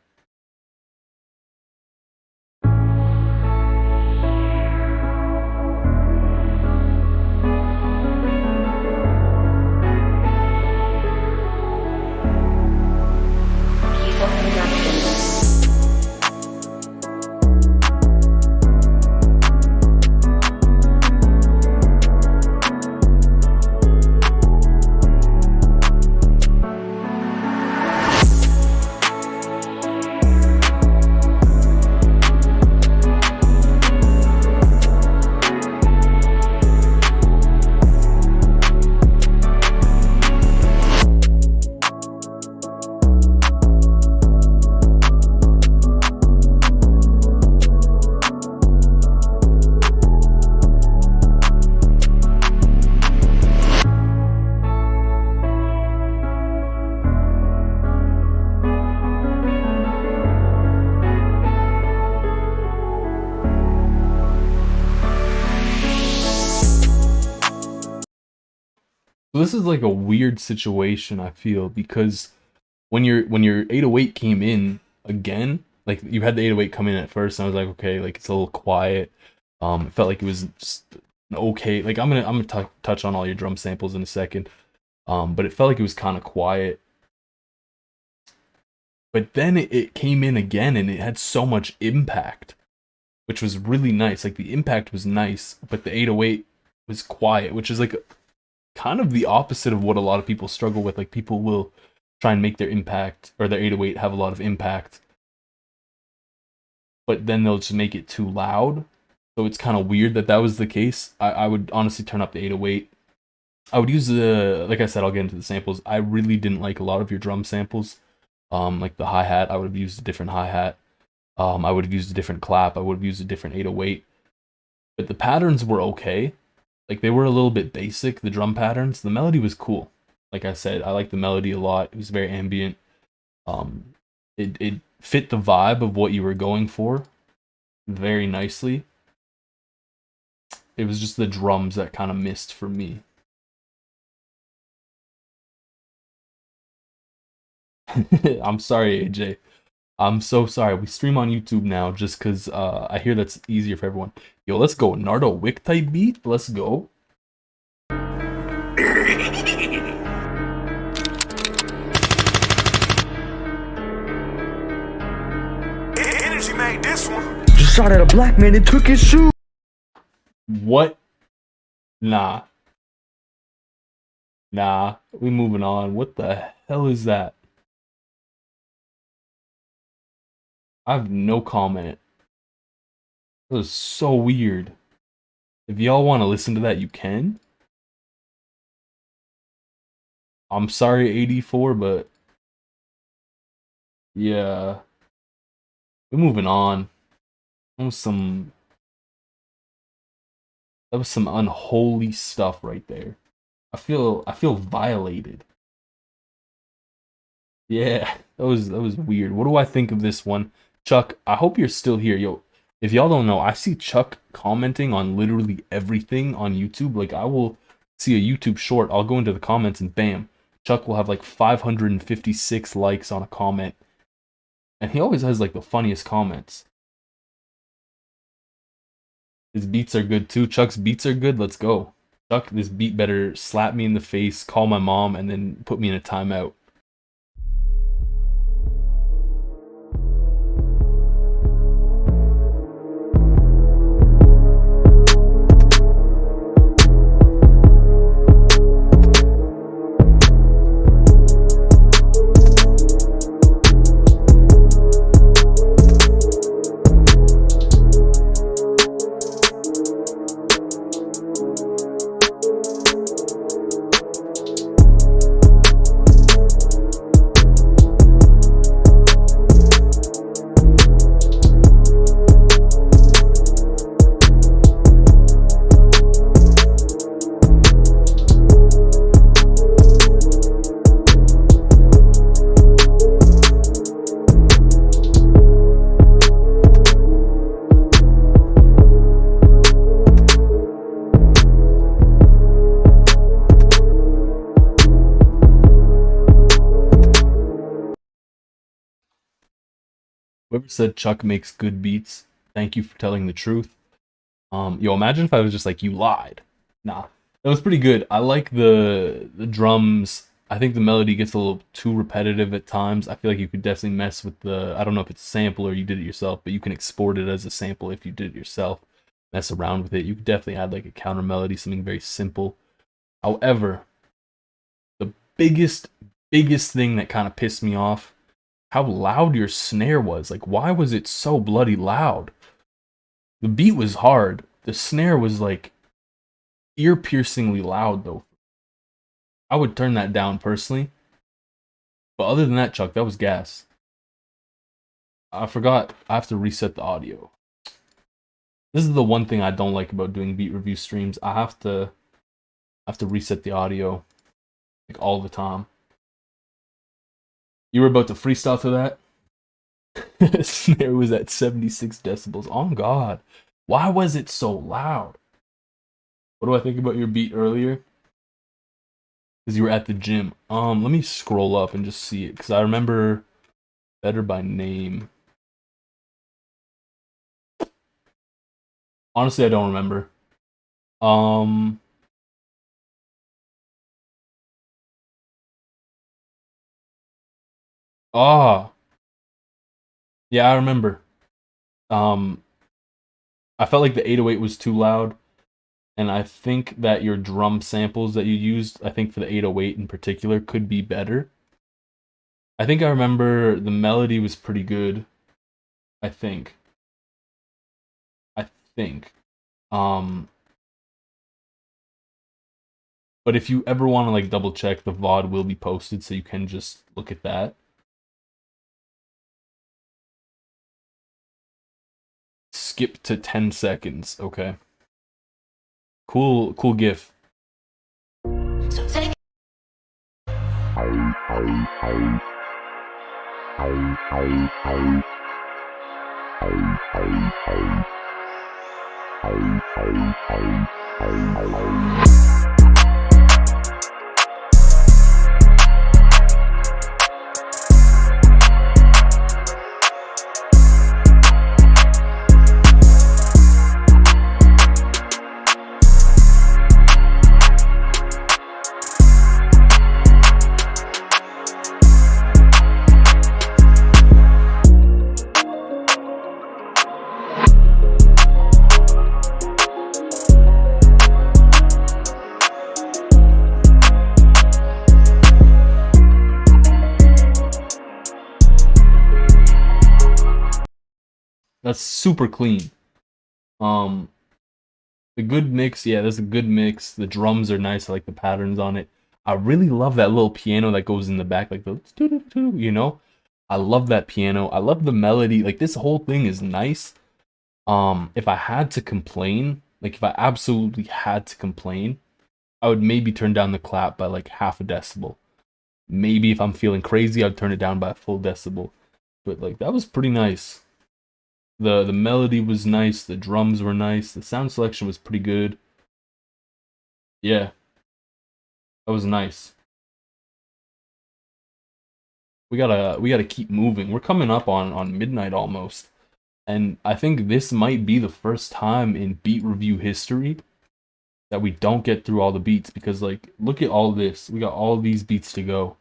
So this is like a weird situation, I feel, because when your 808 came in again, like you had the 808 come in at first, and I was like, okay, like it's a little quiet. It felt like it was just okay. Like I'm gonna touch on all your drum samples in a second. But it felt like it was kind of quiet. But then it came in again, and it had so much impact, which was really nice. Like the impact was nice, but the 808 was quiet, which is like kind of the opposite of what a lot of people struggle with. Like people will try and make their impact or their 808 have a lot of impact, but then they'll just make it too loud. So it's kind of weird that that was the case. I would honestly turn up the 808. I would use like I said, I'll get into the samples. I really didn't like a lot of your drum samples. Like the hi-hat, I would have used a different hi-hat. I would have used a different clap. I would have used a different 808. But the patterns were okay. Like they were a little bit basic, the drum patterns. The melody was cool. Like I said, I liked the melody a lot. It was very ambient. Um, it fit the vibe of what you were going for very nicely. It was just the drums that kind of missed for me. I'm sorry, AJ. I'm so sorry. We stream on YouTube now just because I hear that's easier for everyone. Yo, let's go. Nardo Wick type beat. Let's go. Energy made this one. Just shot at a black man and took his shoe. What? Nah. Nah. We moving on. What the hell is that? I have no comment. That was so weird. If y'all want to listen to that, you can. I'm sorry, 84, but yeah. We're moving on. That was some unholy stuff right there. I feel violated. Yeah, that was weird. What do I think of this one? Chuck, I hope you're still here. Yo, if y'all don't know, I see Chuck commenting on literally everything on YouTube. Like I will see a YouTube short, I'll go into the comments and bam, Chuck will have like 556 likes on a comment. And he always has like the funniest comments. His beats are good too. Chuck's beats are good. Let's go. Chuck, this beat better slap me in the face, call my mom, and then put me in a timeout. Whoever said Chuck makes good beats, thank you for telling the truth. Yo, imagine if I was just like, you lied. Nah, that was pretty good. I like the drums. I think the melody gets a little too repetitive at times. I feel like you could definitely mess with the, I don't know if it's a sample or you did it yourself, but you can export it as a sample if you did it yourself. Mess around with it. You could definitely add like a counter melody, something very simple. However, the biggest thing that kind of pissed me off, how loud your snare was. Like, why was it so bloody loud? The beat was hard. The snare was like ear-piercingly loud though. I would turn that down personally. But other than that, Chuck, that was gas. I forgot I have to reset the audio. This is the one thing I don't like about doing beat review streams. I have to reset the audio like all the time. You were about to freestyle to that? Snare was at 76 decibels. Oh God. Why was it so loud? What do I think about your beat earlier? Because you were at the gym. Let me scroll up and just see it. Because I remember Better by Name. Honestly, I don't remember. Ah. Yeah, I remember. Um, I felt like the 808 was too loud. And I think that your drum samples that you used, I think for the 808 in particular, could be better. I think I remember the melody was pretty good. I think. Um, but if you ever want to like double check, the VOD will be posted, so you can just look at that. skip to 10 seconds, okay? Cool GIF. That's super clean. The good mix, yeah, there's a good mix. The drums are nice. I like the patterns on it. I really love that little piano that goes in the back, like the, you know? I love that piano. I love the melody. Like, this whole thing is nice. If I had to complain, like if I absolutely had to complain, I would maybe turn down the clap by like half a decibel. Maybe if I'm feeling crazy, I'd turn it down by a full decibel. But like, that was pretty nice. The melody was nice, the drums were nice, the sound selection was pretty good. Yeah. That was nice. We gotta keep moving. We're coming up on midnight almost. And I think this might be the first time in beat review history that we don't get through all the beats, because like, look at all this. We got all these beats to go.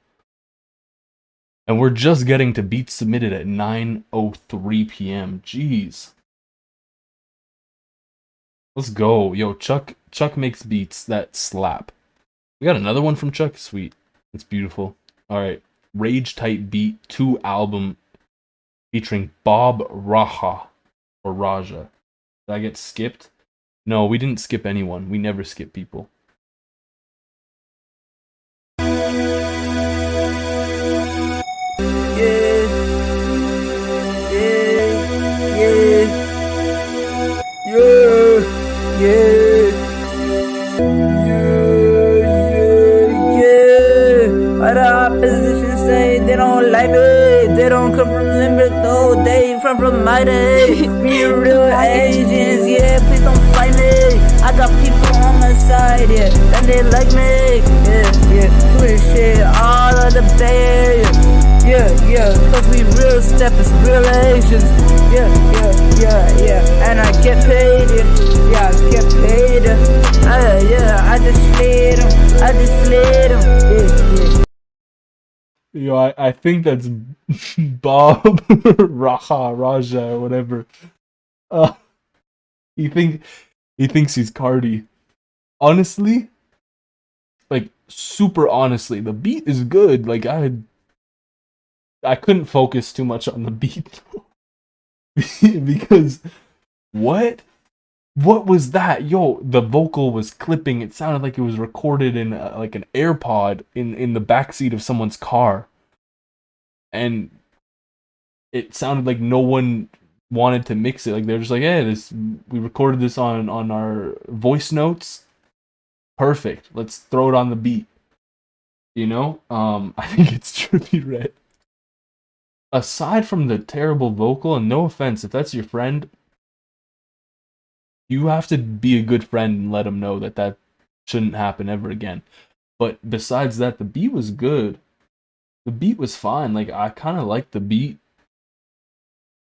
And we're just getting to beats submitted at 9:03 p.m. Jeez. Let's go. Yo, Chuck makes beats that slap. We got another one from Chuck. Sweet. It's beautiful. Alright. Rage Type Beat 2 album featuring Bob Raja or Raja. Did I get skipped? No, we didn't skip anyone. We never skip people. Why the opposition say they don't like me? They don't come from limit though, they come from my day. We real Asians, yeah, please don't fight me. I got people on my side, yeah, and they like me. Yeah, doing shit all of the Bay Area. Yeah, cause we real steppers, real Asians. Yeah, and I get paid, yeah, I get paid. I just slid 'em, yeah. Yo, I think that's Bob Raja or whatever. He thinks he's Cardi. Honestly, like super honestly, the beat is good. Like I couldn't focus too much on the beat because what was that? Yo, the vocal was clipping. It sounded like it was recorded in like an AirPod in the backseat of someone's car. And it sounded like no one wanted to mix it. Like they're just like, "Hey, we recorded this on our voice notes. Perfect. Let's throw it on the beat." You know? I think it's Trippy Red. Aside from the terrible vocal, and no offense, if that's your friend, you have to be a good friend and let him know that shouldn't happen ever again. But besides that, the beat was good. The beat was fine. Like, I kind of liked the beat.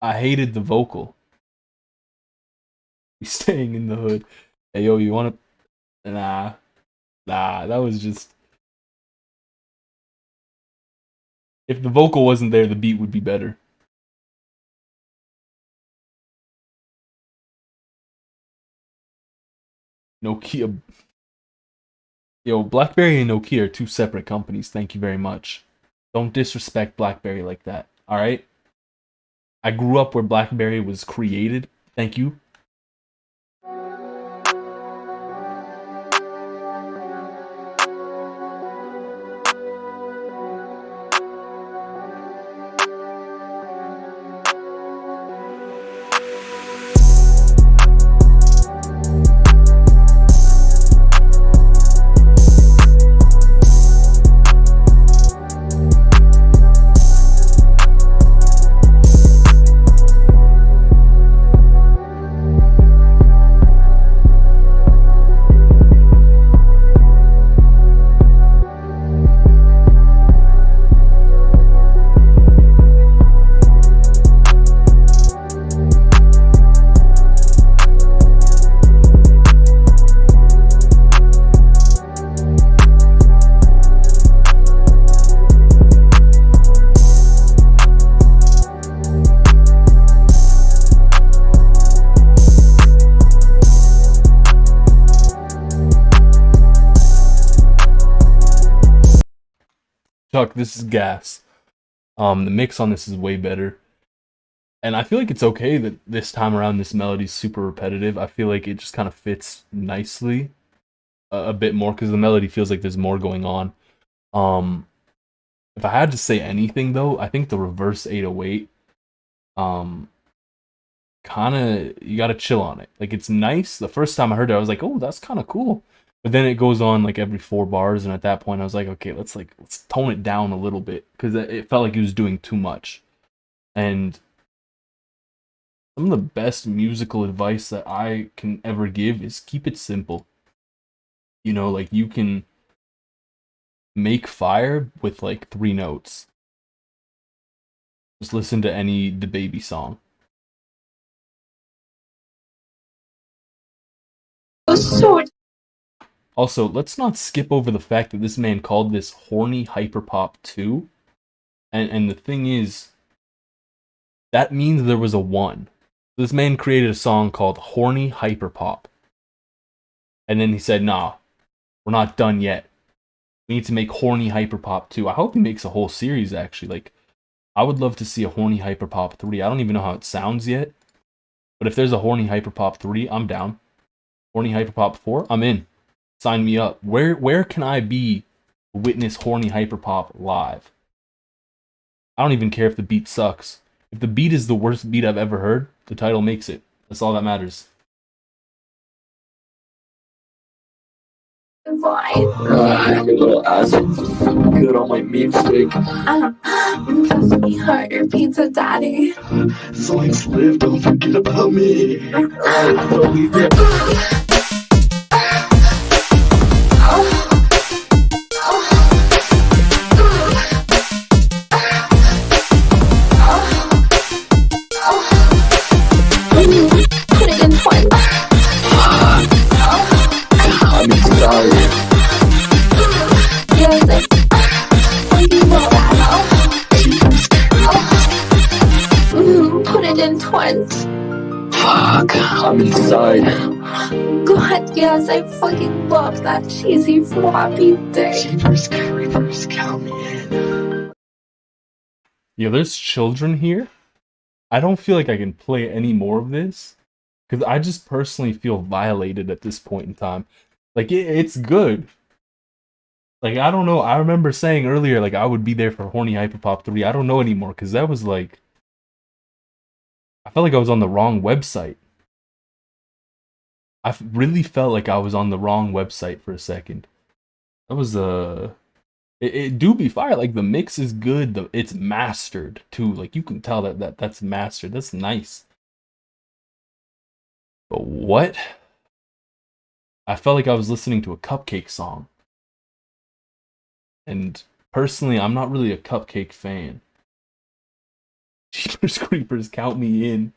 I hated the vocal. He's staying in the hood. Hey, yo, you want to... Nah, that was just... If the vocal wasn't there, the beat would be better. Nokia... Yo, BlackBerry and Nokia are two separate companies. Thank you very much. Don't disrespect BlackBerry like that, alright? I grew up where BlackBerry was created. Thank you. Chuck, this is gas. The mix on this is way better. And I feel like it's okay that this time around this melody's super repetitive. I feel like it just kind of fits nicely a bit more because the melody feels like there's more going on. Um, if I had to say anything though, I think the reverse 808, um, kind of you gotta chill on it. Like it's nice. The first time I heard it, I was like, oh, that's kind of cool. But then it goes on like every 4 bars, and at that point, I was like, okay, let's tone it down a little bit because it felt like he was doing too much. And some of the best musical advice that I can ever give is keep it simple. You know, like you can make fire with like 3 notes. Just listen to any DaBaby song. Also, let's not skip over the fact that this man called this horny hyperpop 2. And the thing is, that means there was a 1. This man created a song called Horny Hyperpop. And then he said, nah, we're not done yet. We need to make Horny Hyperpop 2. I hope he makes a whole series, actually. Like, I would love to see a Horny Hyperpop 3. I don't even know how it sounds yet. But if there's a Horny Hyperpop 3, I'm down. Horny Hyperpop 4, I'm in. Sign me up. Where can I be to witness Horny Hyperpop live? I don't even care if the beat sucks. If the beat is the worst beat I've ever heard, the title makes it. That's all that matters. Why? Your little ass is so good on my meat stick. Just me hurt your pizza daddy. Zoinks live, don't forget about me. Don't leave it. Put it in twice. I'm sorry. Yes, put it in twice. Fuck, I'm inside. God, yes, I fucking love that cheesy floppy thing. Jeepers creepers, count me in. Yeah, there's children here. I don't feel like I can play any more of this because I just personally feel violated at this point in time. Like it's good. Like I don't know. I remember saying earlier like I would be there for Horny Hyperpop 3. I don't know anymore because that was like I felt like I was on the wrong website. Really felt like I was on the wrong website for a second. That was it do be fire. Like the mix is good. It's mastered too. Like you can tell that's mastered. That's nice. But what? I felt like I was listening to a Cupcake song. And personally, I'm not really a Cupcake fan. Jeepers Creepers, count me in.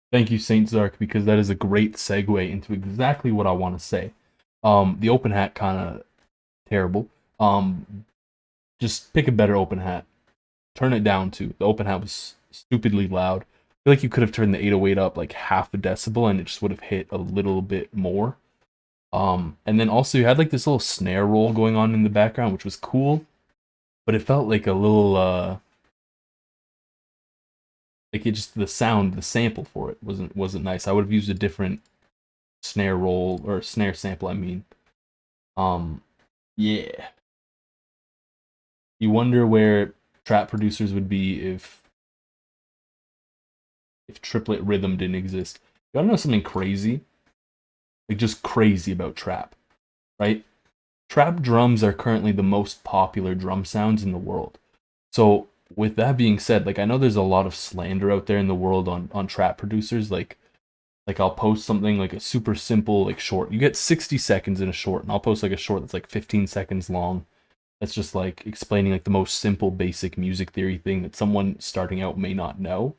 Thank you, Saint Zark, because that is a great segue into exactly what I want to say. The open hat kind of terrible. Just pick a better open hat. Turn it down too. The open hat was stupidly loud. I feel like you could have turned the 808 up like half a decibel and it just would have hit a little bit more. And then also you had like this little snare roll going on in the background, which was cool, but it felt like a little like it just the sound, the sample for it wasn't nice. I would have used a different snare roll or snare sample, I mean. Yeah. You wonder where trap producers would be if triplet rhythm didn't exist. You wanna know something crazy? Like just crazy about trap, right? Trap drums are currently the most popular drum sounds in the world. So with that being said, like I know there's a lot of slander out there in the world on trap producers. Like I'll post something like a super simple like short. You get 60 seconds in a short, and I'll post like a short that's like 15 seconds long. That's just like explaining like the most simple basic music theory thing that someone starting out may not know.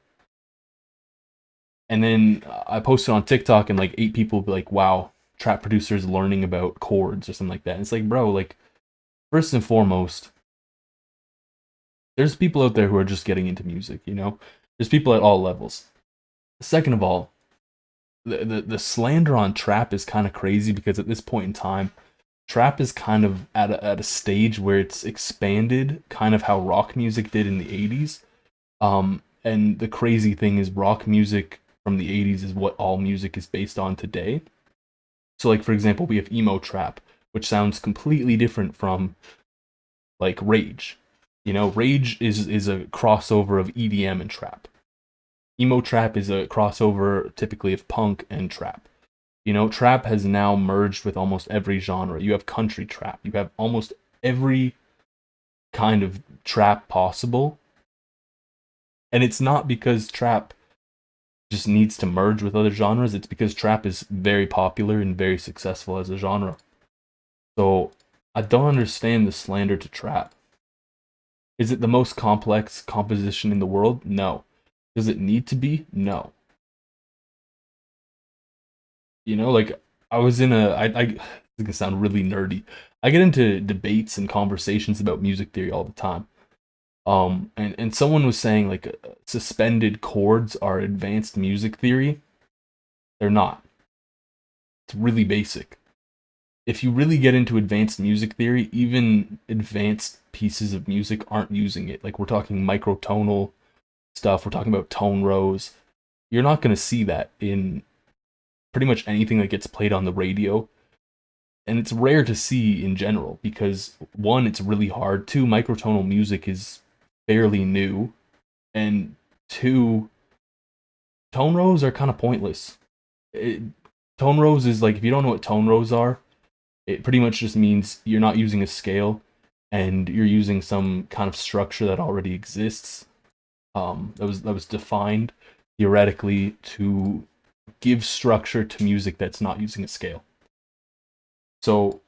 And then I posted on TikTok and like 8 people be like, wow, trap producers learning about chords or something like that. And it's like, bro, like first and foremost, there's people out there who are just getting into music, you know? There's people at all levels. Second of all, the slander on trap is kind of crazy because at this point in time, trap is kind of at a stage where it's expanded kind of how rock music did in the 80s. And the crazy thing is rock music from the 80s is what all music is based on today. So like for example, we have emo trap, which sounds completely different from like rage. You know, rage is a crossover of EDM and trap. Emo trap is a crossover typically of punk and trap. You know, trap has now merged with almost every genre. You have country trap. You have almost every kind of trap possible. And it's not because trap just needs to merge with other genres. It's because trap is very popular and very successful as a genre. So I don't understand the slander to trap. Is it the most complex composition in the world? No. Does it need to be? No. You know, like I was in it's gonna sound really nerdy. I get into debates and conversations about music theory all the time. And someone was saying like suspended chords are advanced music theory. They're not. It's really basic. If you really get into advanced music theory, even advanced pieces of music aren't using it. Like we're talking microtonal stuff, we're talking about tone rows. You're not going to see that in pretty much anything that gets played on the radio. And it's rare to see in general because one, it's really hard. Two, microtonal music is fairly new. And two, tone rows are kind of pointless. Tone rows is like, if you don't know what tone rows are, it pretty much just means you're not using a scale and you're using some kind of structure that already exists. That was defined theoretically to give structure to music that's not using a scale. So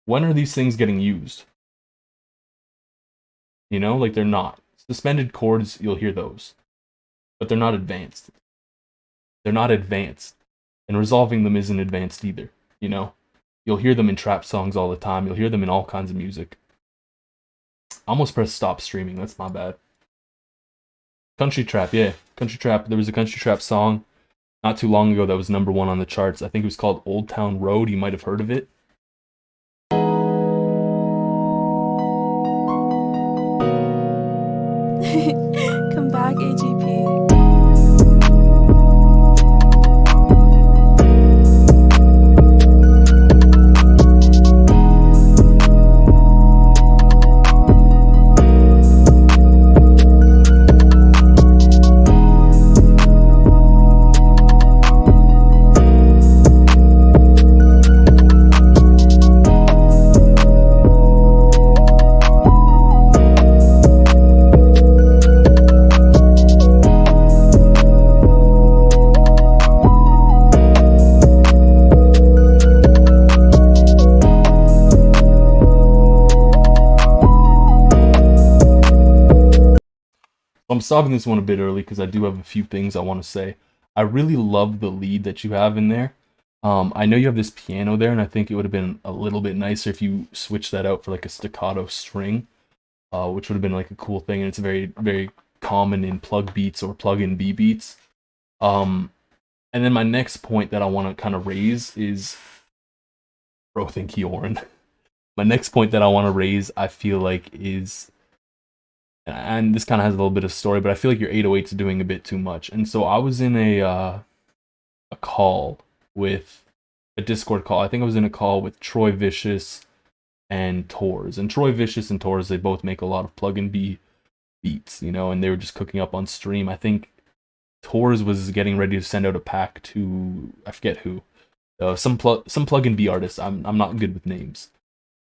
when are these things getting used? You know, like they're not. Suspended chords, you'll hear those. But they're not advanced. They're not advanced. And resolving them isn't advanced either, you know? You'll hear them in trap songs all the time. You'll hear them in all kinds of music. I almost pressed stop streaming. That's my bad. Country trap, yeah. Country trap. There was a country trap song not too long ago that was #1 on the charts. I think it was called Old Town Road. You might have heard of it. Come back, AGP. I'm stopping this one a bit early because I do have a few things I want to say. I really love the lead that you have in there. I know you have this piano there, and I think it would have been a little bit nicer if you switched that out for like a staccato string, which would have been like a cool thing. And it's very, very common in plug beats or plug-in B beats. And then my next point that I want to kind of raise is, bro, thank you, Oren. My next point that I want to raise, I feel like is, and this kind of has a little bit of story, but I feel like your 808's doing a bit too much. And so I was in a a call with a Discord call. I think I was in a call with Troy Vicious and Tors. And Troy Vicious and Tors, they both make a lot of plug-in B beats, you know, and they were just cooking up on stream. I think Tors was getting ready to send out a pack to, I forget who, some plug-in B artist. I'm not good with names.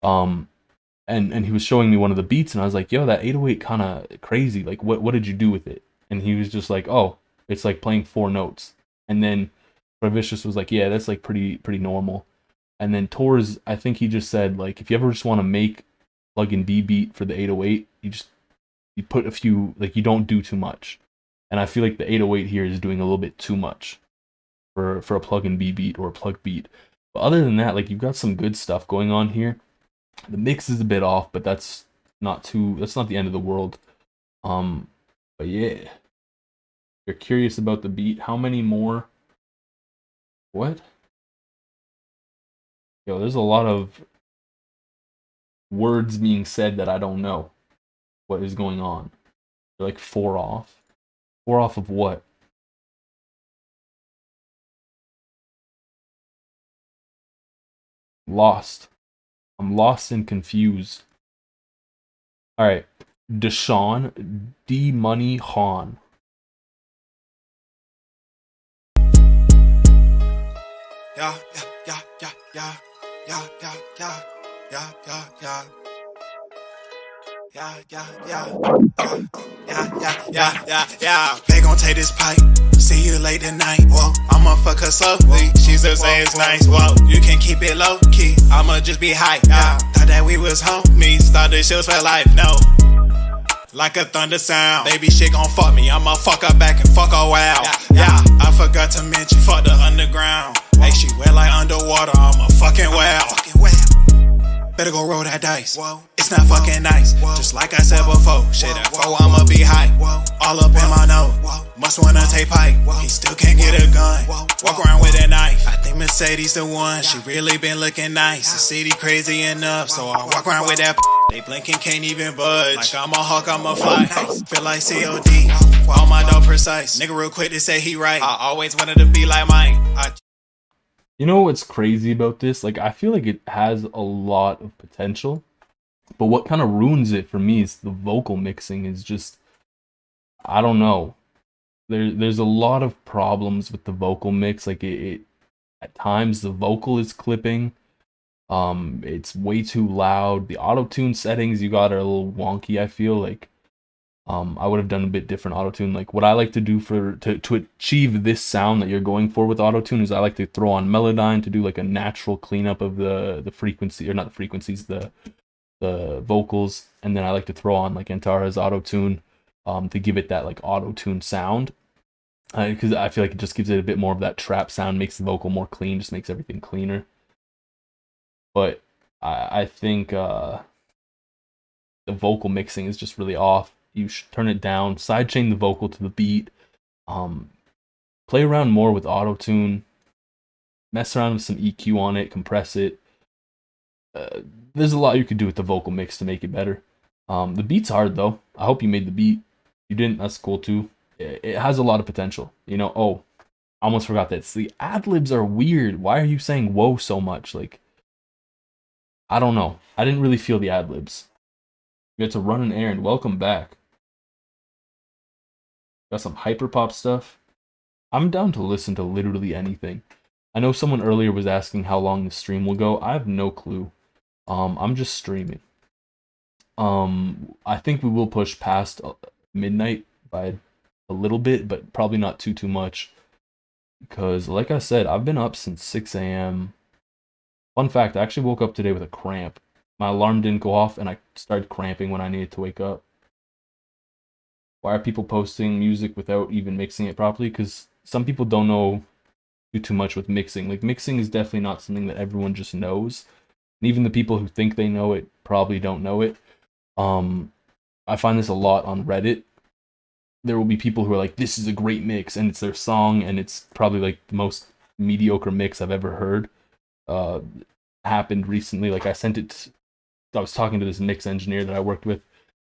And he was showing me one of the beats, and I was like, yo, that 808 kind of crazy. Like, what did you do with it? And he was just like, oh, it's like playing 4 notes. And then Vicious was like, yeah, that's like pretty normal. And then Tors, I think he just said, like, if you ever just want to make plug-in B beat for the 808, you put a few, like, you don't do too much. And I feel like the 808 here is doing a little bit too much for a plug-in B beat or a plug beat. But other than that, like, you've got some good stuff going on here. The mix is a bit off, but that's not the end of the world. But yeah. If you're curious about the beat, how many more? What? Yo, there's a lot of words being said that I don't know what is going on. They're like 4 off. 4 off of what? Lost. I'm lost and confused. Alright. Deshaun D Money Han. Yeah, yeah, yeah, yeah, yeah, yeah, yeah, yeah, yeah, yeah. Yeah, yeah, yeah, yeah. They gon' take this pipe. See you late tonight. Whoa, I'ma fuck her slowly. She's just say it's nice. Whoa, you can keep it low key. I'ma just be hype. Yeah, thought that we was homies. Started shows for life. No, like a thunder sound. Baby shit gon' fuck me. I'ma fuck her back and fuck her wow. Yeah, I forgot to mention fuck the underground. Hey, she wet like underwater. I'm a fucking wow. Better go roll that dice. It's not fucking nice. Just like I said before. Shit, that foe, I'ma be hype. All up in my nose. Must wanna take pipe. He still can't get a gun. Walk around with a knife. I think Mercedes the one. She really been looking nice. The city crazy enough, so I walk around with that. They blinking, can't even budge. Like I'm a hawk, I'm a fly. Feel like COD. All my dog precise. Nigga real quick to say he right. I always wanted to be like Mike. You know what's crazy about this? Like, I feel like it has a lot of potential, but what kind of ruins it for me is the vocal mixing is just, I don't know. There's a lot of problems with the vocal mix. Like, it at times the vocal is clipping. It's way too loud. The auto-tune settings you got are a little wonky, I feel like. I would have done a bit different auto-tune. Like, what I like to do to achieve this sound that you're going for with auto-tune is I like to throw on Melodyne to do like a natural cleanup of the frequency, or not the frequencies, the vocals, and then I like to throw on like Antara's auto-tune to give it that like auto-tune sound, because I feel like it just gives it a bit more of that trap sound, makes the vocal more clean, just makes everything cleaner. But I think the vocal mixing is just really off. You should turn it down, sidechain the vocal to the beat, play around more with auto-tune, mess around with some EQ on it, compress it. There's a lot you could do with the vocal mix to make it better. The beat's hard though. I hope you made the beat. You didn't, that's cool too. It has a lot of potential. You know, oh, I almost forgot that. The ad-libs are weird. Why are you saying whoa so much? Like, I don't know. I didn't really feel the ad-libs. You had to run an errand. Welcome back. Got some hyperpop stuff. I'm down to listen to literally anything. I know someone earlier was asking how long the stream will go. I have no clue. I'm just streaming. I think we will push past midnight by a little bit, but probably not too much. Because, like I said, I've been up since 6 a.m. Fun fact, I actually woke up today with a cramp. My alarm didn't go off, and I started cramping when I needed to wake up. Why are people posting music without even mixing it properly? Because some people don't know too much with mixing. Like, mixing is definitely not something that everyone just knows. And even the people who think they know it probably don't know it. I find this a lot on Reddit. There will be people who are like, this is a great mix, and it's their song, and it's probably like the most mediocre mix I've ever heard. Happened recently. Like, I was talking to this mix engineer that I worked with.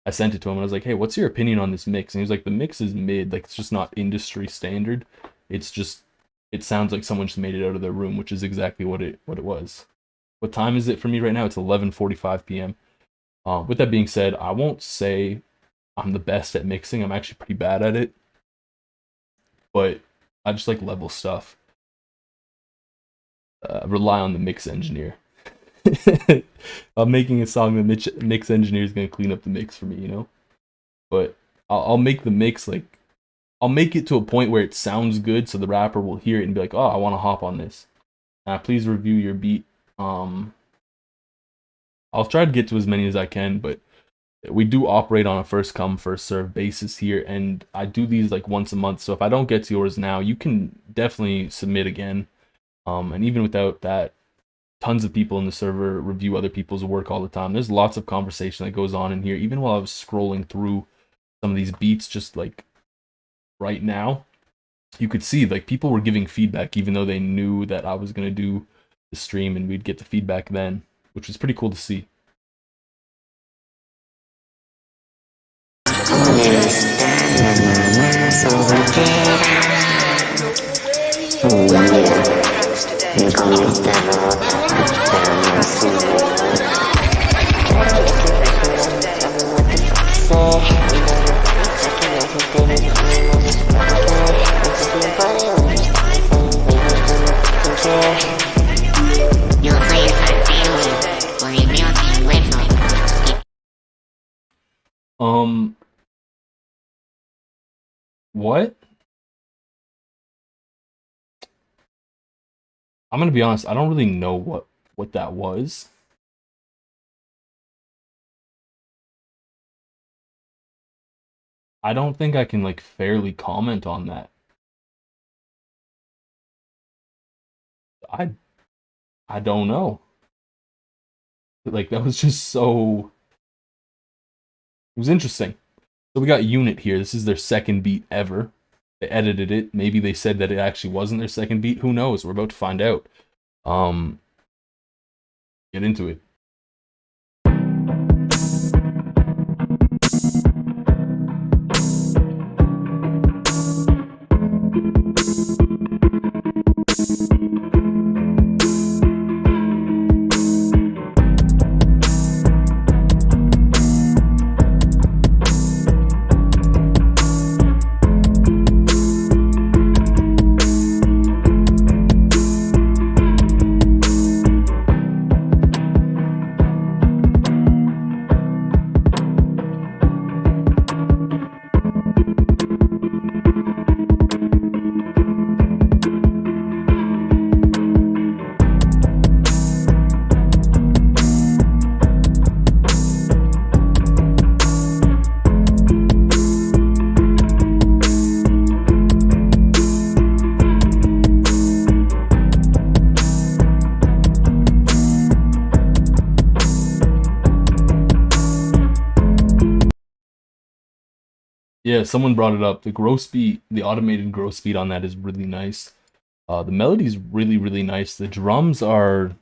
I sent it to him and I was like, hey, what's your opinion on this mix? And he was like, the mix is mid, like it's just not industry standard. It's just it sounds like someone just made it out of their room, which is exactly what it was. What time is it for me right now? It's 11:45 p.m. With that being said, I won't say I'm the best at mixing. I'm actually pretty bad at it, but I just like level stuff. Rely on the mix engineer. I'm making a song, the mix engineer is gonna clean up the mix for me, you know. But I'll make the mix like I'll make it to a point where it sounds good, so the rapper will hear it and be like, "Oh, I want to hop on this." Please review your beat. I'll try to get to as many as I can, but we do operate on a first come first serve basis here, and I do these like once a month. So if I don't get to yours now, you can definitely submit again. And even without that, tons of people in the server review other people's work all the time. There's lots of conversation that goes on in here. Even while I was scrolling through some of these beats, just like right now, you could see like people were giving feedback, even though they knew that I was gonna do the stream and we'd get the feedback then, which was pretty cool to see. What? I'm gonna be honest, I don't really know what that was. I don't think I can like fairly comment on that. I don't know. Like that was just so it was interesting. So we got Unit here. This is their second beat ever. They edited it. Maybe they said that it actually wasn't their second beat. Who knows? We're about to find out. Get into it. Yeah, someone brought it up. The gross beat, the automated gross beat on that is really nice. The melody's really nice. The drums are,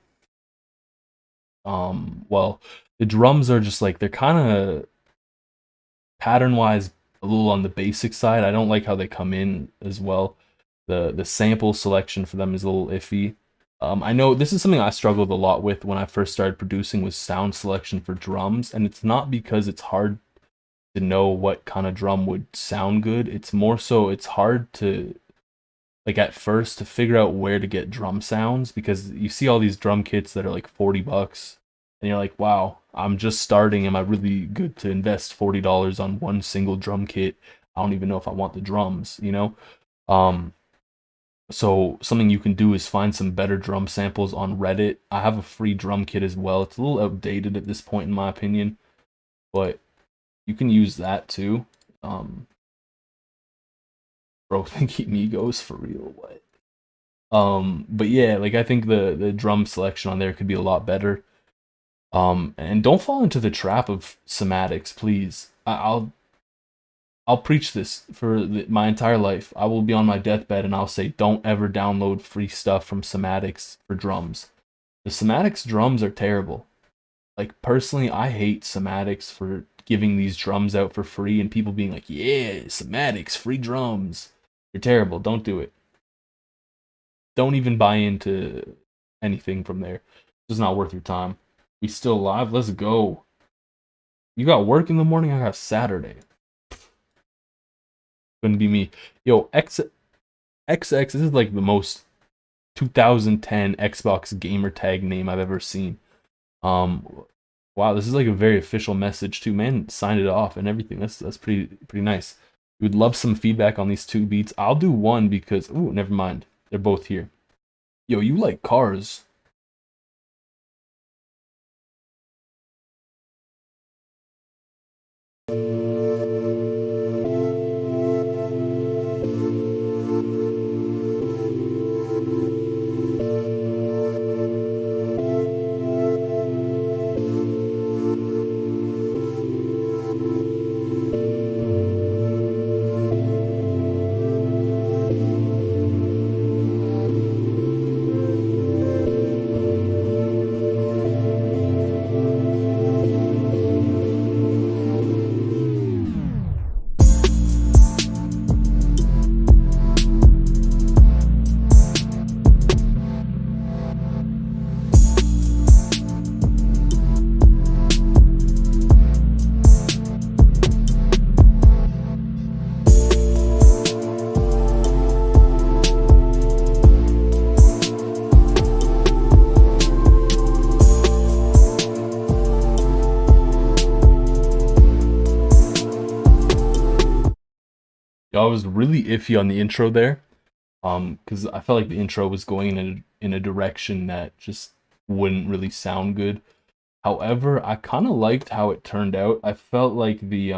well, the drums are just like they're kind of pattern-wise a little on the basic side. I don't like how they come in as well. The sample selection for them is a little iffy. I know this is something I struggled a lot with when I first started producing was sound selection for drums, and it's not because it's hard to know what kind of drum would sound good. It's more so it's hard to like at first to figure out where to get drum sounds because you see all these drum kits that are like $40 and you're like, wow, I'm just starting. Am I really good to invest $40 on one single drum kit? I don't even know if I want the drums, you know? So something you can do is find some better drum samples on Reddit. I have a free drum kit as well. It's a little outdated at this point in my opinion, but you can use that too. Bro, thinking Migos for real, what? But yeah, like I think the drum selection on there could be a lot better. And don't fall into the trap of somatics, please. I'll preach this for my entire life. I will be on my deathbed and I'll say, don't ever download free stuff from somatics for drums. The somatics drums are terrible. Like personally, I hate somatics for giving these drums out for free and people being like, yeah, somatics, free drums. You're terrible. Don't do it. don't even buy into anything from there. It's just not worth your time. We still live? Let's go. You got work in the morning? I got Saturday. Couldn't be me. Yo, XX, this is like the most 2010 Xbox gamer tag name I've ever seen. Wow, this is like a very official message too. Man signed it off and everything. That's pretty nice. We would love some feedback on these two beats. I'll do one because ooh, never mind. They're both here. Yo, you like cars? I was really iffy on the intro there, because I felt like the intro was going in a direction that just wouldn't really sound good. However, I kind of liked how it turned out. I felt like the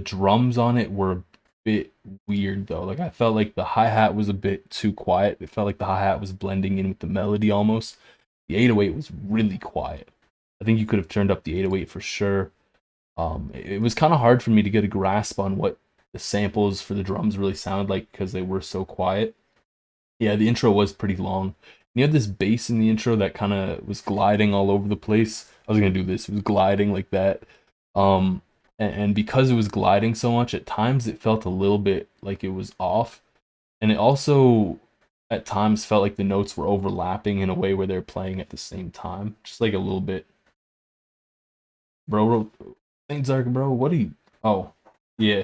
drums on it were a bit weird though. Like I felt like the hi-hat was a bit too quiet. It felt like the hi-hat was blending in with the melody almost. The 808 was really quiet. I think you could have turned up the 808 for sure. It was kind of hard for me to get a grasp on what the samples for the drums really sounded like because they were so quiet. Yeah, the intro was pretty long. You had this bass in the intro that kind of was gliding all over the place. I was gonna do this. It was gliding like that. And because it was gliding so much, at times it felt a little bit like it was off. And it also at times felt like the notes were overlapping in a way where they're playing at the same time. Just like a little bit. Bro, Saint Zark, bro, what are you? Oh, yeah.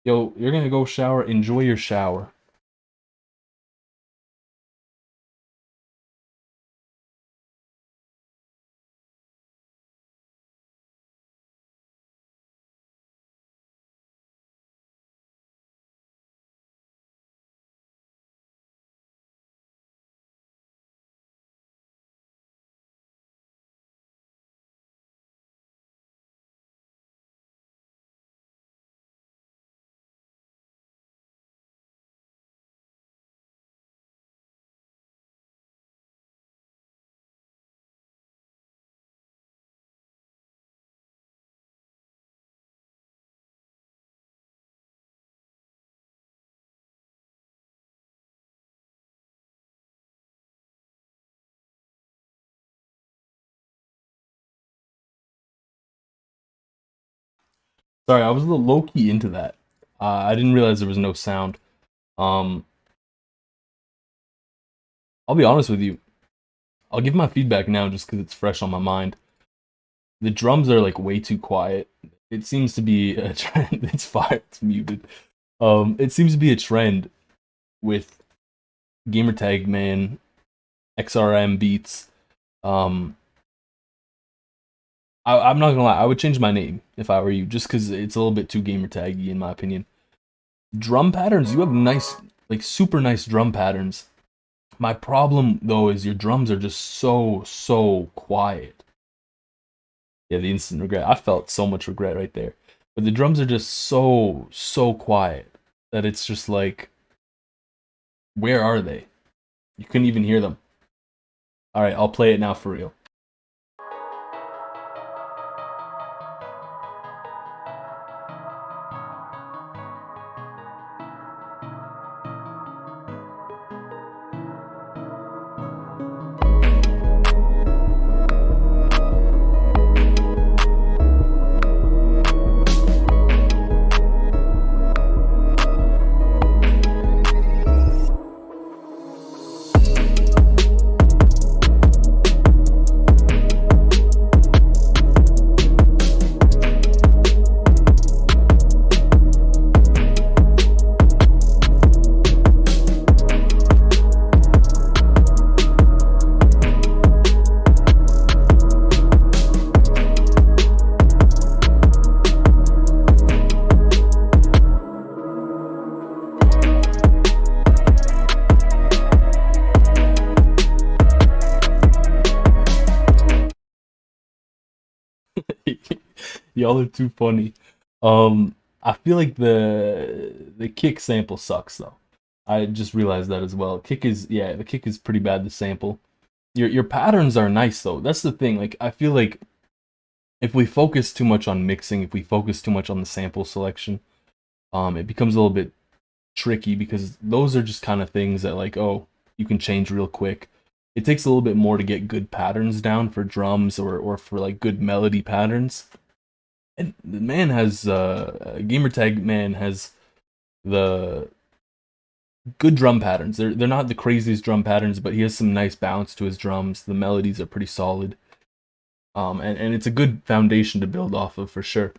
Yo, you're gonna go shower. Enjoy your shower. Sorry, I was a little low-key into that. I didn't realize there was no sound. I'll be honest with you. I'll give my feedback now just because it's fresh on my mind. The drums are like way too quiet. It seems to be a trend. It's fire. It's muted. It seems to be a trend with gamertag man, XRM beats. I'm not gonna lie, I would change my name if I were you, just because it's a little bit too gamer taggy in my opinion. Drum patterns, you have nice, like super nice drum patterns. My problem though is your drums are just so quiet. Yeah, the instant regret. I felt so much regret right there. But the drums are just so quiet that it's just like, where are they? You couldn't even hear them. Alright, I'll play it now for real. Y'all are too funny. I feel like the kick sample sucks though. I just realized that as well. The kick is pretty bad to sample. Your patterns are nice though. That's the thing. Like I feel like if we focus too much on mixing, if we focus too much on the sample selection, it becomes a little bit tricky because those are just kind of things that like, oh, you can change real quick. It takes a little bit more to get good patterns down for drums or for like good melody patterns. And the man has gamertag man has the good drum patterns. They're not the craziest drum patterns, but he has some nice bounce to his drums. The melodies are pretty solid. And it's a good foundation to build off of for sure.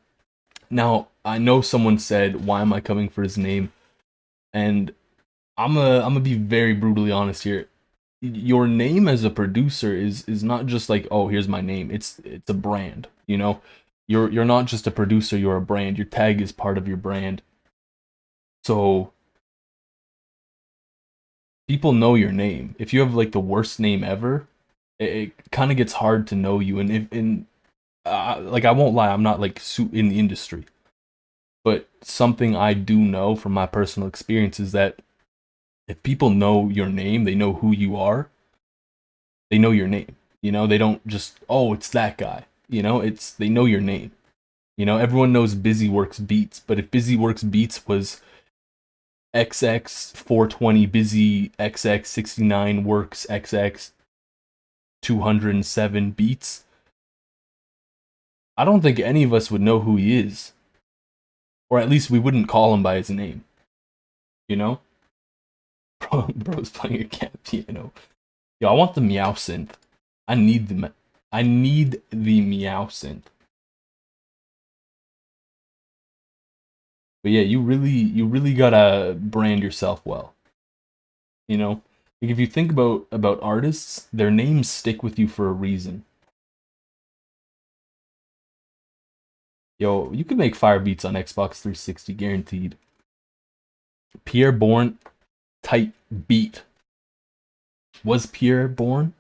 Now, I know someone said, why am I coming for his name? And I'm gonna be very brutally honest here. Your name as a producer is not just like, oh, here's my name. It's a brand, you know? You're not just a producer, you're a brand. Your tag is part of your brand. So people know your name. If you have like the worst name ever, it kind of gets hard to know you. And like I won't lie, I'm not like in the industry, but something I do know from my personal experience is that if people know your name, they know who you are. They know your name. You know, they don't just, oh, it's that guy. You know, they know your name. You know, everyone knows Busy Works Beats, but if Busy Works Beats was XX 420 Busy XX 69 Works XX 207 Beats, I don't think any of us would know who he is. Or at least we wouldn't call him by his name. You know? Bro's playing a cat piano. Yo, I want the meow synth. I need the meow synth. But yeah, you really gotta brand yourself well. You know? Like if you think about artists, their names stick with you for a reason. Yo, you can make fire beats on Xbox 360, guaranteed. Pierre Bourne type beat. Was Pierre Bourne?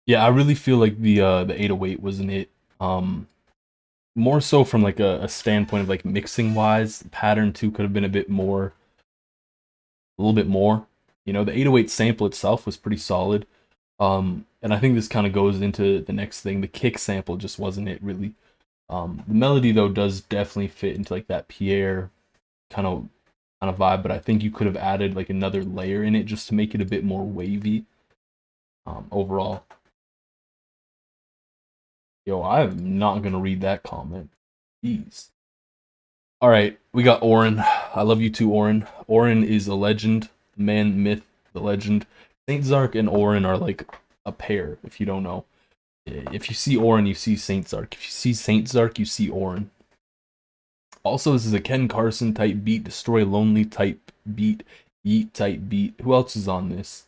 Yeah, I really feel like the 808 wasn't it. More so from like a standpoint of like mixing wise, pattern 2 could have been a little bit more. You know, the 808 sample itself was pretty solid. And I think this kind of goes into the next thing. The kick sample just wasn't it really. The melody though does definitely fit into like that Pierre kind of vibe, but I think you could have added like another layer in it just to make it a bit more wavy. Overall. Yo, I'm not gonna read that comment. Jeez. Alright, we got Oren. I love you too, Oren. Oren is a legend. Man, myth, the legend. Saint Zark and Oren are like a pair, if you don't know. If you see Oren, you see Saint Zark. If you see Saint Zark, you see Oren. Also, this is a Ken Carson type beat, Destroy Lonely type beat, Yeet type beat. Who else is on this?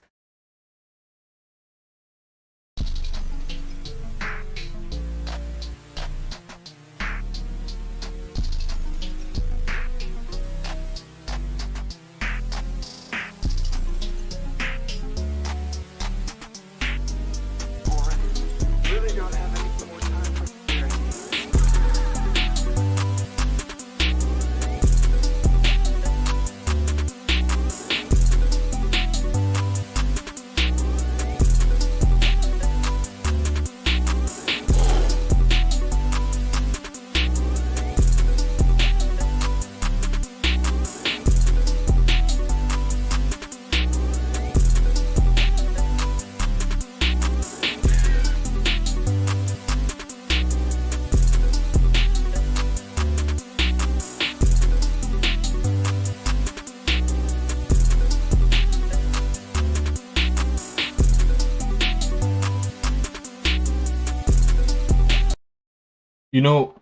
You know,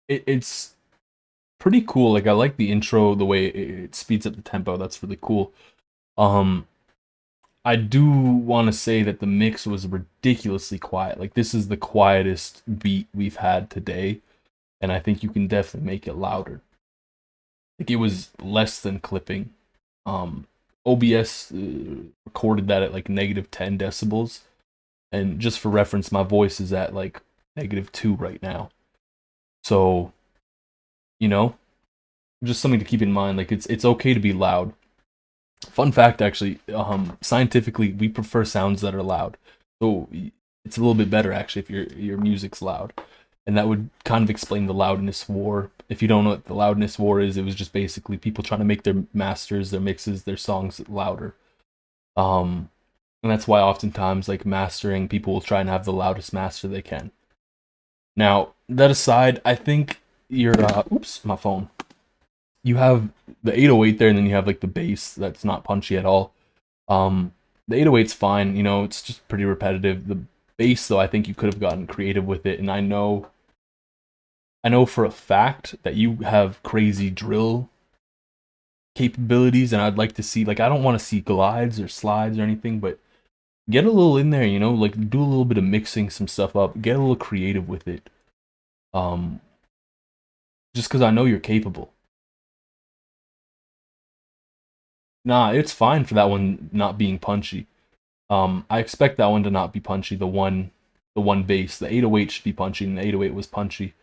it's pretty cool. Like I like the intro, the way it speeds up the tempo. That's really cool. Um, I do want to say that the mix was ridiculously quiet. Like this is the quietest beat we've had today, and I think you can definitely make it louder. Like it was less than clipping. OBS recorded that at like -10 decibels, and just for reference, my voice is at like -2 right now. So, you know, just something to keep in mind. Like it's okay to be loud. Fun fact, actually, scientifically, we prefer sounds that are loud. So it's a little bit better actually if your music's loud, and that would kind of explain the loudness war. If you don't know what the loudness war is, it was just basically people trying to make their masters, their mixes, their songs louder. Um, and that's why oftentimes, like mastering, people will try and have the loudest master they can. Now, that aside, I think your oops, my phone. You have the 808 there, and then you have like the bass that's not punchy at all. The 808's fine, you know, it's just pretty repetitive. The bass, though, I think you could have gotten creative with it, and I know for a fact that you have crazy drill capabilities, and I'd like to see, like, I don't want to see glides or slides or anything, but get a little in there, you know, like do a little bit of mixing some stuff up, get a little creative with it. Just because I know you're capable. Nah, it's fine for that one not being punchy. I expect that one to not be punchy. The one bass, the 808 should be punchy, and the 808 was punchy.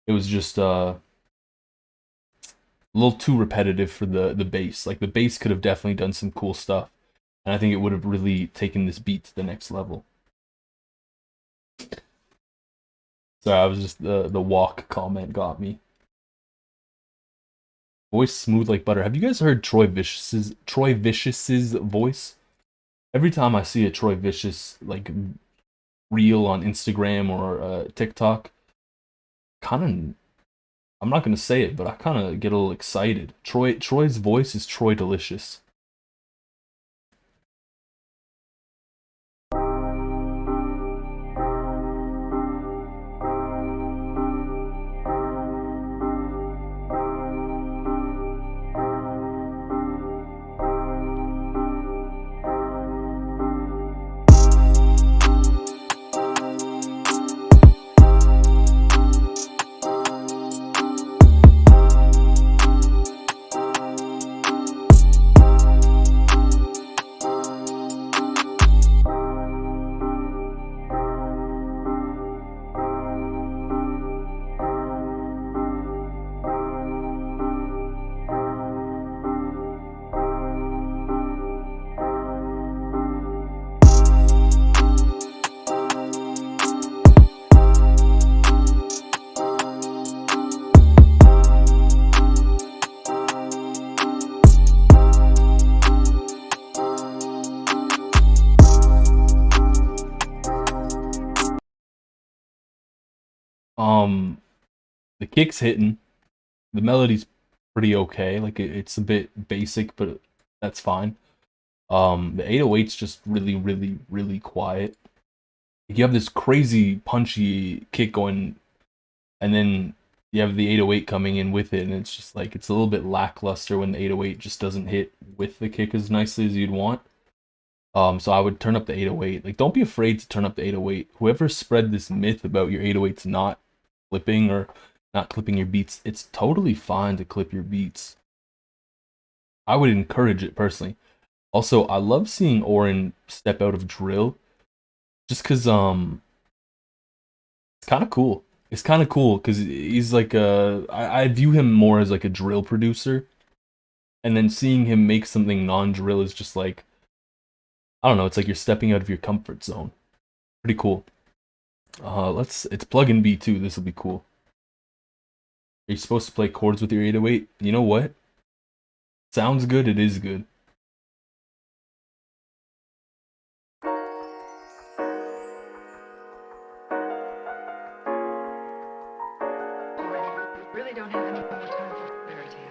It was just a little too repetitive for the bass. Like the bass could have definitely done some cool stuff, and I think it would have really taken this beat to the next level. Sorry, I was just the walk comment got me. Voice smooth like butter. Have you guys heard Troy Vicious's voice? Every time I see a Troy Vicious like reel on Instagram or TikTok, kind of, I'm not gonna say it, but I kind of get a little excited. Troy's voice is Troy Delicious. The kick's hitting. The melody's pretty okay. Like it's a bit basic, but that's fine. The 808's just really, really, really quiet. You have this crazy punchy kick going, and then you have the 808 coming in with it, and it's just like it's a little bit lackluster when the 808 just doesn't hit with the kick as nicely as you'd want. So I would turn up the 808. Like, don't be afraid to turn up the 808. Whoever spread this myth about your 808s not clipping or not clipping your beats, it's totally fine to clip your beats. I would encourage it personally. Also, I love seeing Oren step out of drill, just cause it's kind of cool. It's kind of cool because he's like I view him more as like a drill producer, and then seeing him make something non-drill is just like, I don't know. It's like you're stepping out of your comfort zone. Pretty cool. It's plug-in B too. This will be cool. Are you supposed to play chords with your 808? You know what? Sounds good. It is good. Really don't have any more time for fairy tales.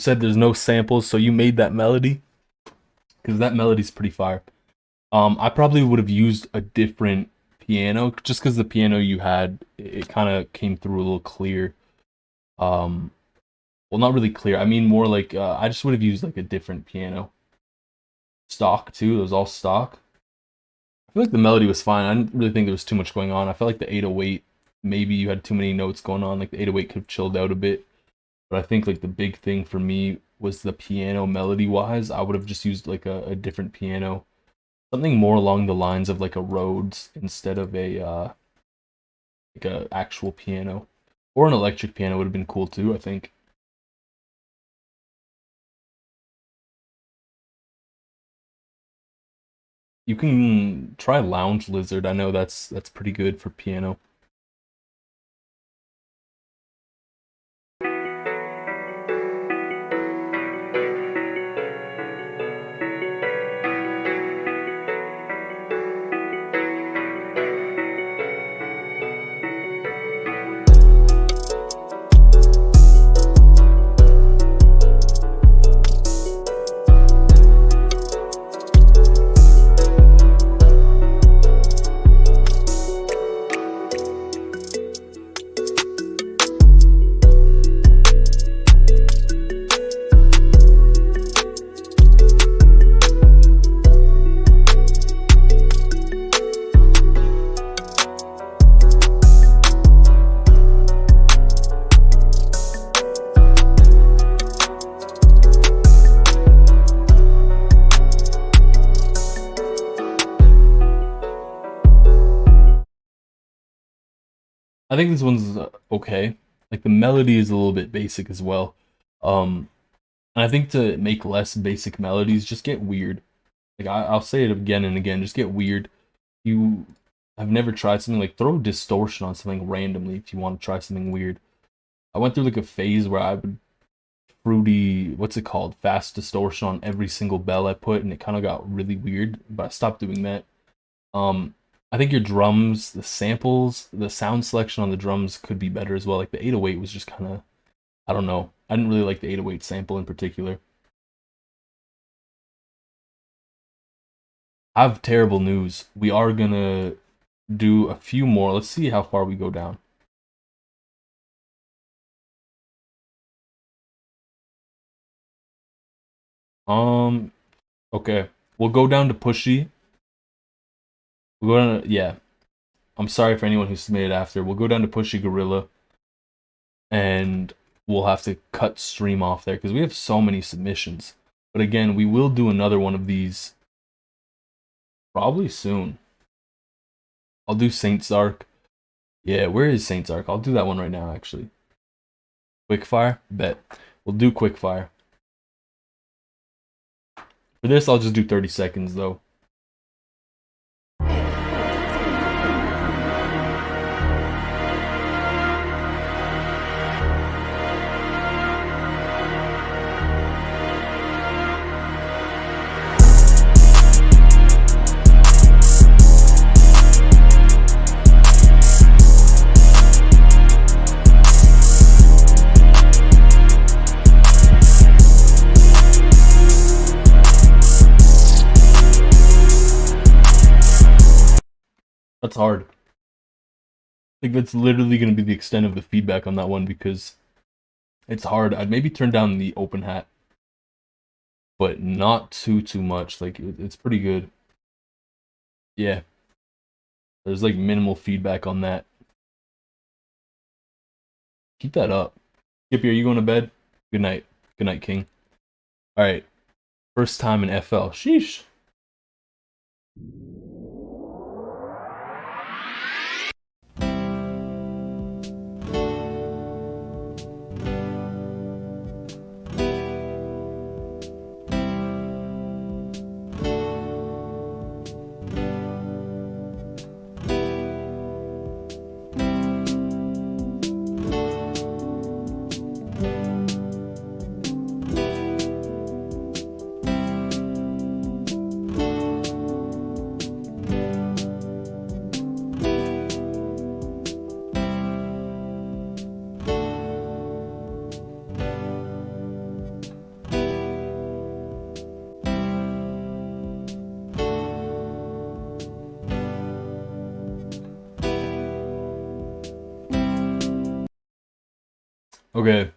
said there's no samples, so you made that melody, because that melody's pretty fire. I probably would have used a different piano, just because the piano you had, it kind of came through a little clear. Well, not really clear. I mean more like I just would have used like a different piano. Stock too. It was all stock. I feel like the melody was fine. I didn't really think there was too much going on. I felt like the 808, maybe you had too many notes going on. Like the 808 could have chilled out a bit. But I think like the big thing for me was the piano melody wise. I would have just used like a different piano. Something more along the lines of like a Rhodes instead of a actual piano. Or an electric piano would have been cool too, I think. You can try Lounge Lizard. I know that's pretty good for piano. I think this one's okay. Like the melody is a little bit basic as well. And I think to make less basic melodies, just get weird. Like I'll say it again and again, just get weird. You have never tried something like throw distortion on something randomly if you want to try something weird. I went through like a phase where I would fruity, what's it called? Fast distortion on every single bell I put, and it kind of got really weird, but I stopped doing that. I think your drums, the samples, the sound selection on the drums could be better as well. Like the 808 was just kind of, I don't know. I didn't really like the 808 sample in particular. I have terrible news. We are gonna do a few more. Let's see how far we go down. Okay. We'll go down to Pushy. We'll go down to, yeah. I'm sorry for anyone who submitted after. We'll go down to Pushy Gorilla. And we'll have to cut stream off there because we have so many submissions. But again, we will do another one of these probably soon. I'll do Saint Zark. Yeah, where is Saint Zark? I'll do that one right now, actually. Quickfire? Bet. We'll do Quickfire. For this, I'll just do 30 seconds, though. That's hard. I think that's literally going to be the extent of the feedback on that one because it's hard. I'd maybe turn down the open hat, but not too much. Like it's pretty good. Yeah. There's like minimal feedback on that. Keep that up. Skippy, are you going to bed? Good night. Good night, King. All right. First time in FL. Sheesh. Okay.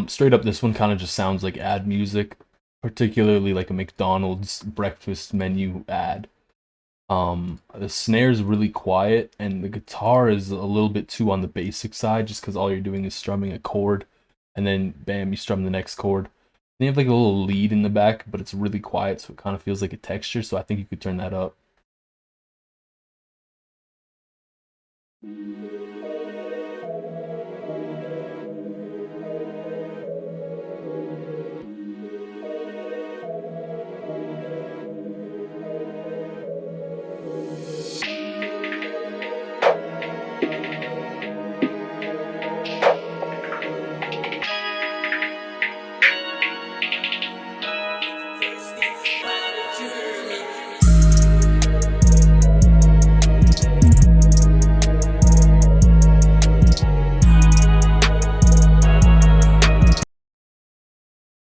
Straight up, this one kind of just sounds like ad music, particularly like a McDonald's breakfast menu ad. The snare's really quiet, and the guitar is a little bit too on the basic side, just because all you're doing is strumming a chord, and then bam, you strum the next chord. Then you have like a little lead in the back, but it's really quiet, so it kind of feels like a texture. So I think you could turn that up.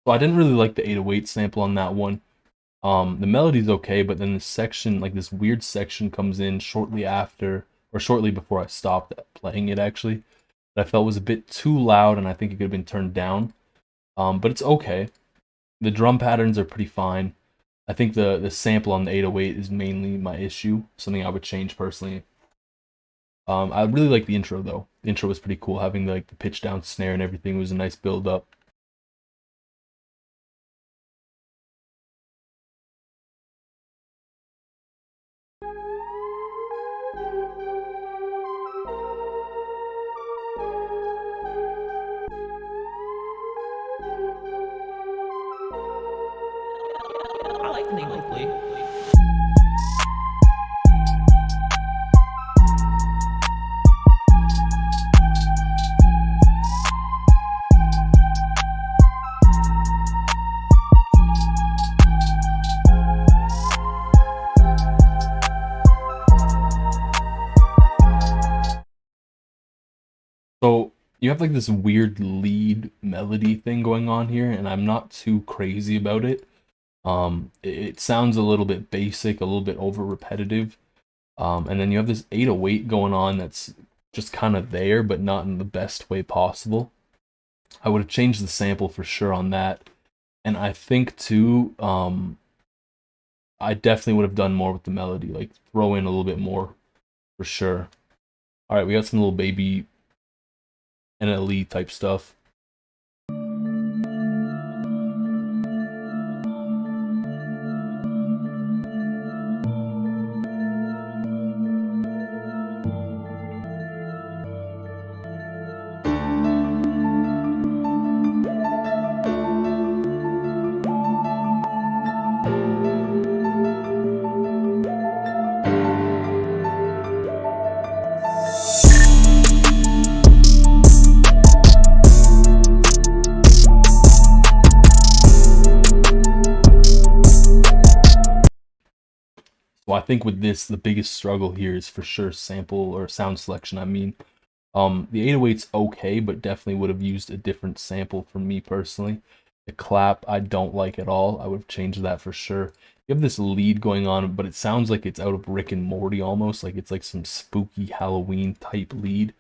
So I didn't really like the 808 sample on that one. The melody's okay, but then this section, like this weird section, comes in shortly after, or shortly before I stopped playing it actually, that I felt was a bit too loud, and I think it could have been turned down. But it's okay. The drum patterns are pretty fine. I think the sample on the 808 is mainly my issue, something I would change personally. I really like the intro though. The intro was pretty cool, having like the pitch down snare and everything. It was a nice build up. I like Ningly. So you have like this weird lead melody thing going on here, and I'm not too crazy about it. It sounds a little bit basic, a little bit over repetitive. And then you have this 808 going on that's just kind of there, but not in the best way possible. I would have changed the sample for sure on that. And I think too, I definitely would have done more with the melody, like throw in a little bit more for sure. All right, we got some little baby NLE type stuff. So I think with this, the biggest struggle here is for sure sample or sound selection. I mean, the 808's okay, but definitely would have used a different sample for me personally. The clap, I don't like at all. I would have changed that for sure. You have this lead going on, but it sounds like it's out of Rick and Morty almost, like it's like some spooky Halloween type lead.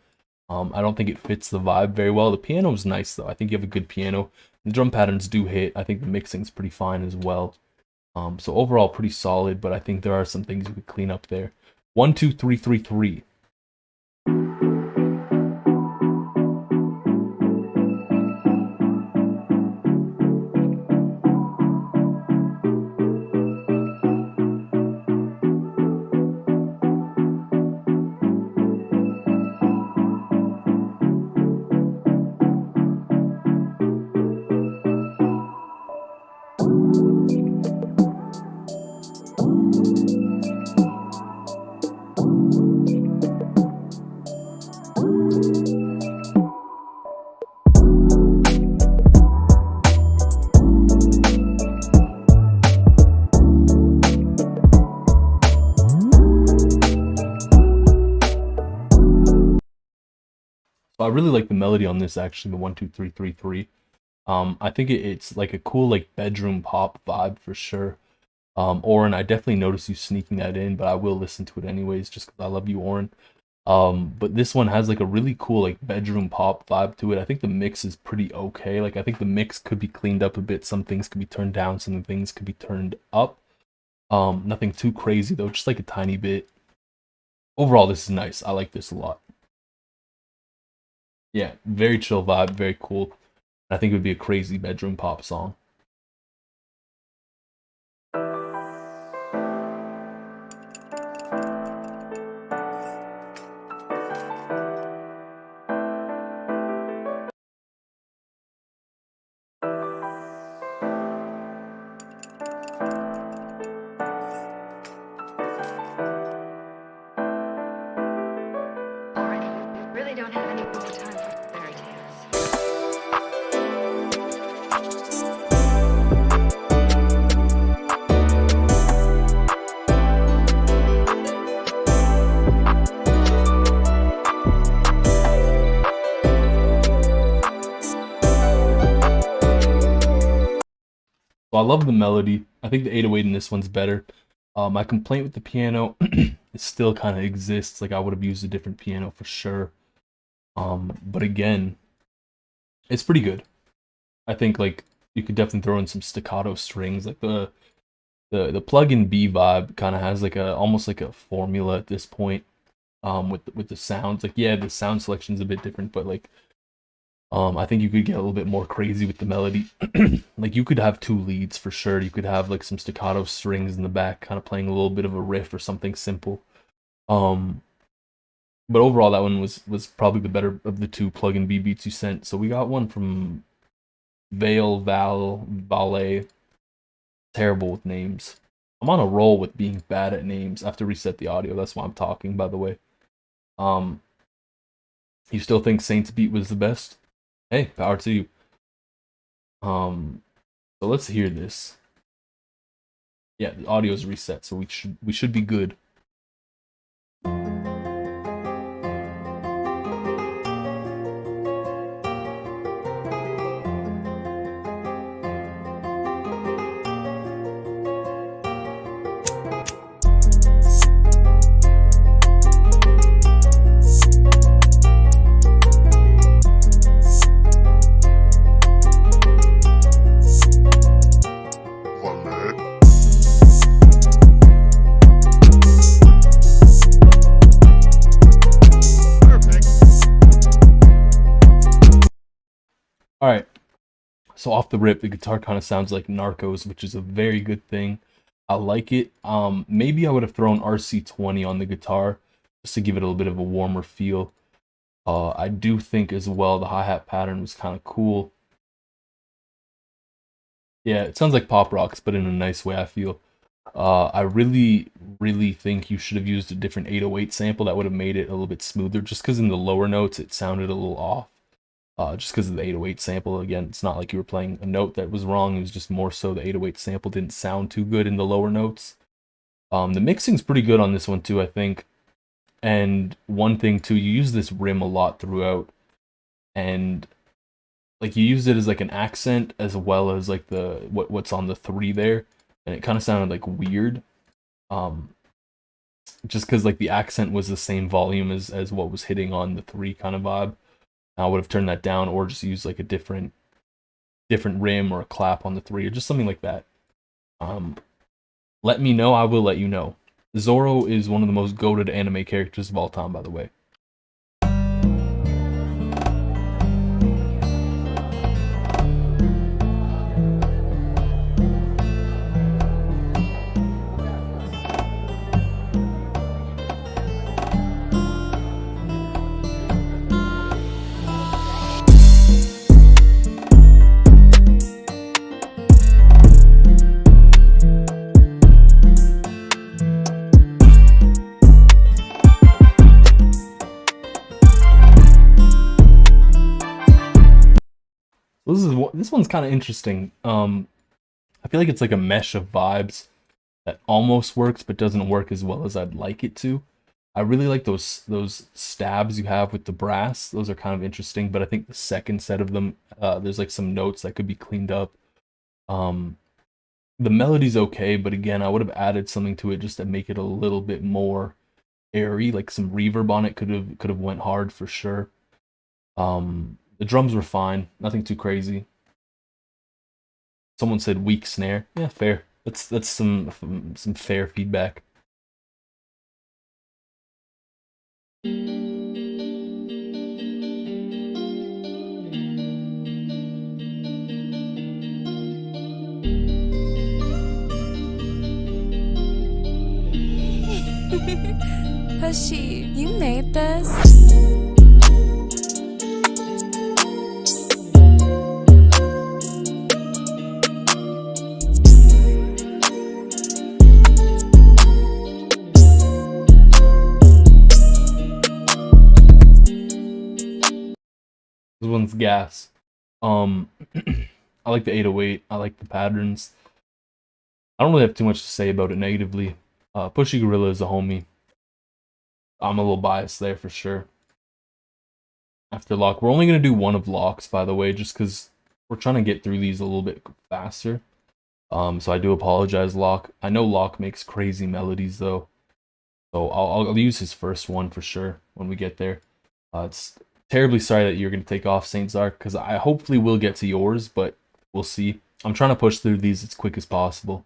I don't think it fits the vibe very well. The piano's nice though. I think you have a good piano. The drum patterns do hit. I think the mixing's pretty fine as well. So overall pretty solid, but I think there are some things you could clean up there. 1, 2, 3, 3, 3. So I really like the melody on this actually, the 1, 2, 3, 3, 3. I think it's like a cool like bedroom pop vibe for sure. Oren, I definitely noticed you sneaking that in, but I will listen to it anyways just because I love you, Oren. But this one has like a really cool like bedroom pop vibe to it. I think the mix is pretty okay. Like I think the mix could be cleaned up a bit. Some things could be turned down, some things could be turned up. Nothing too crazy though, just like a tiny bit. Overall, this is nice. I like this a lot. Yeah, very chill vibe, very cool. I think it would be a crazy bedroom pop song. Already, you really don't have any more time for fairy tales. So I love the melody. I think the 808 in this one's better. My complaint with the piano, it still kind of exists. Like I would have used a different piano for sure. But again, it's pretty good. I think like you could definitely throw in some staccato strings. Like the plug-in B vibe kind of has like a almost like a formula at this point. With the sounds. Like yeah, the sound selection's a bit different, but like I think you could get a little bit more crazy with the melody. Like you could have two leads for sure. You could have like some staccato strings in the back, kind of playing a little bit of a riff or something simple. Um, but overall, that one was probably the better of the two plug-in B beats you sent. So we got one from Valet. Terrible with names. I'm on a roll with being bad at names. I have to reset the audio. That's why I'm talking, by the way. You still think Saints Beat was the best? Hey, power to you. So let's hear this. Yeah, the audio is reset, so we should be good. All right. So off the rip, the guitar kind of sounds like Narcos, which is a very good thing. I like it. Maybe I would have thrown RC20 on the guitar just to give it a little bit of a warmer feel. I do think as well the hi-hat pattern was kind of cool. Yeah, it sounds like pop rocks, but in a nice way, I feel. I really, really think you should have used a different 808 sample that would have made it a little bit smoother, just because in the lower notes it sounded a little off. Just because of the 808 sample. Again, it's not like you were playing a note that was wrong. It was just more so the 808 sample didn't sound too good in the lower notes. The mixing's pretty good on this one too, I think. And one thing too, you use this rim a lot throughout, and like you use it as like an accent as well as like the what's on the 3 there, and it kind of sounded like weird. Just because like the accent was the same volume as what was hitting on the 3 kind of vibe. I would have turned that down or just used like a different rim or a clap on the 3 or just something like that. Let me know, I will let you know. Zoro is one of the most goated anime characters of all time, by the way. This one's kind of interesting. I feel like it's like a mesh of vibes that almost works but doesn't work as well as I'd like it to. I really like those stabs you have with the brass. Those are kind of interesting, but I think the second set of them, there's like some notes that could be cleaned up. The melody's okay, but again, I would have added something to it just to make it a little bit more airy, like some reverb on it could have went hard for sure. The drums were fine, nothing too crazy. Someone said weak snare. Yeah, fair. That's some fair feedback. Pushy, you made this? This one's gas. I like the 808. I like the patterns. I don't really have too much to say about it negatively. Pushy Gorilla is a homie. I'm a little biased there for sure. After Lock, we're only gonna do one of Lock's, by the way, just because we're trying to get through these a little bit faster. So I do apologize, Lock. I know Lock makes crazy melodies though, so I'll use his first one for sure when we get there. It's terribly sorry that you're gonna take off, Saint Zark, because I hopefully will get to yours, but we'll see. I'm trying to push through these as quick as possible.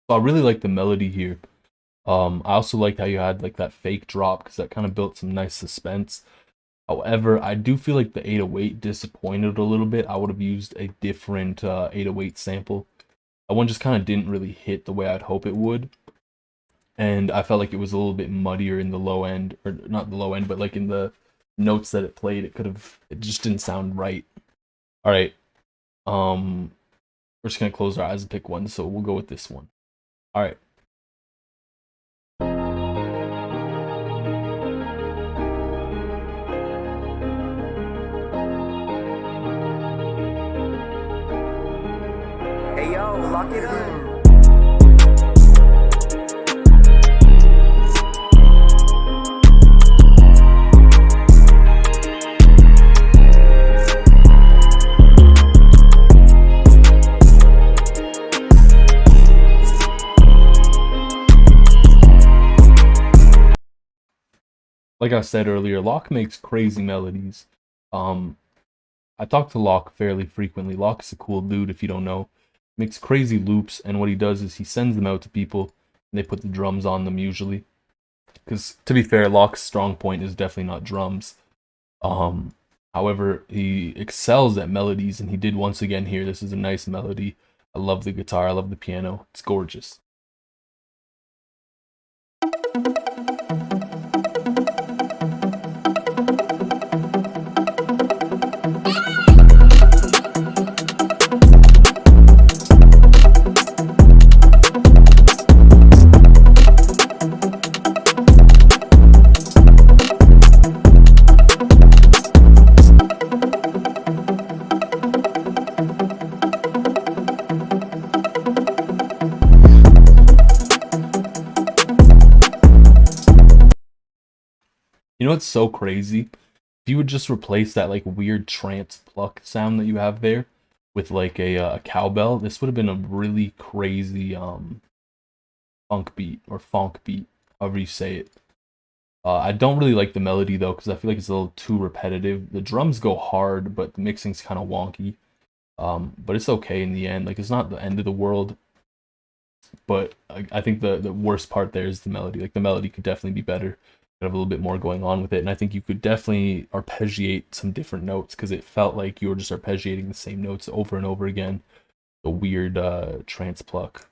So I really like the melody here. I also liked how you had like that fake drop because that kind of built some nice suspense. However, I do feel like the 808 disappointed a little bit. I would have used a different 808 sample. That one just kind of didn't really hit the way I'd hope it would. And I felt like it was a little bit muddier in the low end, or not the low end, but like in the notes that it played, it just didn't sound right. All right. We're just gonna close our eyes and pick one, so we'll go with this one. All right. Hey yo, lock it up. Like I said earlier, Locke makes crazy melodies. I talk to Locke fairly frequently. Locke's a cool dude if you don't know. Makes crazy loops, and what he does is he sends them out to people, and they put the drums on them usually. Because, to be fair, Locke's strong point is definitely not drums. However, he excels at melodies, and he did once again here. This is a nice melody. I love the guitar, I love the piano. It's gorgeous. You know what's so crazy? If you would just replace that like weird trance pluck sound that you have there with like a cowbell, this would have been a really crazy funk beat or funk beat, however you say it. I don't really like the melody though because I feel like it's a little too repetitive. The drums go hard, but the mixing's kind of wonky. But it's okay in the end. Like it's not the end of the world. But I think the worst part there is the melody. Like the melody could definitely be better. Have a little bit more going on with it, and I think you could definitely arpeggiate some different notes because it felt like you were just arpeggiating the same notes over and over again. The weird trance pluck.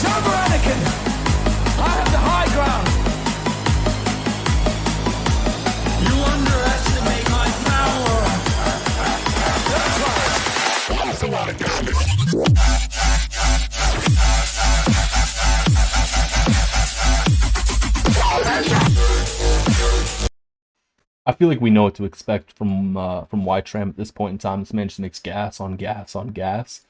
over Anakin. I have the high ground. You underestimate my power. That's right. That's a lot of garbage. I feel like we know what to expect from Y-Tram at this point in time. This man just makes gas on gas on gas.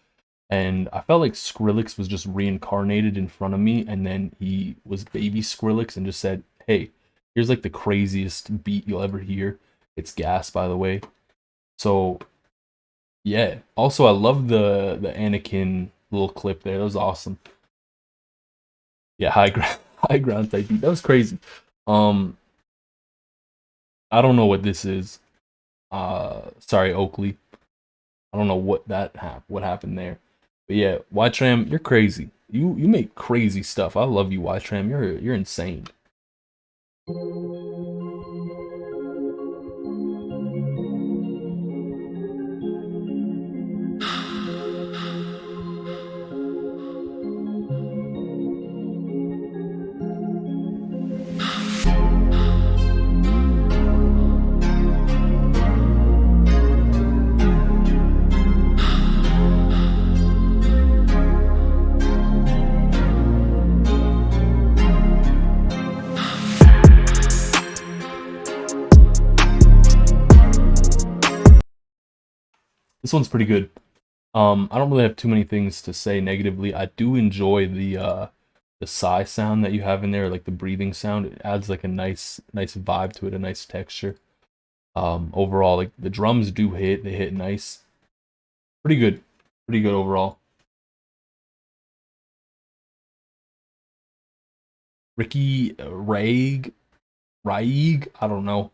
And I felt like Skrillex was just reincarnated in front of me, and then he was baby Skrillex and just said, hey, here's like the craziest beat you'll ever hear. It's gas, by the way. So, yeah. Also, I love the Anakin little clip there. That was awesome. Yeah, high ground type beat. That was crazy. I don't know what this is. Sorry, Oakley. I don't know what what happened there. But yeah, Y-Tram, you're crazy. You make crazy stuff. I love you, Y-Tram. You're insane. This one's pretty good. I don't really have too many things to say negatively. I do enjoy the sigh sound that you have in there, like the breathing sound. It adds like a nice vibe to it, a nice texture. Overall, like the drums do hit, they hit nice. Pretty good overall. Ricky Raig, I don't know.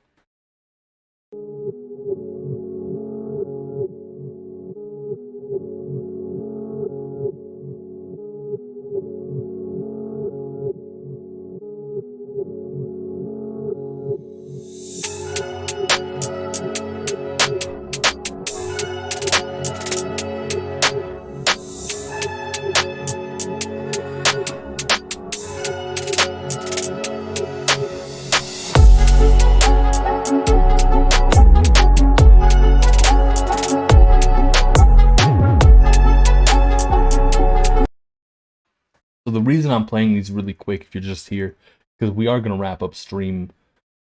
So the reason I'm playing these really quick, if you're just here, because we are gonna wrap up stream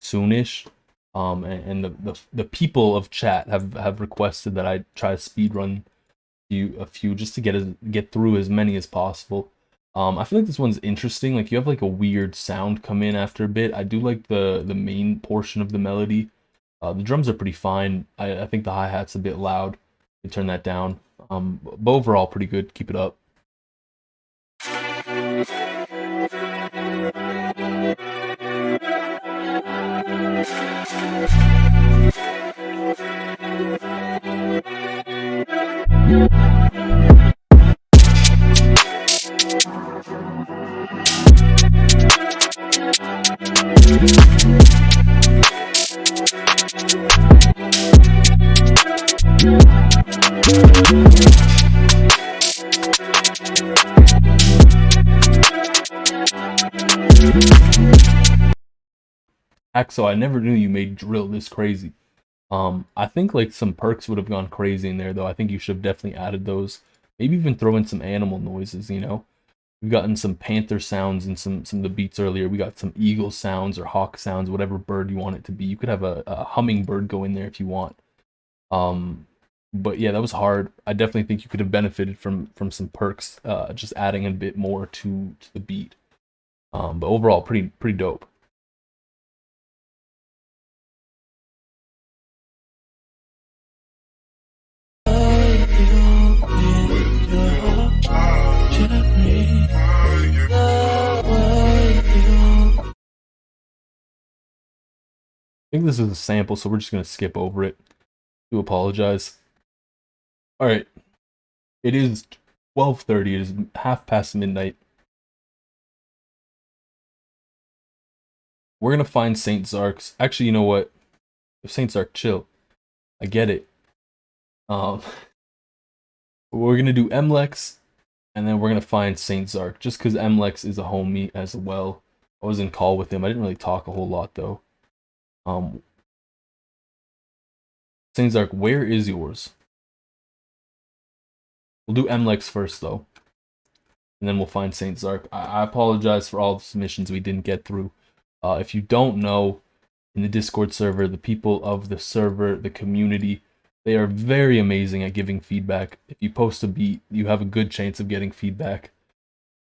soonish. And the people of chat have requested that I try to speed run a few just to get through as many as possible. I feel like this one's interesting. Like you have like a weird sound come in after a bit. I do like the main portion of the melody. The drums are pretty fine. I think the hi-hat's a bit loud. You turn that down. But overall pretty good. Keep it up. Axel, I never knew you made drill this crazy. I think like some perks would have gone crazy in there though. I think you should have definitely added those. Maybe even throw in some animal noises, you know? We've gotten some panther sounds in some of the beats earlier. We got some eagle sounds or hawk sounds, whatever bird you want it to be. You could have a hummingbird go in there if you want. But yeah, that was hard. I definitely think you could have benefited from some perks, just adding a bit more to the beat. But overall, pretty dope. I think this is a sample, so we're just going to skip over it. Do apologize. Alright. It is 12:30. It is half past midnight. We're going to find Saint Zark's. Actually, you know what? Saint Zark, chill. I get it. We're going to do MLEX, And then we're gonna find Saint Zark, just because Mlex is a homie as well. I was in call with him. I didn't really talk a whole lot though. Saint Zark, where is yours? We'll do Mlex first though, and then we'll find Saint Zark. I apologize for all the submissions we didn't get through. If you don't know, in the Discord server, the people of the server, the community, they are very amazing at giving feedback. If you post a beat, you have a good chance of getting feedback.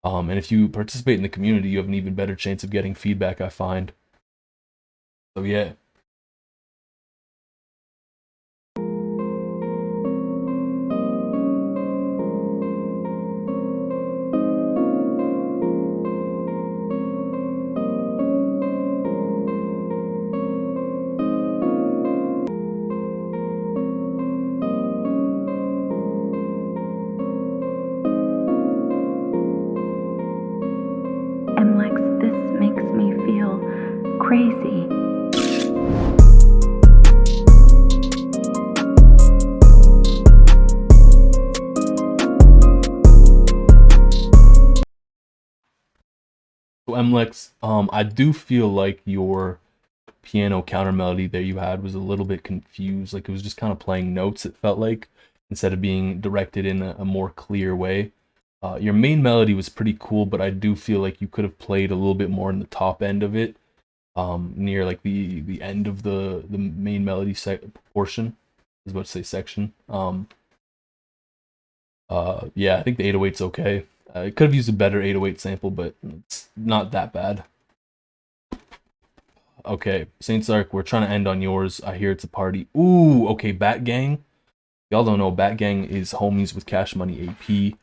And if you participate in the community, you have an even better chance of getting feedback, I find. So yeah. Mlex, this makes me feel crazy. So Mlex, I do feel like your piano counter melody there you had was a little bit confused. Like it was just kind of playing notes, it felt like, instead of being directed in a more clear way. Your main melody was pretty cool, but I do feel like you could have played a little bit more in the top end of it, near like the end of the main melody portion. I was about to say section. Yeah, I think the 808's okay. It could have used a better 808 sample, but it's not that bad. Okay, Saint Zark, we're trying to end on yours. I hear it's a party. Ooh, okay, Bat Gang. Y'all don't know, Bat Gang is homies with Cash Money AP.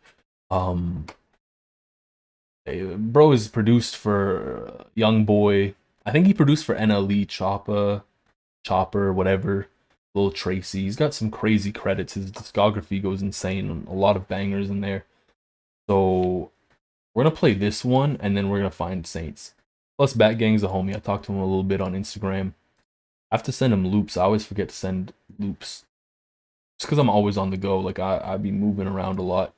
Bro is produced for Young Boy. I think he produced for NLE, Chopper, whatever. Lil Tracy. He's got some crazy credits. His discography goes insane. A lot of bangers in there. So we're gonna play this one, and then we're gonna find Saints. Plus, Bat Gang's a homie. I talked to him a little bit on Instagram. I have to send him loops. I always forget to send loops. Just because I'm always on the go. Like, I be moving around a lot.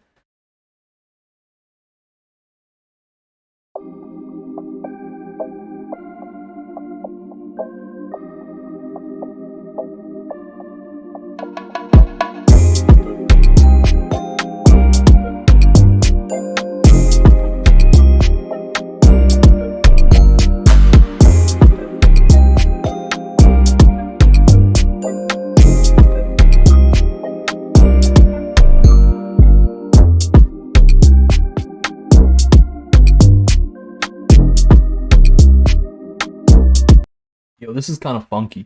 Yo, this is kind of funky.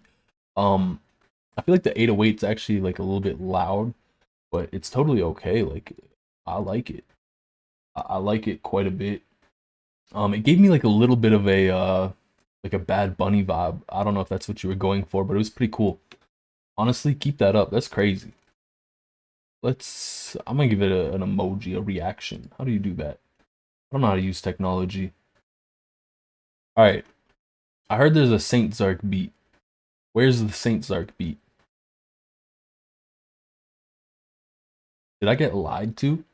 I feel like the 808's actually like a little bit loud, but it's totally okay. Like, I like it. I like it quite a bit. It gave me like a little bit of a like a Bad Bunny vibe. I don't know if that's what you were going for, but it was pretty cool. Honestly, keep that up. That's crazy. I'm gonna give it an emoji, a reaction. How do you do that? I don't know how to use technology. All right. I heard there's a Saint Zark beat. Where's the Saint Zark beat? Did I get lied to?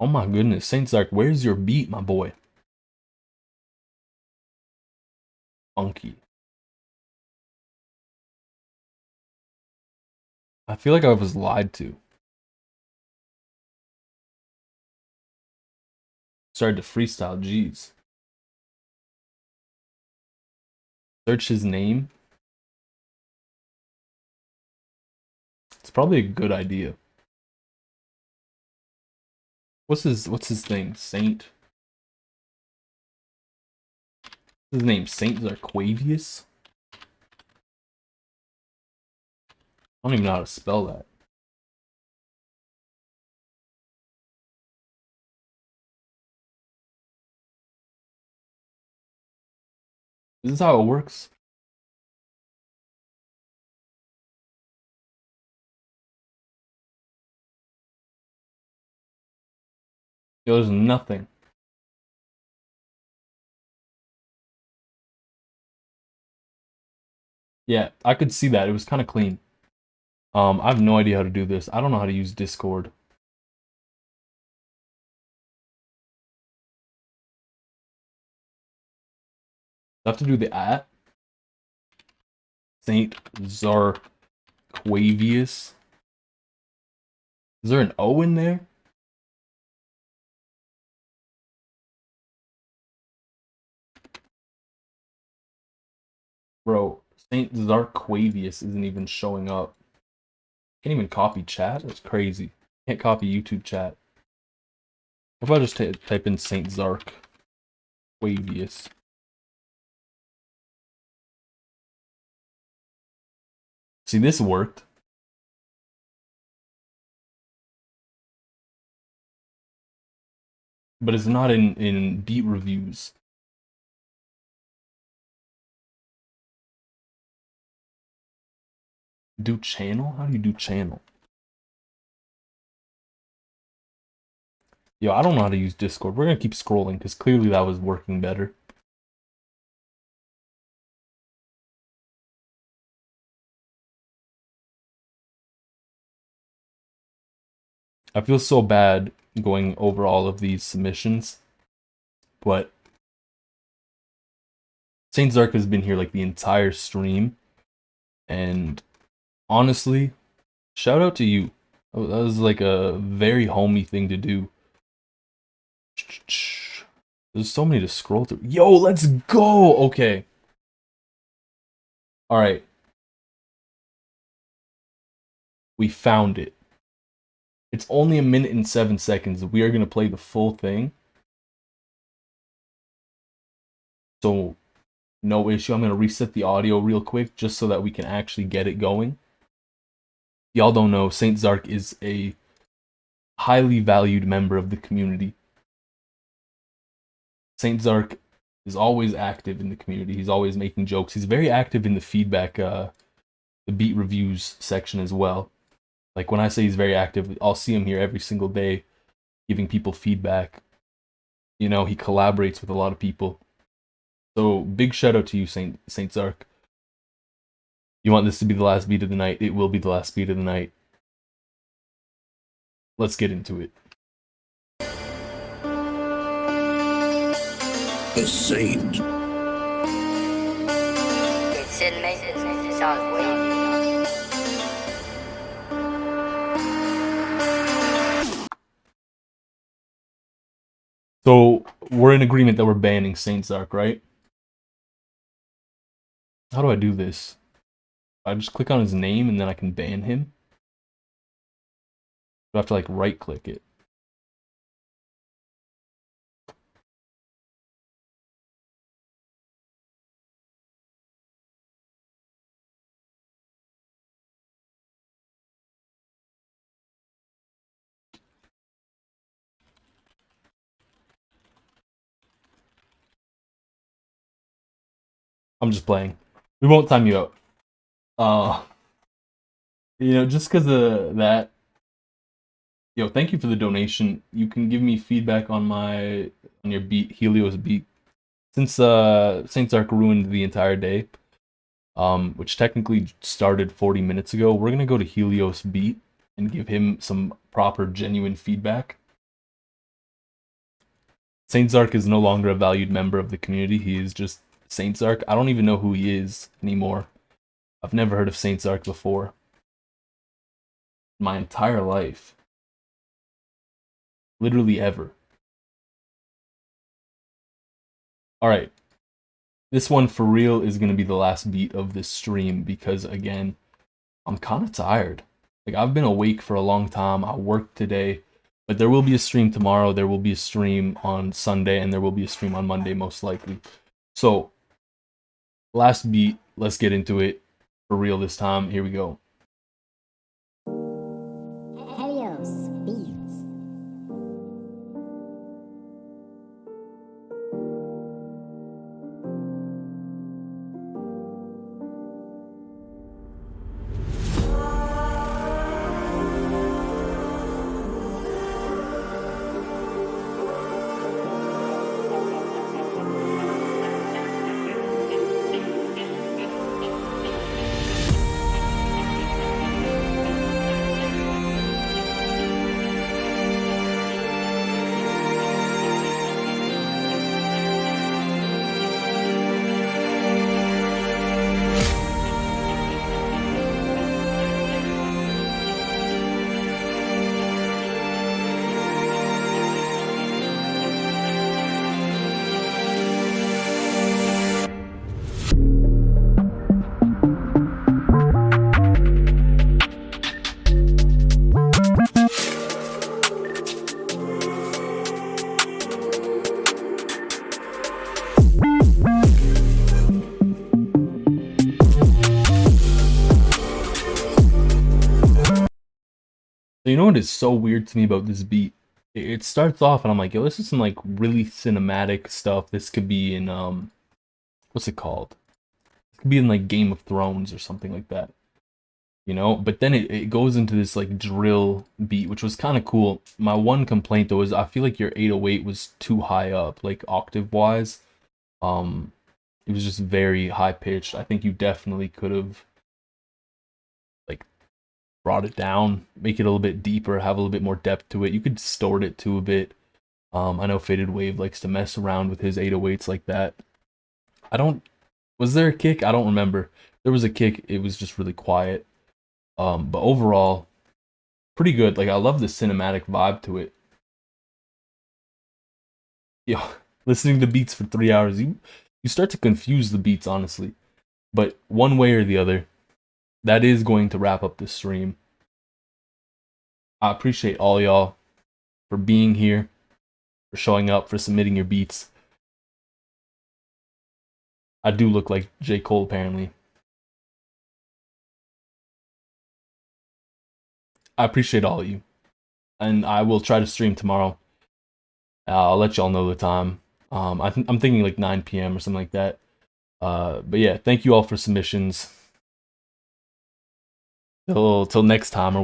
Oh my goodness, Saint Zark, where's your beat, my boy? Funky. I feel like I was lied to. Started to freestyle, jeez. Search his name. It's probably a good idea. What's his thing? Saint. What's his name? Saint Zarquavius? I don't even know how to spell that. Is this how it works? Yo, there's nothing. Yeah, I could see that. It was kind of clean. I have no idea how to do this. I don't know how to use Discord. I have to do the @ Saint Zarquavius. Is there an O in there? Bro, Saint Zarquavius isn't even showing up. Can't even copy chat? That's crazy. Can't copy YouTube chat. What if I just type in Saint Zarquavius? See, this worked. But it's not in beat reviews. Do channel? How do you do channel? Yo, I don't know how to use Discord. We're gonna keep scrolling because clearly that was working better. I feel so bad going over all of these submissions, but Saint Zark has been here like the entire stream, and honestly, shout out to you. That was like a very homey thing to do. There's so many to scroll through. Yo, let's go! Okay. Alright. We found it. It's only 1 minute and 7 seconds. We are going to play the full thing. So, no issue. I'm going to reset the audio real quick just so that we can actually get it going. Y'all don't know, Saint Zark is a highly valued member of the community. Saint Zark is always active in the community. He's always making jokes. He's very active in the feedback, the beat reviews section as well. Like when I say he's very active, I'll see him here every single day giving people feedback. You know, he collaborates with a lot of people. So big shout out to you, Saint Zark. You want this to be the last beat of the night? It will be the last beat of the night. Let's get into it. The Saint. It shouldn't make this. It sounds weird. So we're in agreement that we're banning Saint Zark, right? How do I do this? I just click on his name and then I can ban him? Do I have to like right click it? I'm just playing. We won't time you out. You know, just because of that. Yo, thank you for the donation. You can give me feedback on your beat, Helios beat. Since Saint Zark ruined the entire day, which technically started 40 minutes ago, we're gonna go to Helios beat and give him some proper, genuine feedback. Saint Zark is no longer a valued member of the community. He is just Saint Zark. I don't even know who he is anymore. I've never heard of Saint Zark before. My entire life. Literally ever. Alright. This one for real is going to be the last beat of this stream because, again, I'm kind of tired. Like, I've been awake for a long time. I worked today. But there will be a stream tomorrow. There will be a stream on Sunday. And there will be a stream on Monday, most likely. So, last beat. Let's get into it. For real this time. Here we go. Helios beats. So you know what is so weird to me about this beat? It starts off and I'm like, yo, this is some like really cinematic stuff. This could be in what's it called? It could be in like Game of Thrones or something like that. You know, but then it goes into this like drill beat, which was kind of cool. My one complaint though is I feel like your 808 was too high up, like octave wise. It was just very high pitched. I think you definitely could have like brought it down, make it a little bit deeper, have a little bit more depth to it. You could distort it to a bit. I know Faded Wave likes to mess around with his 808s like that. Was there a kick? I don't remember. There was a kick. It was just really quiet. But overall, pretty good. Like, I love the cinematic vibe to it. Yo, listening to beats for 3 hours, you start to confuse the beats, honestly. But one way or the other, that is going to wrap up this stream. I appreciate all y'all for being here, for showing up, for submitting your beats. I do look like J. Cole, apparently. I appreciate all of you. And I will try to stream tomorrow. I'll let y'all know the time. I'm thinking like 9 p.m. or something like that. But yeah, thank you all for submissions. Till next time, or